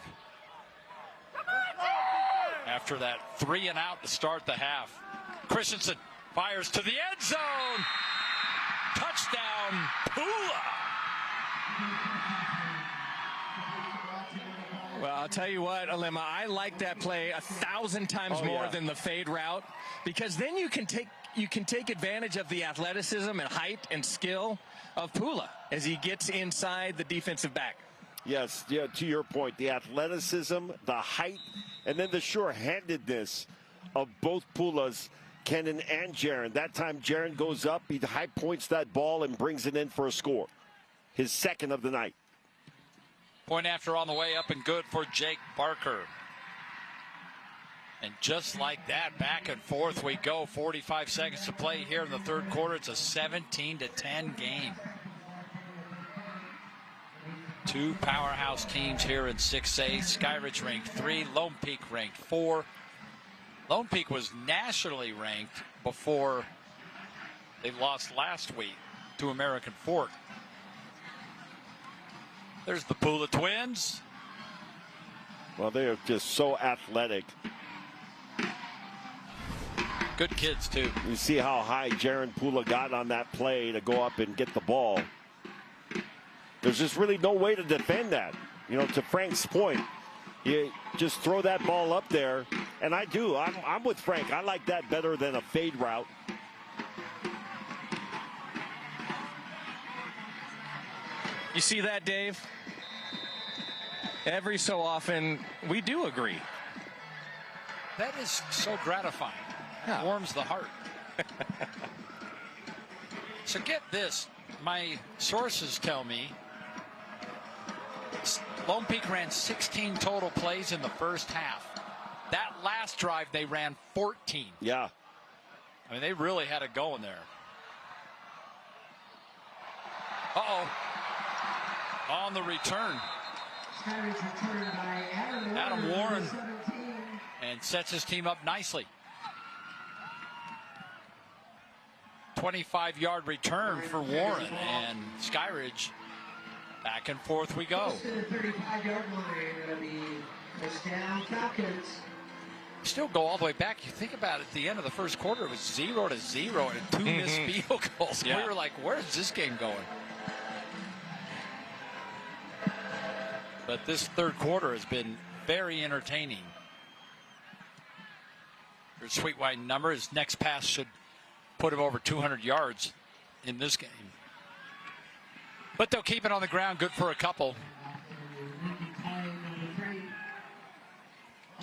After that 3 and out to start the half. Christensen fires to the end zone. Touchdown, Pula. Well, I'll tell you what, Alema, I like that play 1,000 times more than the fade route, because then you can take advantage of the athleticism and height and skill of Pula as he gets inside the defensive back. Yes, yeah, to your point, the athleticism, the height, and then the sure-handedness of both Pulas, Kenan and Jaron. That time Jaron goes up, he high points that ball and brings it in for a score. His second of the night. Point after on the way up and good for Jake Barker. And just like that, back and forth we go. 45 seconds to play here in the third quarter. It's a 17-10 game. Two powerhouse teams here in 6A. Skyridge ranked 3, Lone Peak ranked 4. Lone Peak was nationally ranked before they lost last week to American Fork. There's the Pula twins. Well, they are just so athletic. Good kids, too. You see how high Jaron Pula got on that play to go up and get the ball. There's just really no way to defend that. You know, to Frank's point, you just throw that ball up there. And I do. I'm with Frank. I like that better than a fade route. You see that, Dave? Every so often, we do agree. That is so gratifying. Yeah. Warms the heart. So get this. My sources tell me Lone Peak ran 16 total plays in the first half. That last drive, they ran 14. Yeah. I mean, they really had it going there. Uh-oh. On the return. Adam Warren, and sets his team up nicely. 25-yard return for Warren, and Skyridge back and forth we go. Still go all the way back. You think about it, at the end of the first quarter, it was 0-0 and 2 missed field goals. Yeah. We were like, where's this game going? But this third quarter has been very entertaining. Their sweet wide number. His next pass should put him over 200 yards in this game. But they'll keep it on the ground. Good for a couple.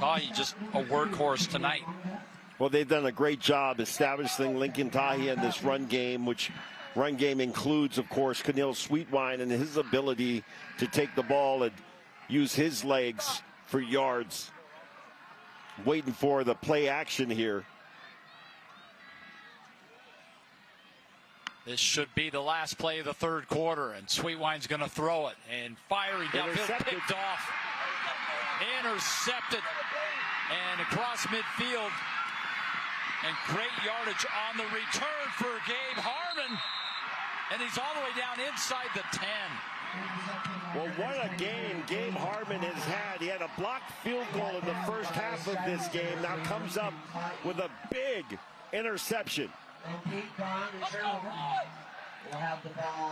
Tahi just a workhorse tonight. Well, they've done a great job establishing Lincoln Tahi in this run game, which run game includes, of course, Keneal Sweetwine and his ability to take the ball and use his legs for yards. Waiting for the play action here. This should be the last play of the third quarter, and Sweetwine's going to throw it. And firing downfield, picked off. Intercepted. And across midfield. And great yardage on the return for Gabe Harmon. And he's all the way down inside the 10. Well, what a game Gabe Harmon has had. He had a blocked field goal in the first half of this game. Now comes up with a big interception.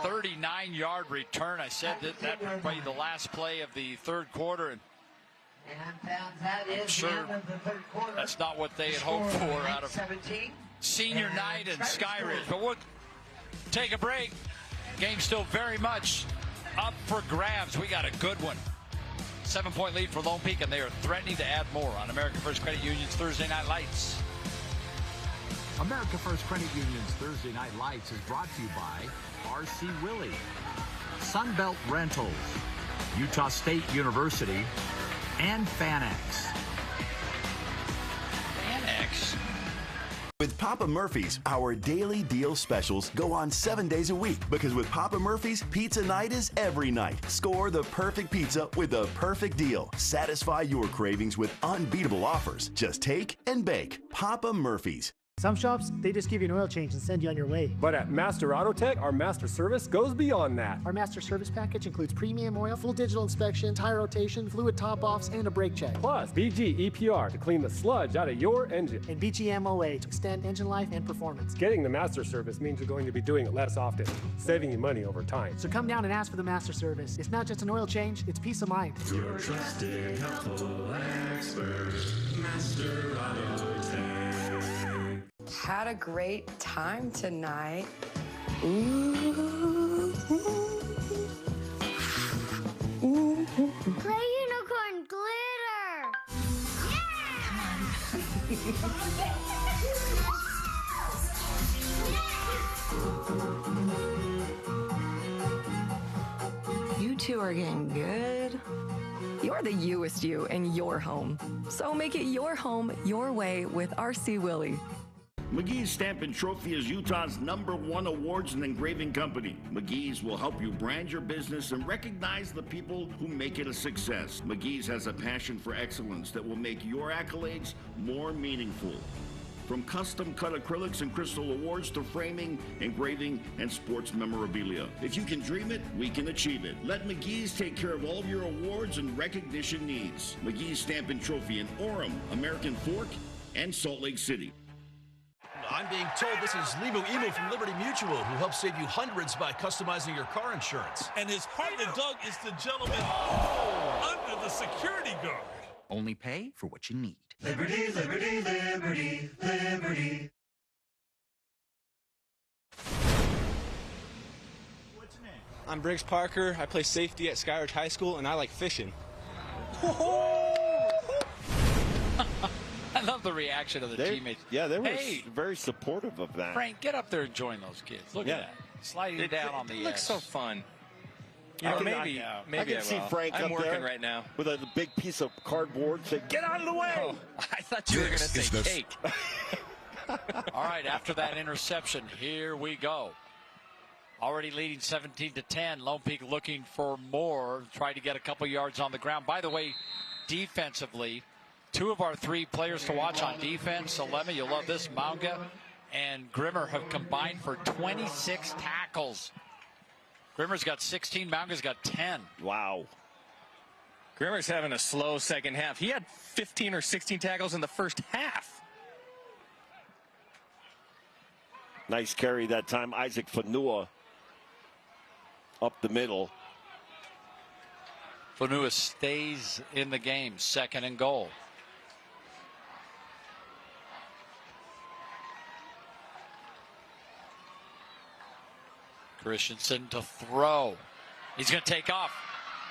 39-yard return. I said that would be the last play of the third quarter. And I'm sure that's not what they had hoped for out of senior night in Skyridge. But we'll take a break. Game still very much up for grabs. We got a good one. 7-point lead for Lone Peak, and they are threatening to add more on American First Credit Union's Thursday Night Lights. America First Credit Union's Thursday Night Lights is brought to you by R.C. Willey, Sunbelt Rentals, Utah State University, and Fanex. Fanex? With Papa Murphy's, our daily deal specials go on 7 days a week because with Papa Murphy's, pizza night is every night. Score the perfect pizza with the perfect deal. Satisfy your cravings with unbeatable offers. Just take and bake. Papa Murphy's. Some shops, they just give you an oil change and send you on your way. But at Master Auto Tech, our master service goes beyond that. Our master service package includes premium oil, full digital inspection, tire rotation, fluid top-offs, and a brake check. Plus, BG EPR to clean the sludge out of your engine. And BG MOA to extend engine life and performance. Getting the master service means you're going to be doing it less often, saving you money over time. So come down and ask for the master service. It's not just an oil change, it's peace of mind. Your trusted, helpful expert, Master Auto Tech. Had a great time tonight. Ooh. Play unicorn glitter. You two are getting good. You're the youest you in your home. So make it your home your way with RC Willey. McGee's Stamp and Trophy is Utah's #1 awards and engraving company. McGee's will help you brand your business and recognize the people who make it a success. McGee's has a passion for excellence that will make your accolades more meaningful. From custom-cut acrylics and crystal awards to framing, engraving, and sports memorabilia. If you can dream it, we can achieve it. Let McGee's take care of all of your awards and recognition needs. McGee's Stamp and Trophy in Orem, American Fork, and Salt Lake City. I'm being told this is Limu Emu from Liberty Mutual, who helps save you hundreds by customizing your car insurance. And his partner, Doug, is the gentleman under the security guard. Only pay for what you need. Liberty, liberty, liberty, liberty. What's your name? I'm Briggs Parker. I play safety at Skyridge High School, and I like fishing. I love the reaction of the teammates. Yeah, they were very supportive of that. Frank, get up there and join those kids. Look at that. Sliding down on the It looks so fun. You know, Maybe I can see Frank I'm up working there right now with a big piece of cardboard saying, "Get out of the way!" Oh, I thought you were going to say cake. All right, after that interception, here we go. Already leading 17-10. Lone Peak looking for more. Try to get a couple yards on the ground. By the way, defensively, two of our three players to watch on defense, Salema, you'll love this, Manga and Grimmer have combined for 26 tackles. Grimmer's got 16, Manga's got 10. Wow. Grimmer's having a slow second half. He had 15 or 16 tackles in the first half. Nice carry that time. Isaac Fanua up the middle. Fanua stays in the game, 2nd and goal. Christensen to throw. He's going to take off.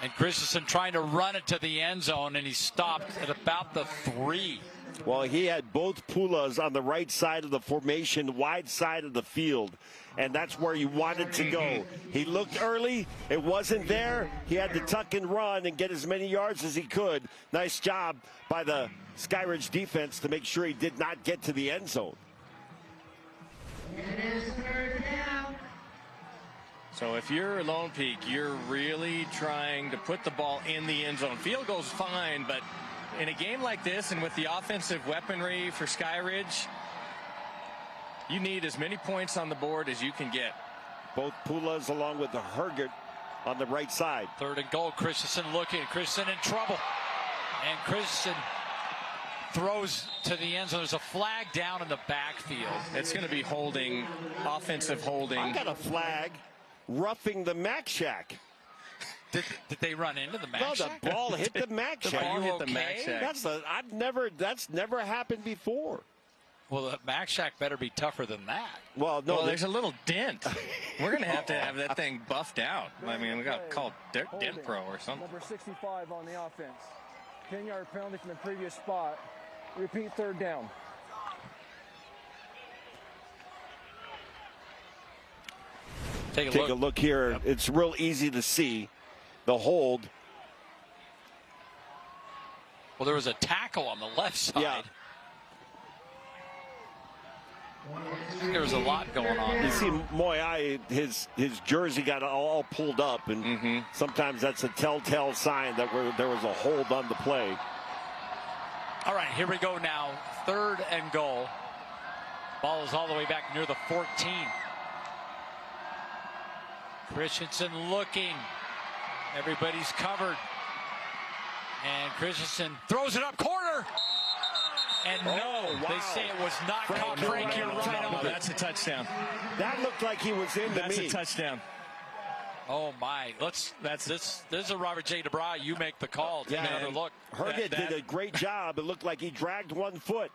And Christensen trying to run it to the end zone, and he stopped at about the 3. Well, he had both Pulas on the right side of the formation, wide side of the field, and that's where you wanted to go. He looked early. It wasn't there. He had to tuck and run and get as many yards as he could. Nice job by the Skyridge defense to make sure he did not get to the end zone. So if you're Lone Peak, you're really trying to put the ball in the end zone. Field goal's fine, but in a game like this and with the offensive weaponry for Skyridge, you need as many points on the board as you can get. Both Pulas along with the Hergert on the right side. 3rd and goal. Christensen looking. Christensen in trouble. And Christensen throws to the end zone. There's a flag down in the backfield. It's going to be holding, offensive holding. I got a flag roughing the Mac Shack. Did they run into the Mac No, Shack? the ball hit the Mac Shack. Are you okay? That's never happened before. Well, the Mac Shack better be tougher than that. Well, no, there's a little dent. We're going to have that thing buffed out. I mean, we got to call Dent Pro or something. Number 65 on the offense. 10-yard penalty from the previous spot. Repeat 3rd down. Take a look here. Yep. It's real easy to see the hold. Well, there was a tackle on the left side. Yeah. There was a lot going on. You see Moyai, his jersey got all pulled up, and sometimes that's a telltale sign that there was a hold on the play. All right, here we go now. 3rd and goal. Ball is all the way back near the 14. Christensen looking. Everybody's covered. And Christensen throws it up corner. And they say it was not caught. Frank, you're right on. That's a touchdown. That looked like he was in. That's a touchdown. Oh my! This is a Robert J. DeBra. You make the call. Take another look. Hergett did a great job. It looked like he dragged one foot.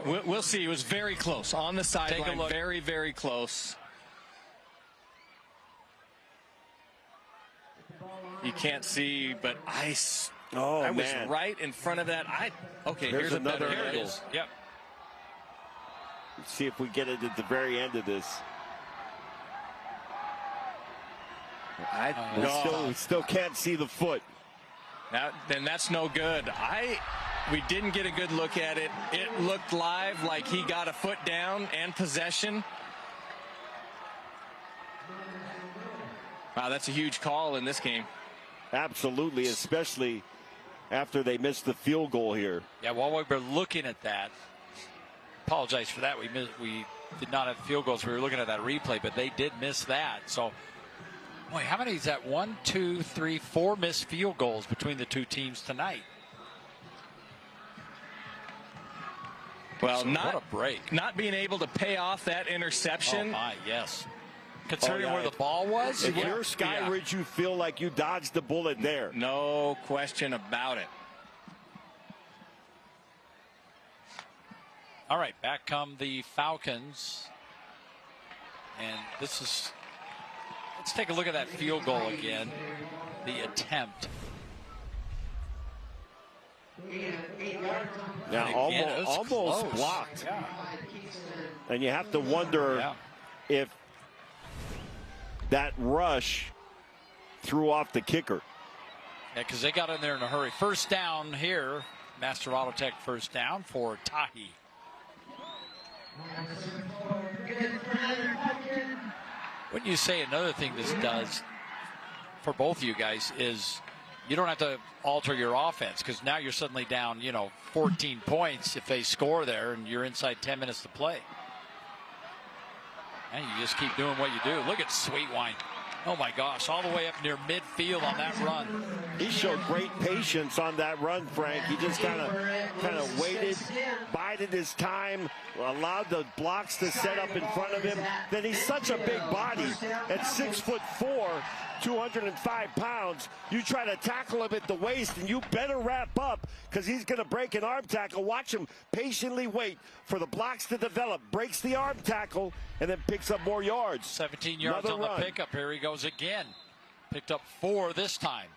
We'll see. It was very close on the sideline. Very, very close. You can't see, but I was right in front of that. Here's another better angle. Yep. Let's see if we get it at the very end of this. We still can't see the foot. Then that's no good. We didn't get a good look at it. It looked live like he got a foot down and possession. Wow, that's a huge call in this game. Absolutely, especially after they missed the field goal here. Yeah, while we were looking at that, apologize for that. We did not have field goals. We were looking at that replay, but they did miss that. So, boy, how many is that? 1, 2, 3, 4 missed field goals between the two teams tonight. Well, so what a break. Not being able to pay off that interception. Oh, my, yes. Considering where the ball was? If you're Skyridge, you feel like you dodged the bullet there. No question about it. All right, back come the Falcons. And let's take a look at that field goal again. The attempt. Now, almost blocked. Yeah. And you have to wonder if that rush threw off the kicker. Yeah, because they got in there in a hurry. First down here. Master Auto Tech first down for Tahi. Wouldn't you say another thing this does for both of you guys is you don't have to alter your offense because now you're suddenly down, 14 points if they score there and you're inside 10 minutes to play. And you just keep doing what you do. Look at Sweetwine. Oh, my gosh, all the way up near midfield on that run. He showed great patience on that run, Frank. He just kind of waited, bided his time, allowed the blocks to set up in front of him. Then he's such a big body at 6'4", 205 pounds. You try to tackle him at the waist, and you better wrap up because he's going to break an arm tackle. Watch him patiently wait for the blocks to develop, breaks the arm tackle, and then picks up more yards. 17 yards on the pickup. Here he goes again. Picked up 4 this time.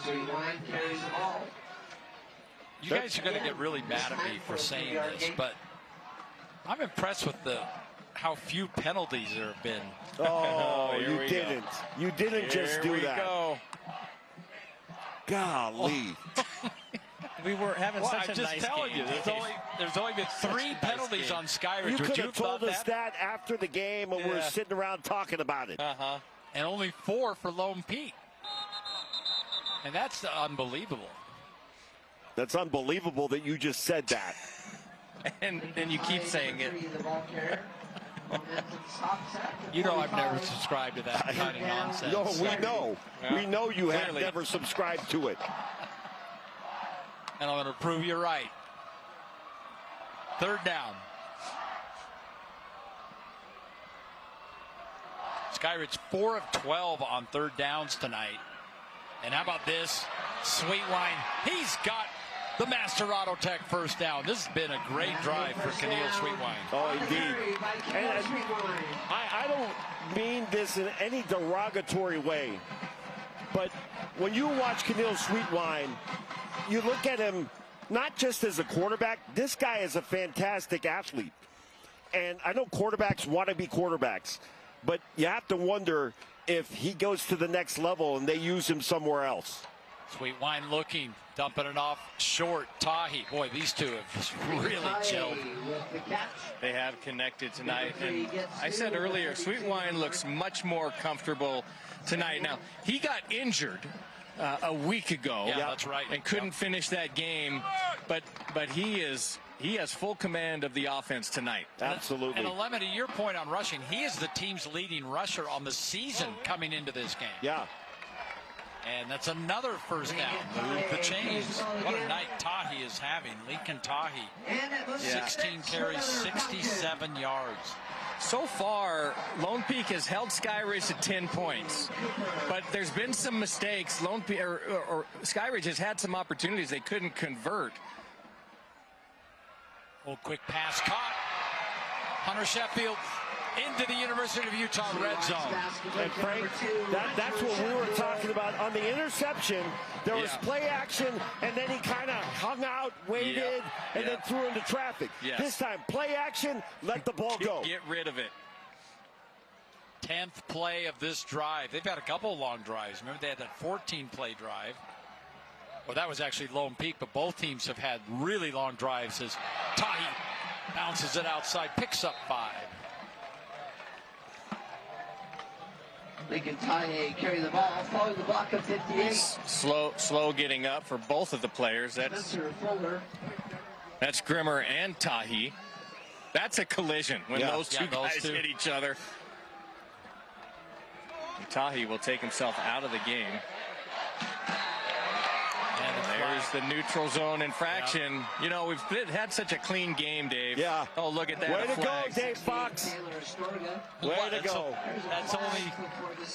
Sweetwine carries the ball. You guys are going to get really mad at me for saying this, but I'm impressed with how few penalties there have been. Oh, you didn't. You didn't just do that. Go. Golly. We were having such a nice game. I'm just telling you, there's only been 3 penalties on Skyridge. You could have told us that after the game when we're sitting around talking about it. And only 4 for Lone Peak. And that's unbelievable. That's unbelievable that you just said that. and you keep saying it. You know I've never subscribed to that kind of nonsense. No, we know. Yeah. We know you have never subscribed to it. And I'm going to prove you right. 3rd down. Skyridge 4 of 12 on 3rd downs tonight. And how about this? Sweetwine. He's got the Master Auto Tech first down. This has been a great drive for Keneal Sweetwine. Oh, indeed. And I don't mean this in any derogatory way, but when you watch Keneal Sweetwine, you look at him not just as a quarterback. This guy is a fantastic athlete. And I know quarterbacks want to be quarterbacks, but you have to wonder if he goes to the next level and they use him somewhere else. Sweetwine looking, dumping it off short. Tahi, boy, these two have just really gelled. They have connected tonight. And I said earlier, Sweetwine looks much more comfortable tonight. Now, he got injured a week ago. Yeah, that's right. And couldn't finish that game. But he has full command of the offense tonight. Absolutely. And Lemon, to your point on rushing, he is the team's leading rusher on the season coming into this game. Yeah. And that's another first down. Move the chains. What a night Tahi is having. Lincoln Tahi. 16 carries, 67 yards. So far, Lone Peak has held Skyridge to 10 points. But there's been some mistakes. Lone Peak or Skyridge has had some opportunities they couldn't convert. Oh, quick pass caught. Hunter Sheffield into the University of Utah red zone. And Frank, that's what we were talking about. On the interception, there was play action, and then he kind of hung out, waited, and then threw into traffic. This time, play action, let the ball go. Get rid of it. 10th play of this drive. They've had a couple of long drives. Remember, they had that 14-play drive. Well, that was actually Lone Peak, but both teams have had really long drives as Tahi bounces it outside, picks up 5. Lincoln Tahi carry the ball, following the block of 58. Slow getting up for both of the players. That's Grimmer and Tahi. That's a collision when those two guys hit each other. And Tahi will take himself out of the game. And there's the neutral zone infraction. You know, we've had such a clean game, Dave. Yeah. Oh, look at that. Way to go, Dave Fox. Way to go.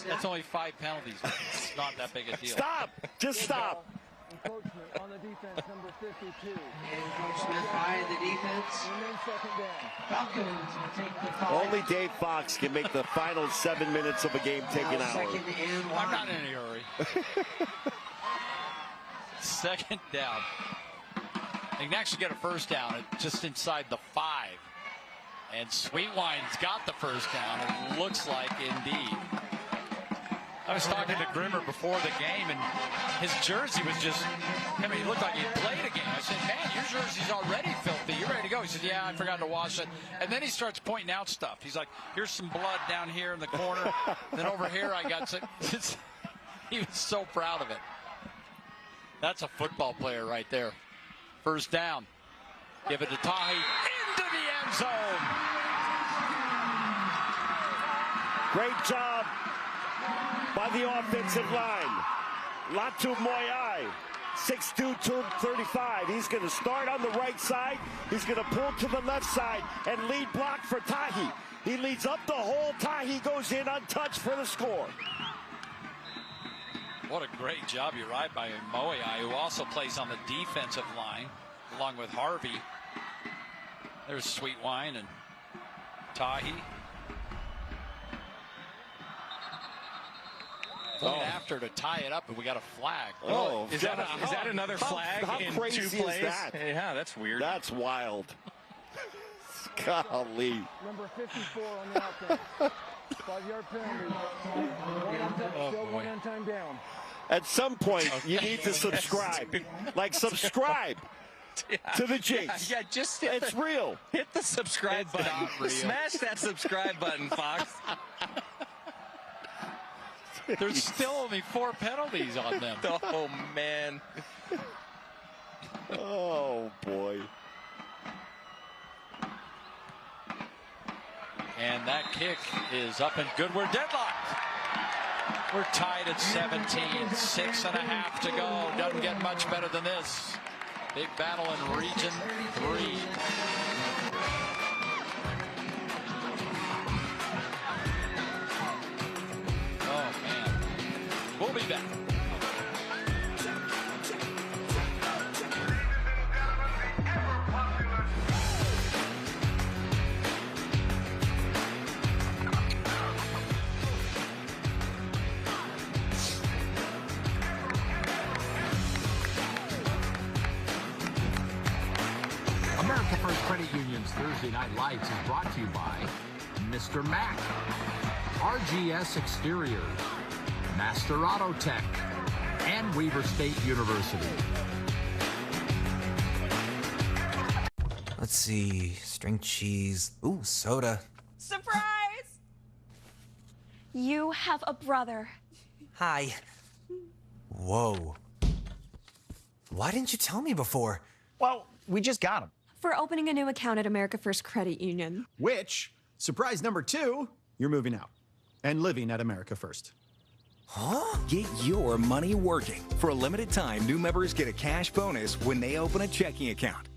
That's only 5 penalties. It's not that big a deal. Stop. Just stop. Encroachment on the defense, number 52. Encroachment by the defense. Remain second down. Falcons will take the call. Only Dave Fox can make the final 7 minutes of a game take an hour. I'm not in any hurry. Second down. They can actually get a first down just inside the 5. And Sweetwine's got the first down, it looks like, indeed. I was talking to Grimmer before the game, and his jersey was just, I mean, he looked like he played a game. I said, man, your jersey's already filthy. You're ready to go. He said, yeah, I forgot to wash it. And then he starts pointing out stuff. He's like, here's some blood down here in the corner. Then over here I got some. He was so proud of it. That's a football player right there. First down. Give it to Tahi. Into the end zone. Great job by the offensive line. Latu Moyai, 6'2", 235. He's going to start on the right side. He's going to pull to the left side and lead block for Tahi. He leads up the hole. Tahi goes in untouched for the score. What a great job you ride by Moyai, who also plays on the defensive line, along with Harvey. There's Sweetwine and Tahi. point after to tie it up, and we got a flag. Oh, is that another flag in crazy 2 plays? That? Yeah, that's weird. That's wild. Golly. Number 54 on the offense. 5-yard penalty. Still one time down. At some point, you need to subscribe. Like, subscribe to the Jinx. Yeah, just it's real. Hit the subscribe button. Smash that subscribe button, Fox. There's still only 4 penalties on them. Oh, man. Oh, boy. And that kick is up and good. We're deadlocked. We're tied at 17. 6.5 to go. Doesn't get much better than this. Big battle in Region 3. Oh, man. We'll be back. America First Credit Union's Thursday Night Lights is brought to you by Mr. Mac, RGS Exteriors, Master Auto Tech, and Weber State University. Let's see, string cheese, ooh, soda. Surprise! You have a brother. Hi. Whoa. Why didn't you tell me before? Well, we just got him. For opening a new account at America First Credit Union. Which, surprise number 2, you're moving out and living at America First. Huh? Get your money working. For a limited time, new members get a cash bonus when they open a checking account.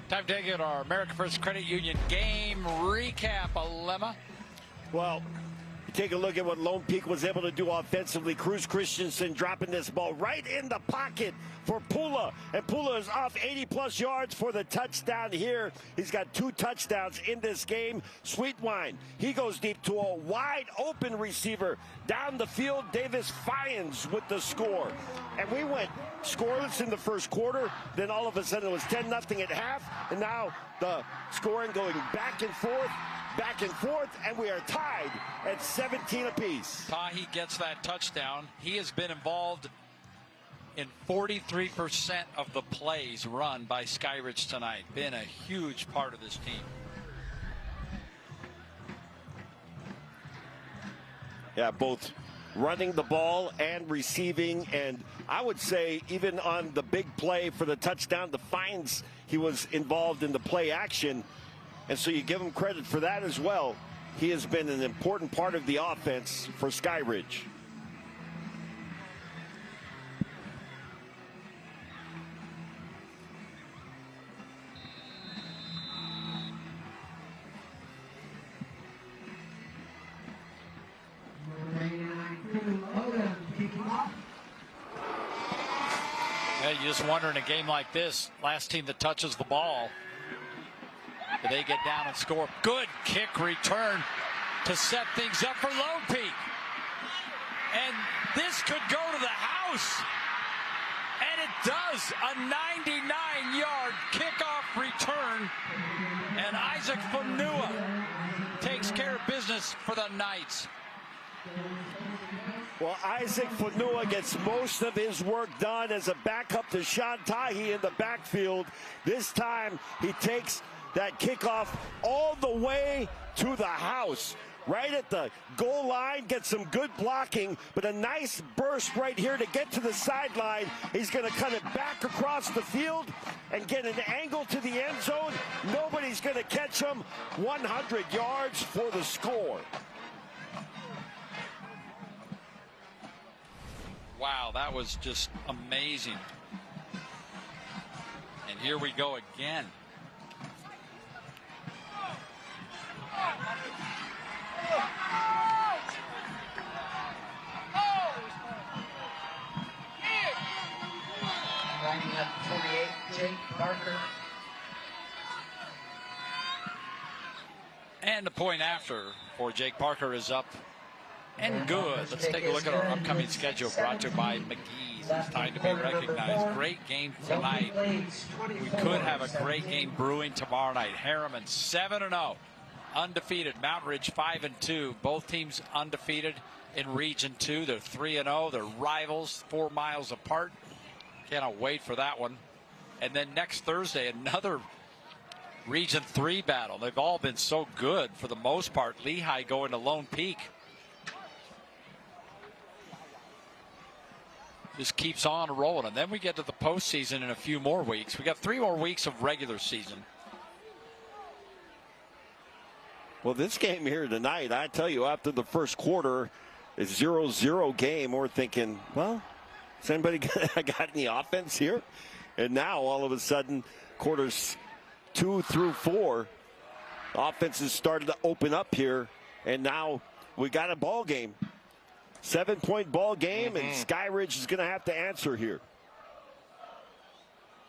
Time to get our America First Credit Union game recap, Alema. Well, take a look at what Lone Peak was able to do offensively. Cruz Christensen dropping this ball right in the pocket for Pula. And Pula is off 80-plus yards for the touchdown here. He's got 2 touchdowns in this game. Sweetwine, he goes deep to a wide-open receiver. Down the field, Davis Fyans with the score. And we went scoreless in the first quarter. Then all of a sudden it was 10-0 at half. And now the scoring going back and forth, and we are tied at 17 apiece. Tahi gets that touchdown. He has been involved in 43% of the plays run by Skyridge tonight. Been a huge part of this team. Yeah, both running the ball and receiving, and I would say even on the big play for the touchdown, the Fines, he was involved in the play action. And so you give him credit for that as well. He has been an important part of the offense for Skyridge. Yeah, you just wonder in a game like this, last team that touches the ball, do they get down and score? Good kick return to set things up for Lone Peak. And this could go to the house. And it does. A 99-yard kickoff return. And Isaac Fonua takes care of business for the Knights. Well, Isaac Fonua gets most of his work done as a backup to Sean Tahi in the backfield. This time he takes that kickoff all the way to the house. right at the goal line, gets some good blocking, but a nice burst right here to get to the sideline. He's going to cut it back across the field and get an angle to the end zone. Nobody's going to catch him. 100 yards for the score. Wow, that was just amazing. And here we go again. Lining up 28, Jake Parker. And the point after for Jake Parker is up and good. Let's take a look at our upcoming schedule brought to you by McGee's. It's time to be recognized. Great game tonight. We could have a great game brewing tomorrow night. Harriman 7-0, undefeated. Mountain Ridge 5-2. Both teams undefeated in Region 2. They're 3-0. They're rivals, 4 miles apart. Cannot wait for that one. And then next Thursday, another Region 3 battle. They've all been so good for the most part. Lehigh going to Lone Peak. Just keeps on rolling. And then we get to the postseason in a few more weeks. We got 3 more weeks of regular season. Well, this game here tonight, I tell you, after the first quarter, it's 0-0 game. We're thinking, well, has anybody got any offense here? And now, all of a sudden, quarters 2 through 4, offenses started to open up here. And now we got a ball game. 7-point ball game, and Skyridge is going to have to answer here.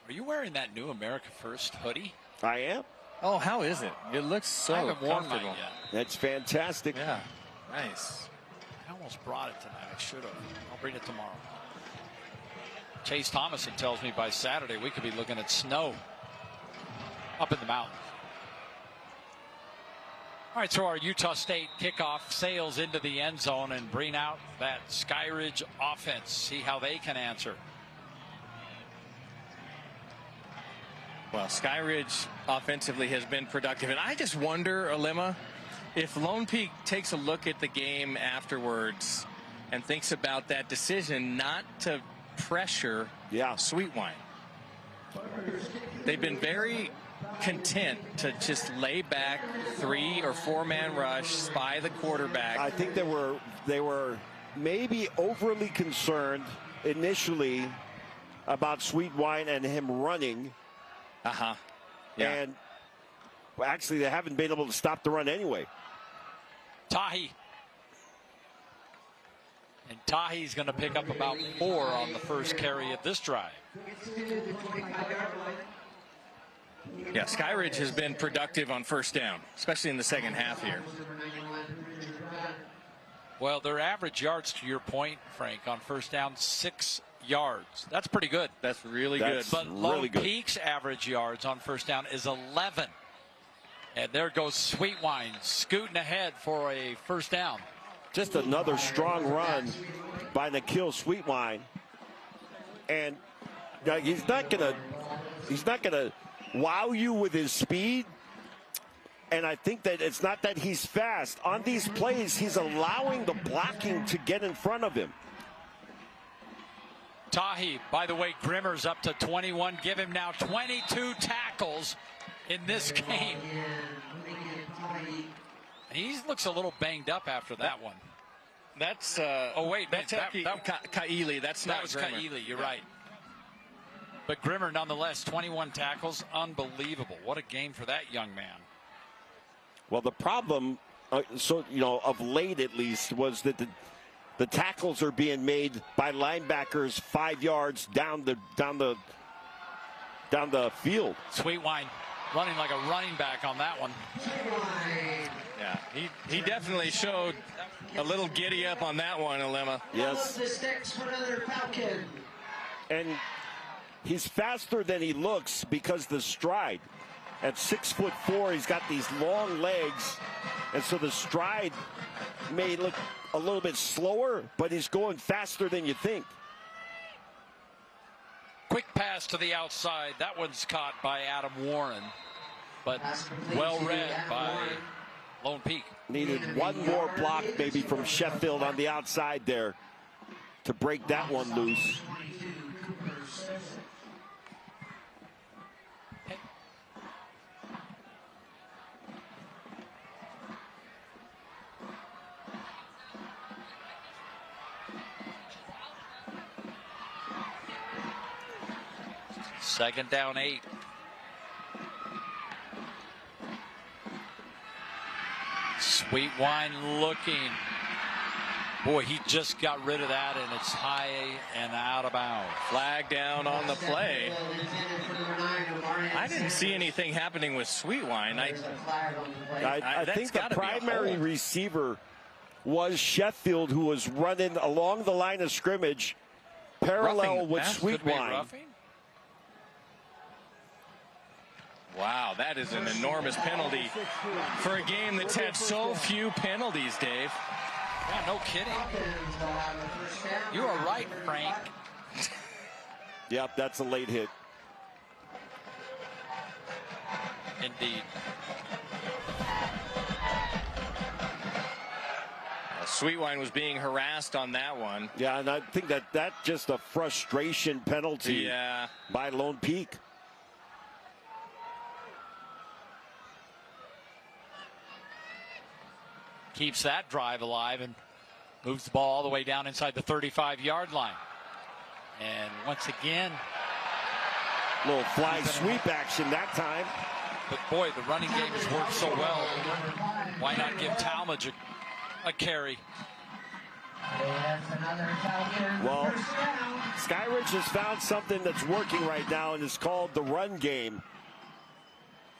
Are you wearing that new America First hoodie? I am. Oh, how is it? It looks so I haven't worn mine comfortable. yet. That's fantastic. Yeah, nice. I almost brought it tonight. I should have. I'll bring it tomorrow. Chase Thomason tells me by Saturday we could be looking at snow up in the mountains. All right, so our Utah State kickoff sails into the end zone and bring out that Skyridge offense. See how they can answer. Well, Skyridge offensively has been productive. And I just wonder, Alema, if Lone Peak takes a look at the game afterwards and thinks about that decision not to pressure Sweetwine. They've been very content to just lay back 3 or 4-man rush, spy the quarterback. I think they were maybe overly concerned initially about Sweetwine and him running. Yeah. And actually, they haven't been able to stop the run anyway. Tahi. And Tahi's going to pick up about 4 on the first carry of this drive. Yeah, Skyridge has been productive on first down, especially in the second half here. Well, their average yards, to your point, Frank, on first down, 6 yards. That's pretty good. That's really good. But really Lone good. Peak's average yards on first down is 11. And there goes Sweetwine scooting ahead for a first down. Just another strong run by Nikhil Sweetwine. And he's not gonna wow you with his speed. And I think that it's not that he's fast. On these plays, he's allowing the blocking to get in front of him. Tahi, by the way, Grimmer's up to 21. Give him now 22 tackles in this game. He looks a little banged up after that one. That's oh wait, that's Kaili. That's not was Grimmer. Kaili. You're right. But Grimmer, nonetheless, 21 tackles, unbelievable. What a game for that young man. Well, the problem, of late at least, was that the tackles are being made by linebackers 5 yards down the field. Sweetwine running like a running back on that one. Yeah, he definitely showed a little giddy up on that one, Alema. Yes. The sticks for another Falcon. And he's faster than he looks because the stride. At 6'4", he's got these long legs, and so the stride may look a little bit slower, but he's going faster than you think. Quick pass to the outside. That one's caught by Adam Warren, but well read by Lone Peak. Needed one more block maybe from Sheffield on the outside there to break that one loose. Second down 8. Sweet Wine looking. Boy, he just got rid of that, and it's high and out of bounds. Flag down on the play. I didn't see anything happening with Sweet Wine. I think the primary receiver was Sheffield, who was running along the line of scrimmage parallel with Sweet Wine. Wow, that is an enormous penalty for a game that's had so few penalties, Dave. Yeah, no kidding. You are right, Frank. Yep, that's a late hit. Indeed. Sweet Wine was being harassed on that one. Yeah, and I think that's just a frustration penalty by Lone Peak. Keeps that drive alive and moves the ball all the way down inside the 35-yard line. And once again, little fly sweep action that time. But boy, the running game has worked so well. Why not give Talmadge a carry? Well, Skyridge has found something that's working right now, and it's called the run game.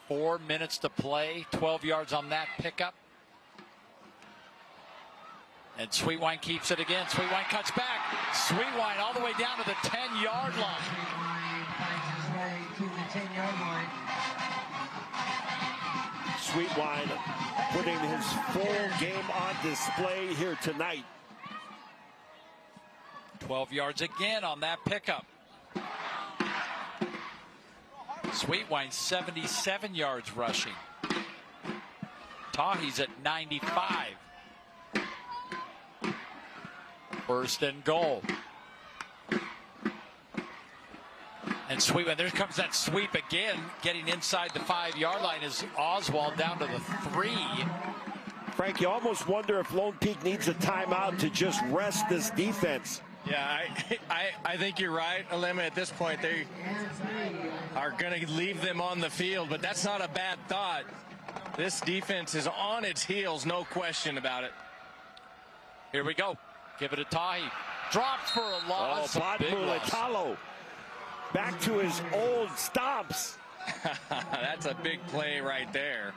4 minutes to play, 12 yards on that pickup. And Sweet Wine keeps it again. Sweet Wine cuts back. Sweet Wine all the way down to the 10-yard line. Sweet Wine putting his full game on display here tonight. 12 yards again on that pickup. Sweet Wine 77 yards rushing. Tahi's at 95. First and goal. And Sweet Wine, there comes that sweep again, getting inside the 5-yard line is Oswald down to the 3. Frank, you almost wonder if Lone Peak needs a timeout to just rest this defense. Yeah, I think you're right, Alema. At this point, they are going to leave them on the field, but that's not a bad thought. This defense is on its heels, no question about it. Here we go. Give it to Tahi. Dropped for a loss. Oh, Bluesky back to his old stomps. That's a big play right there.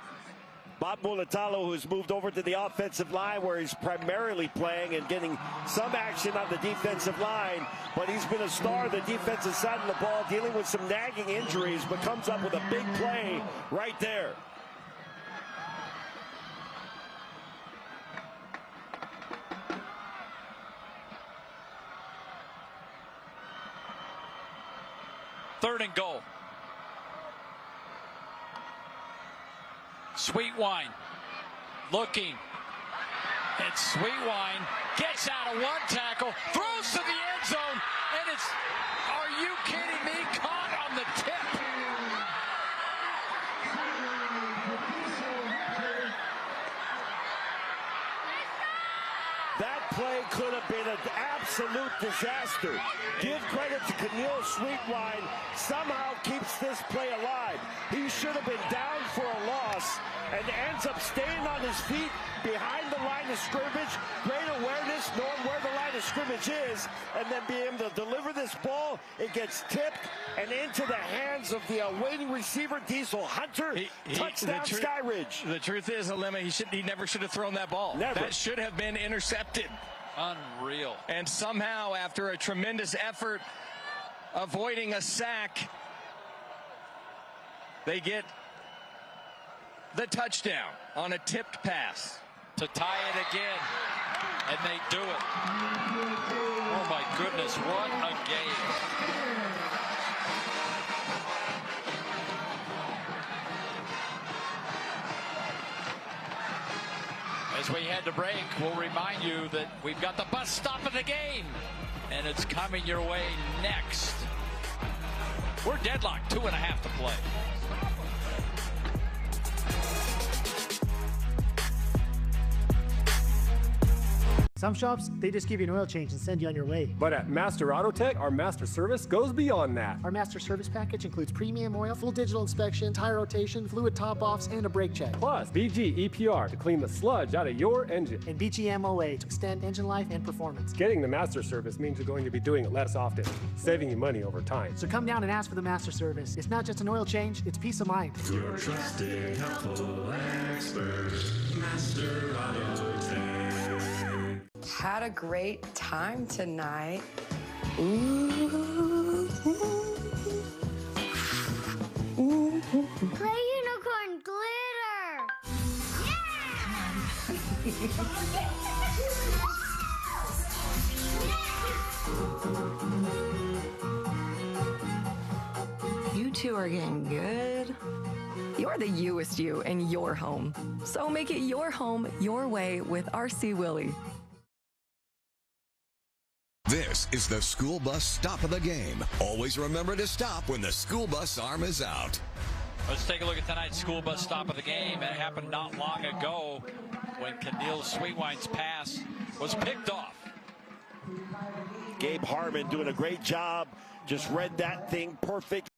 Bob Mulatalo, who's moved over to the offensive line where he's primarily playing and getting some action on the defensive line, but he's been a star on the defensive side of the ball, dealing with some nagging injuries, but comes up with a big play right there. Third and goal. Sweet Wine looking. And Sweet Wine gets out of one tackle, throws to the end zone, and it's, are you kidding me? Caught on the tip. That play could have been an absolute disaster. Give credit to Keneal Sweetwine. Somehow keeps this play alive. He should have been down for a loss and ends up staying on his feet behind the line of scrimmage. Great awareness, knowing where the line of scrimmage is, and then being able to deliver this ball. It gets tipped and into the hands of the awaiting receiver, Diesel Hunter. Touchdown, Skyridge. The truth is, Alema, he never should have thrown that ball. Never. That should have been intercepted. Unreal. And somehow, after a tremendous effort avoiding a sack, they get the touchdown on a tipped pass. To tie it again, and they do it. Oh my goodness, what a game. As we head to break, we'll remind you that we've got the bus stop of the game, and it's coming your way next. We're deadlocked, 2.5 to play. Some shops, they just give you an oil change and send you on your way. But at Master Auto Tech, our master service goes beyond that. Our master service package includes premium oil, full digital inspection, tire rotation, fluid top-offs, and a brake check. Plus, BG EPR to clean the sludge out of your engine. And BG MOA to extend engine life and performance. Getting the master service means you're going to be doing it less often, saving you money over time. So come down and ask for the master service. It's not just an oil change, it's peace of mind. Your trusted, helpful expert, Master Auto Tech. Had a great time tonight. Ooh. Play unicorn glitter! You two are getting good. You're the youest you in your home. So make it your home your way with RC Willey. This is the school bus stop of the game. Always remember to stop when the school bus arm is out. Let's take a look at tonight's school bus stop of the game. It happened not long ago when Keneal Sweetwine's pass was picked off. Gabe Harmon doing a great job. Just read that thing perfect.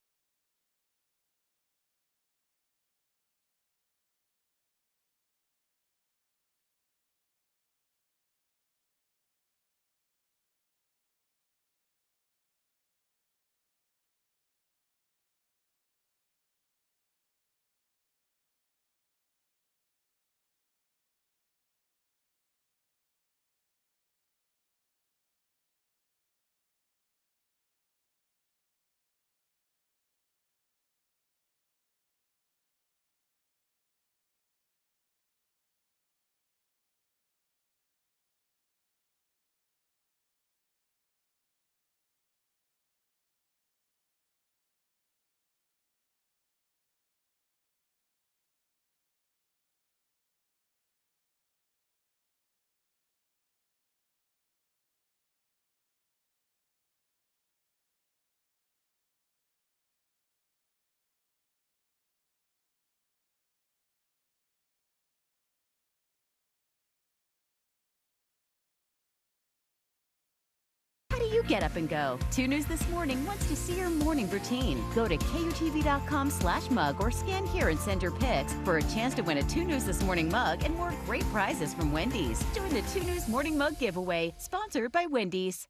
How do you get up and go? 2 News This Morning wants to see your morning routine. Go to KUTV.com/mug or scan here and send your pics for a chance to win a 2 News This Morning mug and more great prizes from Wendy's. Join the 2 News Morning Mug giveaway, sponsored by Wendy's.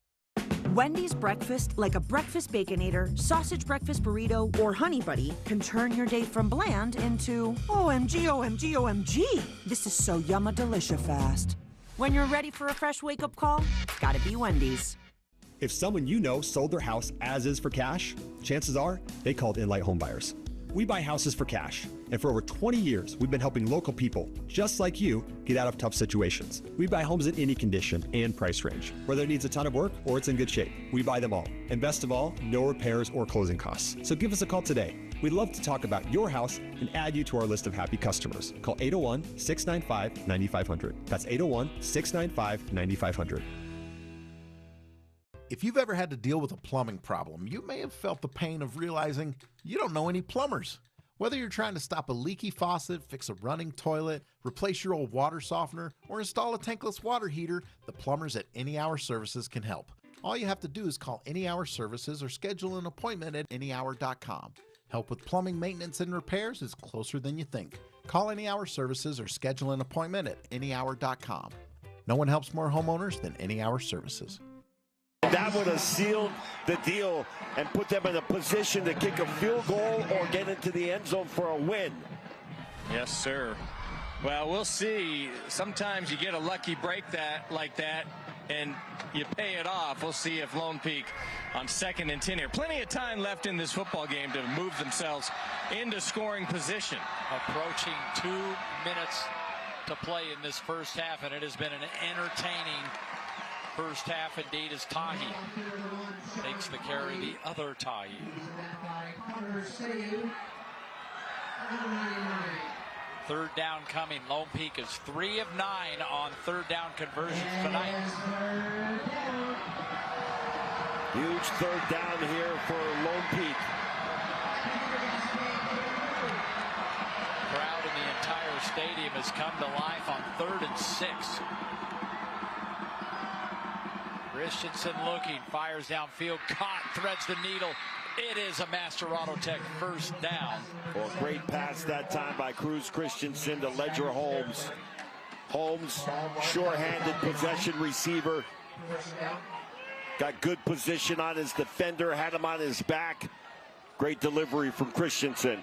Wendy's breakfast, like a breakfast Baconator, sausage breakfast burrito, or Honey Buddy, can turn your day from bland into OMG, OMG, OMG. This is so yumma delicia fast. When you're ready for a fresh wake-up call, gotta be Wendy's. If someone you know sold their house as is for cash, chances are they called Inlight Home Buyers. We buy houses for cash, and for over 20 years, we've been helping local people, just like you, get out of tough situations. We buy homes in any condition and price range, whether it needs a ton of work or it's in good shape. We buy them all. And best of all, no repairs or closing costs. So give us a call today. We'd love to talk about your house and add you to our list of happy customers. Call 801-695-9500. That's 801-695-9500. If you've ever had to deal with a plumbing problem, you may have felt the pain of realizing you don't know any plumbers. Whether you're trying to stop a leaky faucet, fix a running toilet, replace your old water softener, or install a tankless water heater, the plumbers at Any Hour Services can help. All you have to do is call Any Hour Services or schedule an appointment at anyhour.com. Help with plumbing maintenance and repairs is closer than you think. Call Any Hour Services or schedule an appointment at anyhour.com. No one helps more homeowners than Any Hour Services. That would have sealed the deal and put them in a position to kick a field goal or get into the end zone for a win. Yes, sir. Well, we'll see. Sometimes you get a lucky break like that, and you pay it off. We'll see if Lone Peak on 2nd and 10 here. Plenty of time left in this football game to move themselves into scoring position. Approaching 2 minutes to play in this first half, and it has been an entertaining first half indeed, as Tahi takes the carry, the other Tahi. Third down coming. Lone Peak is 3 of 9 on third down conversions tonight. Huge third down here for Lone Peak. Crowd in the entire stadium has come to life on 3rd and 6. Christensen looking, fires downfield, caught, threads the needle. It is a Master Auto Tech first down. Well, great pass that time by Cruz Christensen to Ledger Holmes. Holmes, sure-handed possession receiver. Got good position on his defender, had him on his back. Great delivery from Christensen.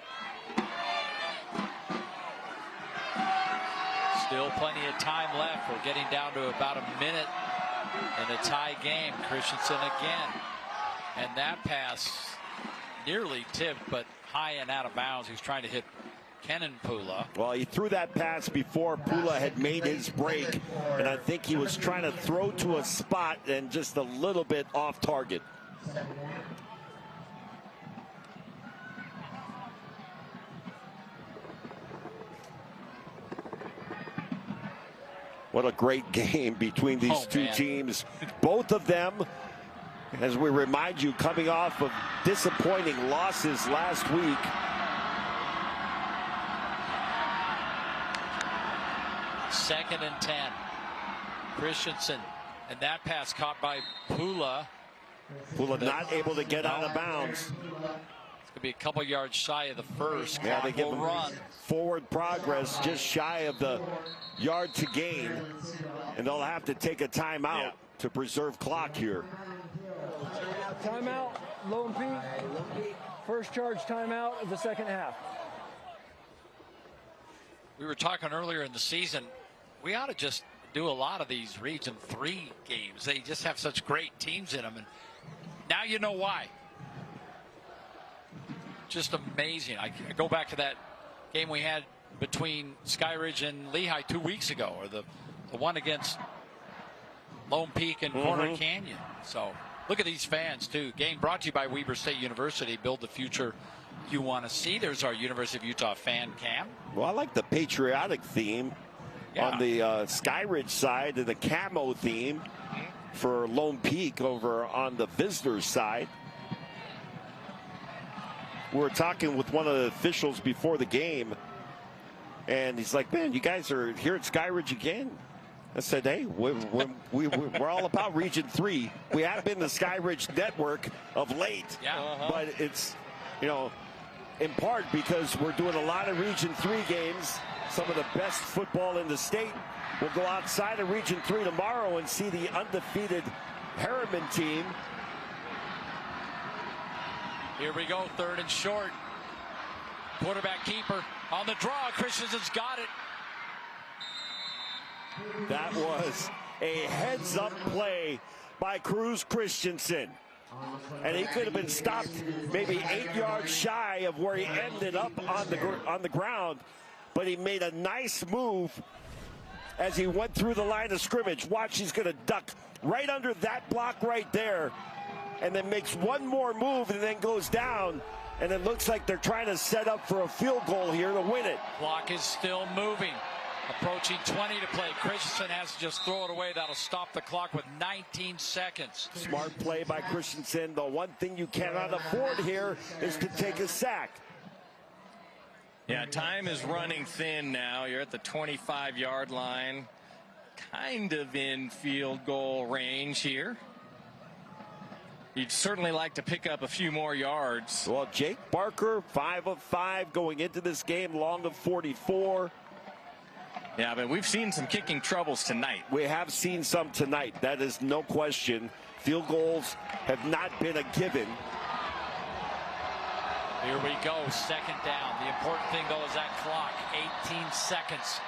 Still plenty of time left. We're getting down to about a minute in a tie game. Christensen again. And that pass nearly tipped, but high and out of bounds. He's trying to hit Kenan Pula. Well, he threw that pass before Pula had made his break, and I think he was trying to throw to a spot and just a little bit off target. What a great game between these two teams. Both of them, as we remind you, coming off of disappointing losses last week. Second and 10. Christensen, and that pass caught by Pula. Pula not able to get out of bounds. It's going to be a couple yards shy of the first. Yeah, they give him run. Forward progress just shy of the yard to gain, and they'll have to take a timeout to preserve clock here. Timeout, Lone Peak. First charge timeout of the second half. We were talking earlier in the season, we ought to just do a lot of these Region 3 games. They just have such great teams in them, and now you know why. Just amazing. I go back to that game we had between Skyridge and Lehigh 2 weeks ago, or the one against Lone Peak and Corner Canyon. So look at these fans too. Game brought to you by Weber State University. Build the future you want to see. There's our University of Utah fan cam. Well, I like the patriotic theme on the Skyridge side, and the camo theme for Lone Peak over on the visitors side. We were talking with one of the officials before the game, and he's like, man, you guys are here at Skyridge again. I said, hey, we're all about Region 3. We have been the Skyridge network of late, but it's, you know, in part because we're doing a lot of Region 3 games. Some of the best football in the state. We'll go outside of Region 3 tomorrow and see the undefeated Harriman team. Here we go, third and short. Quarterback keeper on the draw. Christensen's got it. That was a heads-up play by Cruz Christensen. And he could have been stopped maybe 8 yards shy of where he ended up on the ground. But he made a nice move as he went through the line of scrimmage. Watch, he's going to duck right under that block right there, and then makes one more move and then goes down. And it looks like they're trying to set up for a field goal here to win it. Clock is still moving. Approaching 20 to play. Christensen has to just throw it away. That'll stop the clock with 19 seconds. Smart play by Christensen. The one thing you cannot afford here is to take a sack. Yeah, time is running thin now. You're at the 25-yard line. Kind of in field goal range here. You'd certainly like to pick up a few more yards. Well, Jake Barker, 5 of 5 going into this game, long of 44. Yeah, but we've seen some kicking troubles tonight. We have seen some tonight. That is no question. Field goals have not been a given. Here we go, second down. The important thing, though, is that clock, 18 seconds.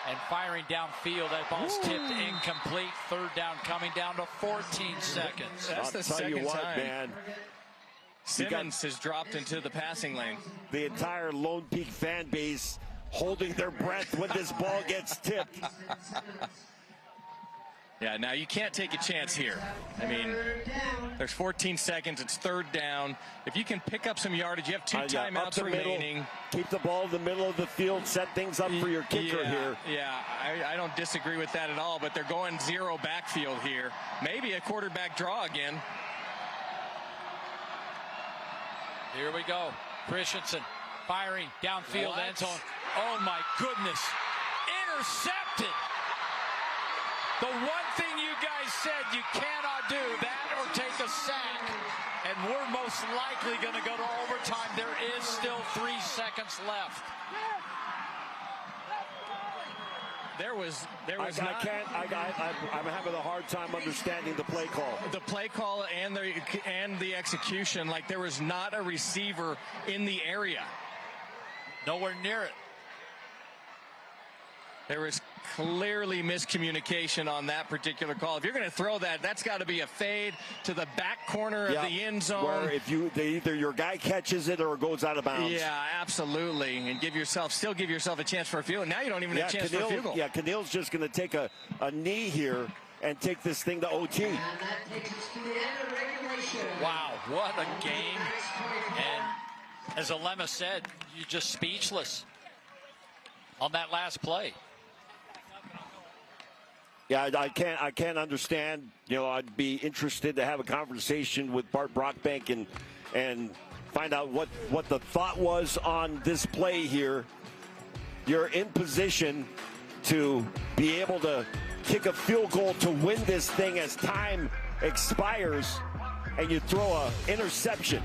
And firing downfield, that ball's tipped incomplete. Third down coming down to 14 seconds. That's the second time. Man. Simmons has dropped into the passing lane. The entire Lone Peak fan base holding their breath when this ball gets tipped. Yeah, now you can't take a chance here. I mean, there's 14 seconds. It's 3rd down. If you can pick up some yardage, you have 2 timeouts remaining. Keep the ball in the middle of the field. Set things up for your kicker here. Yeah, I don't disagree with that at all, but they're going 0 backfield here. Maybe a quarterback draw again. Here we go. Christensen firing downfield end zone. Oh, my goodness. Intercepted. The one thing you guys said you cannot do, that or take a sack. And we're most likely going to go to overtime. There is still 3 seconds left. I'm having a hard time understanding the play call. The play call and the execution, like there was not a receiver in the area. Nowhere near it. There was clearly miscommunication on that particular call. If you're going to throw that, that's got to be a fade to the back corner of the end zone. Where if either your guy catches it or it goes out of bounds. Yeah, absolutely. And still give yourself a chance for a field goal. Now you don't even have a chance for a field goal. Yeah, Keneal's just going to take a knee here and take this thing to OT. Wow, what a game. And as Alema said, you're just speechless on that last play. Yeah, I can't understand. You know, I'd be interested to have a conversation with Bart Brockbank and find out what the thought was on this play here. You're in position to be able to kick a field goal to win this thing as time expires, and you throw an interception.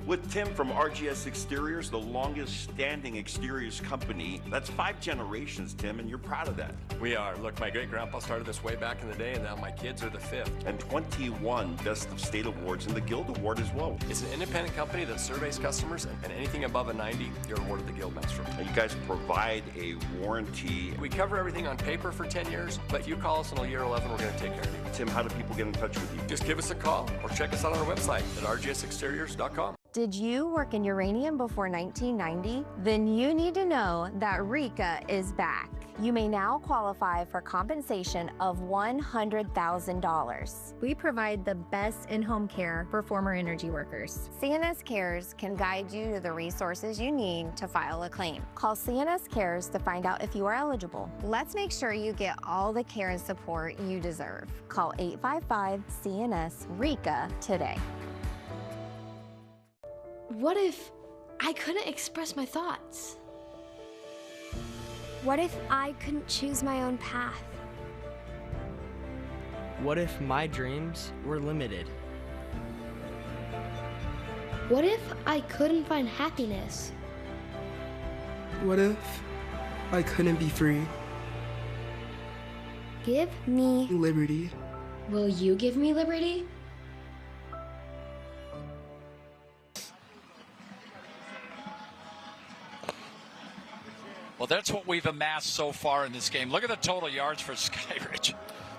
With Tim from RGS Exteriors, the longest standing exteriors company. That's 5 generations, Tim, and you're proud of that. We are. Look, my great-grandpa started this way back in the day, and now my kids are the 5th. And 21 Best of State Awards and the Guild Award as well. It's an independent company that surveys customers, and anything above a 90, you're awarded the Guild Master. And you guys provide a warranty. We cover everything on paper for 10 years, but you call us in year 11, we're going to take care of you. Tim, how do people get in touch with you? Just give us a call or check us out on our website at rgsexteriors.com. Did you work in uranium before 1990? Then you need to know that RECA is back. You may now qualify for compensation of $100,000. We provide the best in-home care for former energy workers. CNS Cares can guide you to the resources you need to file a claim. Call CNS Cares to find out if you are eligible. Let's make sure you get all the care and support you deserve. Call 855-CNS-RECA today. What if I couldn't express my thoughts? What if I couldn't choose my own path? What if my dreams were limited? What if I couldn't find happiness? What if I couldn't be free? Give me liberty. Will you give me liberty? Well, that's what we've amassed so far in this game. Look at the total yards for Skyridge.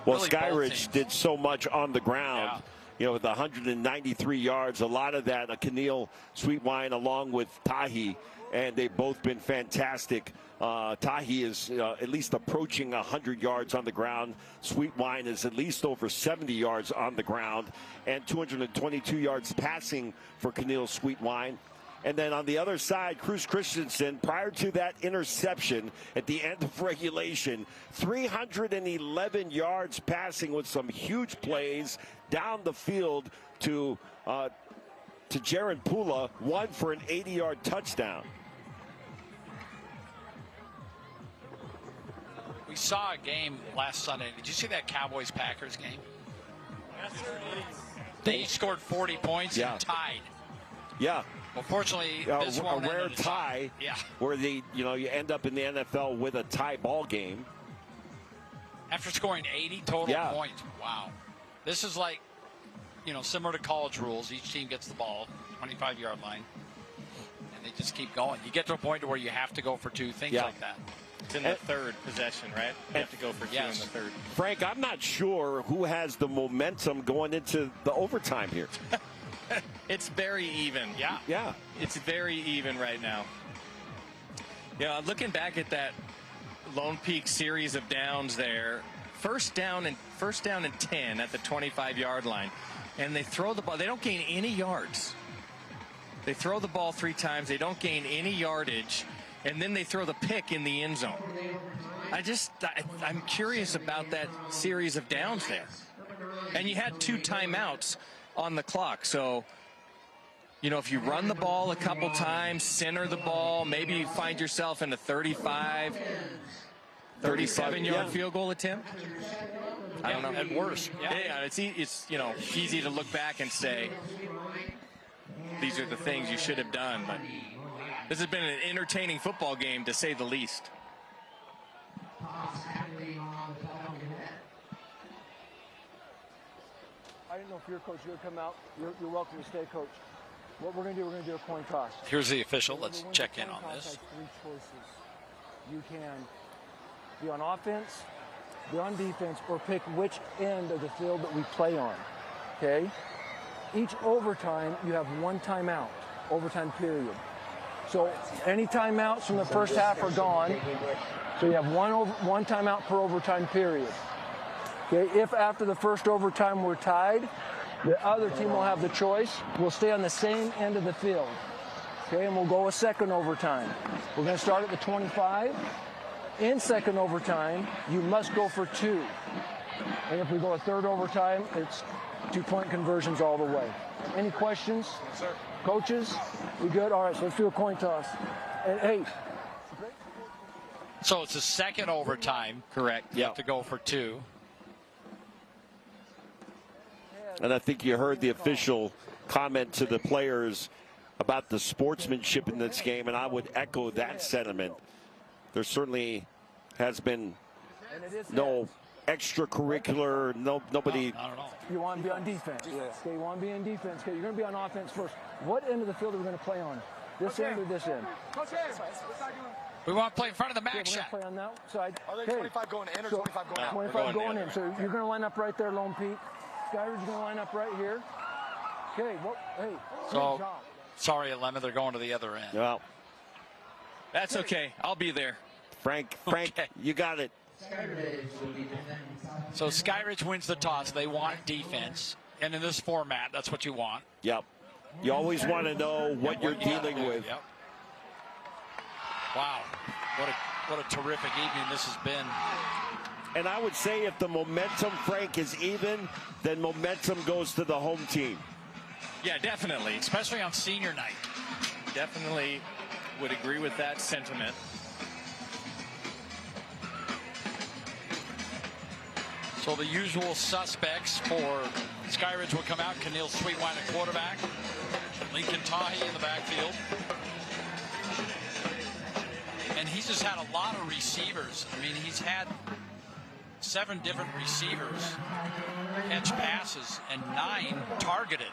Well, really Skyridge did so much on the ground. Yeah. You know, with 193 yards, a lot of that, Keneal Sweetwine along with Tahi, and they've both been fantastic. Tahi is at least approaching 100 yards on the ground. Sweetwine is at least over 70 yards on the ground, and 222 yards passing for Keneal Sweetwine. And then on the other side, Cruz Christensen, prior to that interception at the end of regulation, 311 yards passing with some huge plays down the field to Jaron Pula, one for an 80-yard touchdown. We saw a game last Sunday. Did you see that Cowboys-Packers game? They scored 40 points and tied. Yeah. Well, fortunately, this a won't rare end tie, where you end up in the NFL with a tie ball game. After scoring 80 total points. Wow. This is like, similar to college rules. Each team gets the ball, 25-yard line, and they just keep going. You get to a point where you have to go for 2 things like that. It's in the third possession, right? You have to go for 2 in the third. Frank, I'm not sure who has the momentum going into the overtime here. It's very even. Yeah. It's very even right now. Yeah, looking back at that Lone Peak series of downs there. First down and 10 at the 25-yard line. And they throw the ball. They don't gain any yards. They throw the ball 3 times. They don't gain any yardage. And then they throw the pick in the end zone. I'm curious about that series of downs there. And you had 2 timeouts on the clock. So, you know, if you run the ball a couple times, center the ball, maybe you find yourself in a 35, 37-yard field goal attempt. I don't know. At worst. Yeah, it's you know, easy to look back and say these are the things you should have done. But this has been an entertaining football game, to say the least. I didn't know if your coach would come out. You're welcome to stay, coach. What we're going to do, we're going to do a coin toss. Here's the official. Let's check in on this. Has 3 choices. You can be on offense, be on defense, or pick which end of the field that we play on. Okay? Each overtime, you have 1 timeout, overtime period. So any timeouts from the first half are gone. So you have one timeout per overtime period. Okay? If after the first overtime we're tied, the other team will have the choice. We'll stay on the same end of the field. Okay, and we'll go a second overtime. We're going to start at the 25. In second overtime, you must go for 2. And if we go a third overtime, it's 2-point conversions all the way. Any questions? Sir. Coaches, we good? All right, so let's do a coin toss. And hey. So it's a second overtime. Correct. You have to go for 2. And I think you heard the official comment to the players about the sportsmanship in this game, and I would echo that sentiment. There certainly has been no extracurricular, nobody. You want to be on defense. Yeah. Okay, you want to be on defense. Okay, you're going to be on offense first. What end of the field are we going to play on? This end or this end? We want to play in front of the max shot. Play on that side. Are they 25 going in or 25 going out? 25 going in. So you're going to line up right there, Lone Peak. Skyridge is going to line up right here. Okay, well, hey, so, sorry, Alema, they're going to the other end. Well, that's okay. I'll be there. Frank, okay. You got it. So Skyridge wins the toss. They want defense. And in this format, that's what you want. Yep. You always want to know what you're dealing with. Yep. Wow. What a terrific evening this has been. And I would say if the momentum, Frank, is even, then momentum goes to the home team. Yeah, definitely. Especially on senior night. Definitely would agree with that sentiment. So the usual suspects for Skyridge will come out. Keneal Sweetwine at quarterback. Lincoln Tahi in the backfield. And he's just had a lot of receivers. I mean, he's had 7 different receivers catch passes and 9 targeted.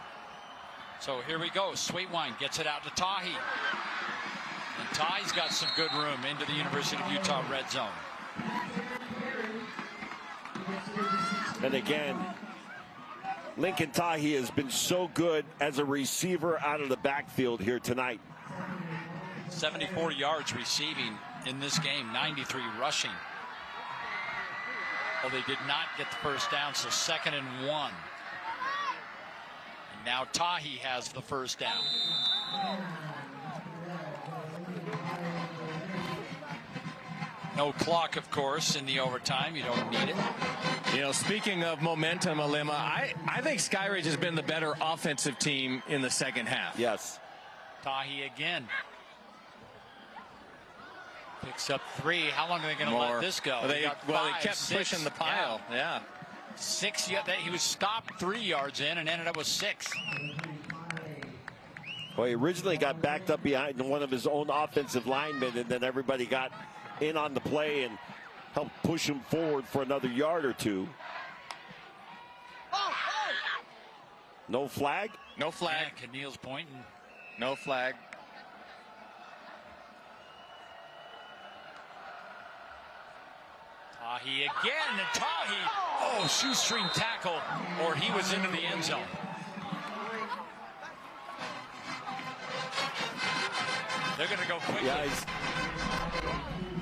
So here we go. Sweetwine gets it out to Tahi. And Tahi's got some good room into the University of Utah red zone. And again, Lincoln Tahi has been so good as a receiver out of the backfield here tonight. 74 yards receiving in this game, 93 rushing. Well, they did not get the first down, so 2nd and 1. And now Tahi has the first down. No clock, of course, in the overtime. You don't need it. You know, speaking of momentum, Alema, I think Skyridge has been the better offensive team in the second half. Yes. Tahi again. Picks up 3. How long are they going to let this go? They kept pushing the pile. Yeah. 6. He was stopped 3 yards in and ended up with 6. Well, he originally got backed up behind one of his own offensive linemen, and then everybody got in on the play and helped push him forward for another yard or 2. No flag? No flag. Yeah, Keneal's pointing. No flag. Tahi again, and Tahi, shoestring tackle, or he was into the end zone. They're going to go quickly. Yeah,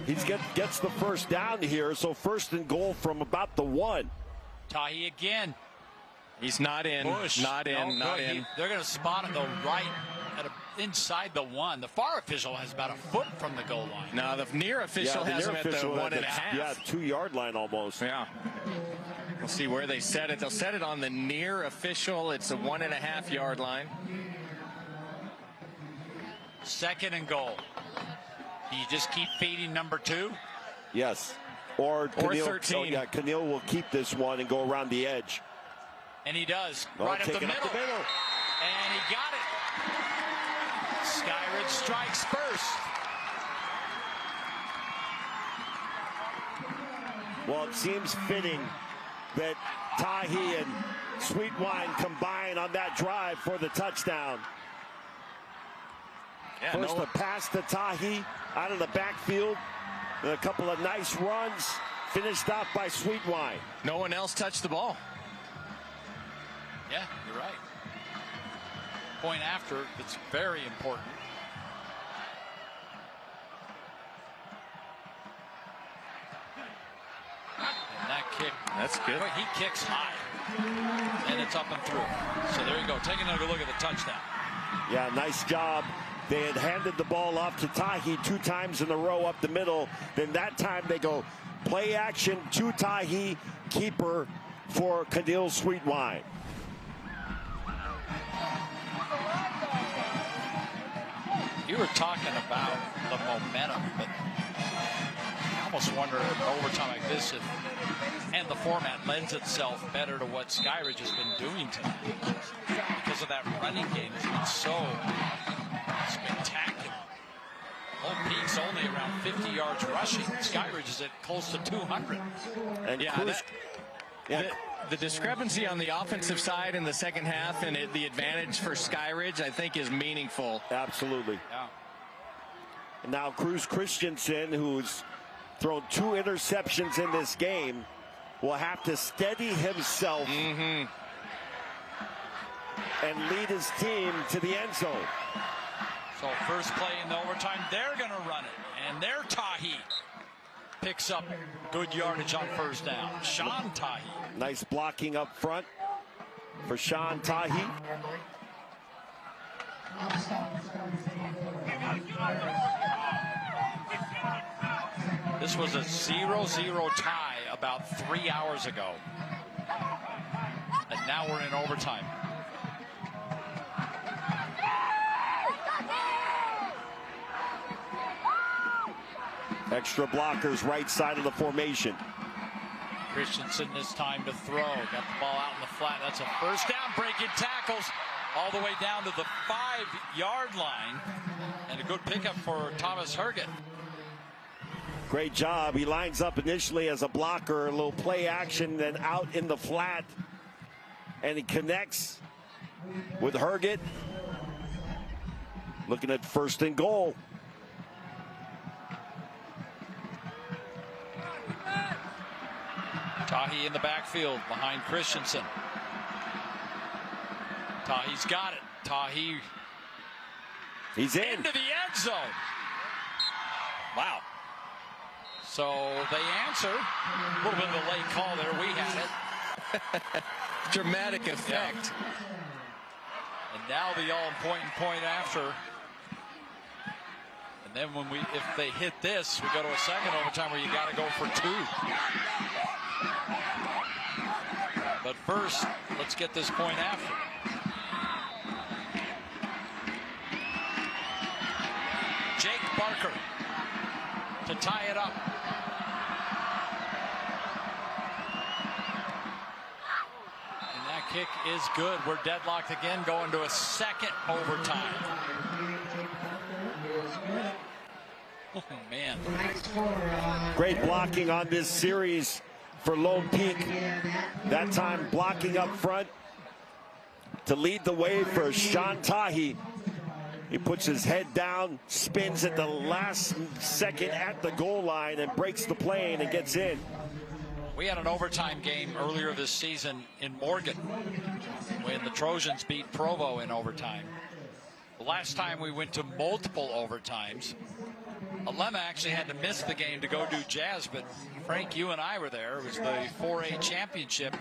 He gets the first down here, so 1st and goal from about the 1. Tahi again. He's not in. Bush. Not in. Not in. They're going to spot him go right inside the 1. The far official has about a foot from the goal line. No, the near official has him at the 1.5. Yeah, 2-yard line almost. Yeah. We'll see where they set it. They'll set it on the near official. It's a 1.5-yard line. 2nd and goal. Do you just keep feeding number 2? Yes. Or 13. Oh, yeah, Keneal will keep this one and go around the edge. And he does. Right up the middle. And he got it. Skyridge strikes first. Well, it seems fitting that Tahi and Sweetwine combine on that drive for the touchdown. Yeah, First, a pass to Tahi out of the backfield. And a couple of nice runs finished off by Sweetwine. No one else touched the ball. Yeah, you're right. Point after, it's very important. And that kick. That's good. Boy, he kicks high. And it's up and through. So there you go. Take another look at the touchdown. Yeah, nice job. They had handed the ball off to Tahi 2 times in a row up the middle. Then that time they go play action to Tahi, keeper for Keneal Sweetwine. You were talking about the momentum, but I almost wonder in overtime like this and the format lends itself better to what Skyridge has been doing tonight because of that running game has been so spectacular. Lone Peak's only around 50 yards rushing. Skyridge is at close to 200. And yeah, the discrepancy on the offensive side in the second half and the advantage for Skyridge, I think, is meaningful. Absolutely. Yeah. And now Cruz Christensen, who's thrown 2 interceptions in this game, will have to steady himself and lead his team to the end zone. So first play in the overtime, they're going to run it. And their Tahi picks up good yardage on first down. Sean Tahi. Nice blocking up front for Sean Tahi. This was a 0-0 tie about 3 hours ago. And now we're in overtime. Extra blockers right side of the formation. Christensen this time to throw. Got the ball out in the flat. That's a first down. Breaking tackles all the way down to the 5-yard line. And a good pickup for Thomas Herget. Great job. He lines up initially as a blocker, a little play action, then out in the flat. And he connects with Herget. Looking at 1st and goal. Tahi in the backfield behind Christensen. Tahi's got it. Tahi. He's in. Into the end zone. Wow. So they answer. A little bit of a late call there. We had it. Dramatic effect. Yeah. And now the all point after. And then if they hit this, we go to a second overtime where you got to go for 2. But first, let's get this point after. Jake Barker to tie it up. And that kick is good. We're deadlocked again, going to a second overtime. Oh, man. Great blocking on this series for Lone Peak. That time blocking up front to lead the way for Sean Tahi. He puts his head down, spins at the last second at the goal line and breaks the plane and gets in. We had an overtime game earlier this season in Morgan when the Trojans beat Provo in overtime. The last time we went to multiple overtimes, Alema actually had to miss the game to go do jazz, but Frank, you and I were there. It was the 4A championship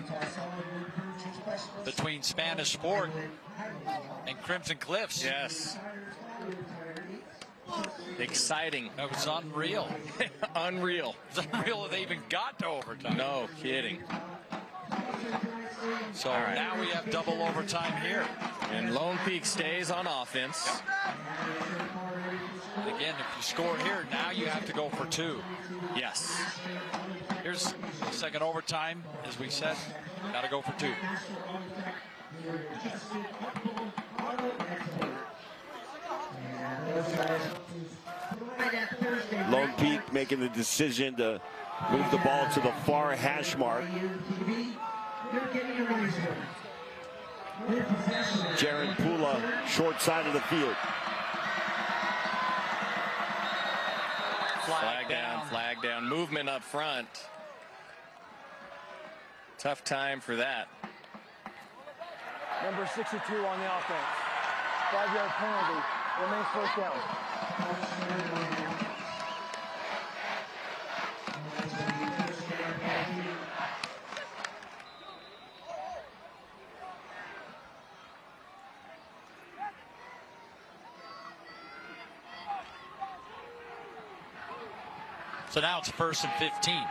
between Spanish Sport and Crimson Cliffs. Yes. Exciting. That was unreal. Unreal. It's unreal that they even got to overtime. No kidding. So now we have double overtime here. And Lone Peak stays on offense. And again, if you score here, now you have to go for 2. Yes. Here's the second overtime, as we said. Got to go for 2. Lone Peak making the decision to move the ball to the far hash mark. Jaron Pula, short side of the field. Flag down, flag down. Movement up front. Tough time for that. Number 62 on the offense. 5-yard penalty. Remains first down. So now it's 1st and 15.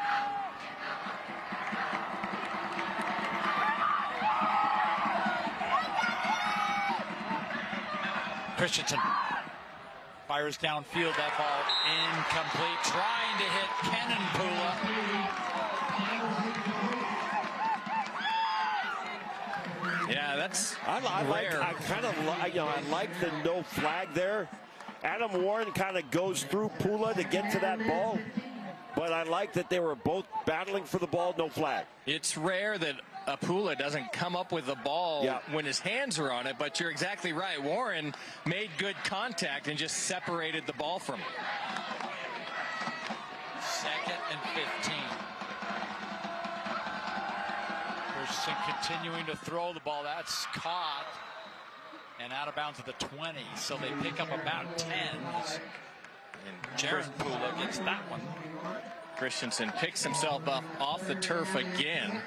Christensen fires downfield. That ball incomplete. Trying to hit Kenan Pula. Yeah, that's I like the no flag there. Adam Warren kind of goes through Pula to get to that ball, but I like that they were both battling for the ball, no flag. It's rare that Pula doesn't come up with the ball when his hands are on it, but you're exactly right. Warren made good contact and just separated the ball from him. 2nd and 15. Christensen continuing to throw the ball. That's caught and out of bounds at the 20. So they pick up about 10. And Jaron Pula gets that one. Christensen picks himself up off the turf again.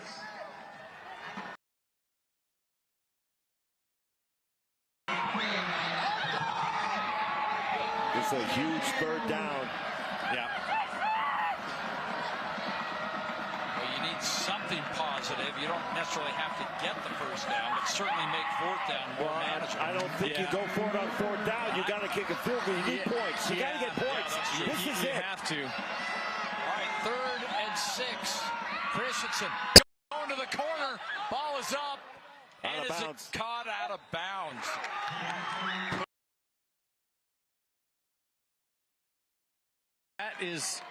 It's a huge 3rd down. Yeah. Well, you need something positive. You don't necessarily have to get the 1st down, but certainly make 4th down more manageable. I don't think you go for it on 4th down. You got to kick a field goal. You need points. You got to get points. This is it. You have to. All right, 3rd and 6. Christensen going to the corner. Ball is up. Out of is bounds. It caught out of bounds? That is,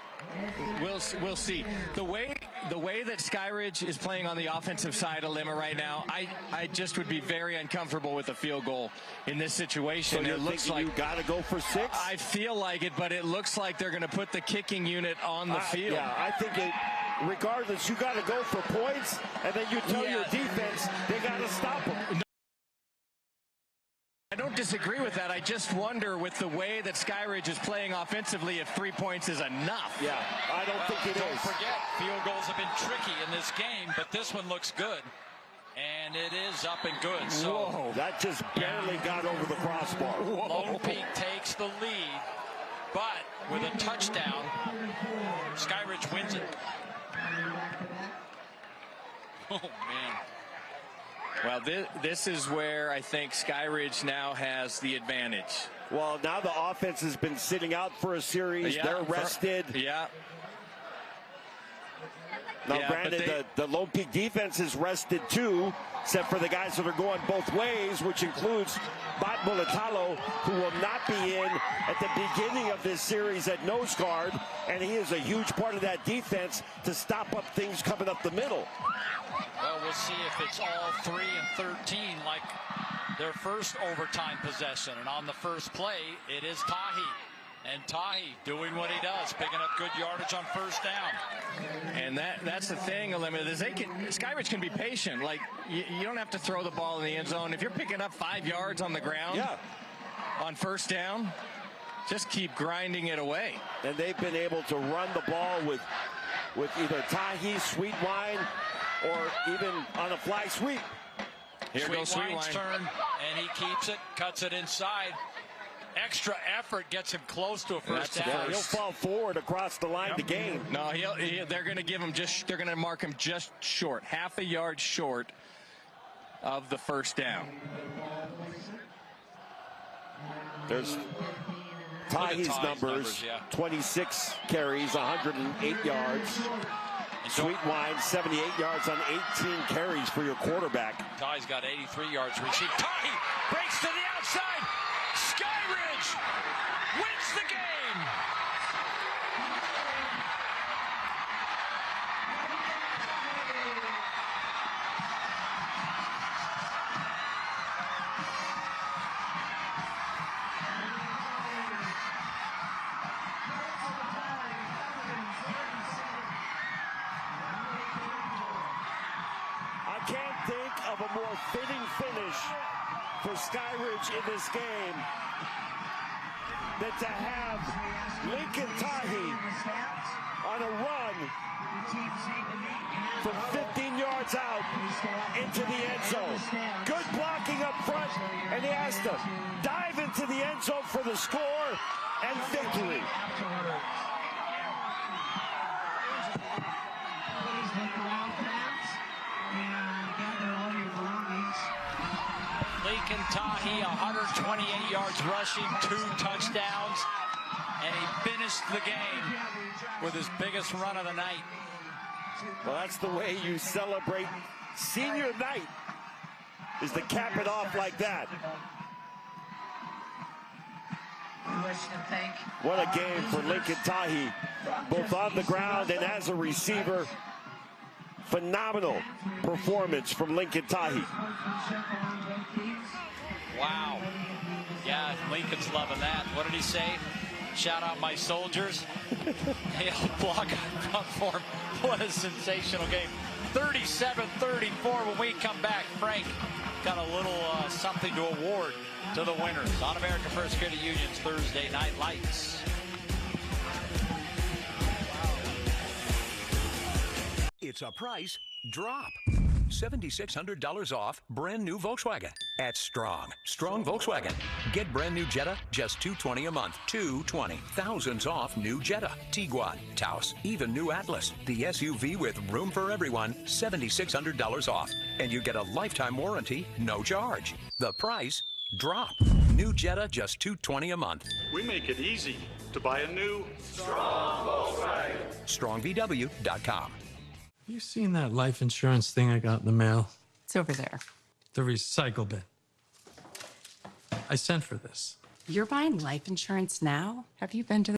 we'll see. The way that Skyridge is playing on the offensive side of Lima right now, I just would be very uncomfortable with a field goal in this situation. So it looks like you got to go for 6? I feel like it, but it looks like they're going to put the kicking unit on the field. Yeah, I think regardless, you got to go for points, and then you tell your defense they got to stop them. I don't disagree with that. I just wonder with the way that Skyridge is playing offensively if 3 points is enough. Yeah, I don't think it Don't is. forget, field goals have been tricky in this game, but this one looks good. And it is up and good. So Whoa, that just barely got over the crossbar. Lone Peak takes the lead, but with a touchdown, Skyridge wins it. Oh, man. Well, this is where I think Skyridge now has the advantage. Well, now the offense has been sitting out for a series. They're rested. Now, granted, the Lone Peak defense is rested too, except for the guys that are going both ways, which includes Bat Mulatalo, who will not be in at the beginning of this series at nose guard, and he is a huge part of that defense to stop up things coming up the middle. Well, we'll see if it's all 3 and 13 like their first overtime possession. And on the first play, it is Tahi. And Tahi doing what he does, picking up good yardage on 1st down. And that's the thing, Skyridge can be patient. Like, you don't have to throw the ball in the end zone. If you're picking up 5 yards on the ground on 1st down, Just keep grinding it away. And they've been able to run the ball with either Tahi, Sweet Wine, or even on a fly sweep. Here goes Sweet Wine's turn, and he keeps it, cuts it inside. Extra effort gets him close to a first down. He'll fall forward across the line to gain. No, they're going to give him they're going to mark him just short, half a yard short of the first down. There's Tahi's numbers, 26 carries, 108 yards. Sweet Wine, 78 yards on 18 carries for your quarterback. Tahi's got 83 yards received. Tahi breaks to the outside. Skyridge wins the game. I can't think of a more fitting finish for Skyridge in this game than to have Lincoln Tahi on a run from 15 yards out into the end zone. Good blocking up front, and he has to dive into the end zone for the score and victory. Lincoln Tahi, 128 yards rushing, 2 touchdowns, and he finished the game with his biggest run of the night. Well, that's the way you celebrate senior night, is to cap it off like that. What a game for Lincoln Tahi, both on the ground and as a receiver. Phenomenal performance from Lincoln Tahi. Wow. Yeah, Lincoln's loving that. What did he say? Shout out my soldiers. He'll block up for him. What a sensational game. 37-34 when we come back. Frank got a little something to award to the winners on American First Credit Union's Thursday Night Lights. It's a price drop. $7,600 off brand new Volkswagen at Strong Volkswagen. Get brand new Jetta just $220 a month. $220. Thousands off new Jetta, Tiguan, Taos, even new Atlas. The SUV with room for everyone. $7,600 off, and you get a lifetime warranty, no charge. The price drop. New Jetta just $220 a month. We make it easy to buy a new Strong Volkswagen. StrongVW.com. You seen that life insurance thing I got in the mail? It's over there. The recycle bin. I sent for this. You're buying life insurance now? Have you been to the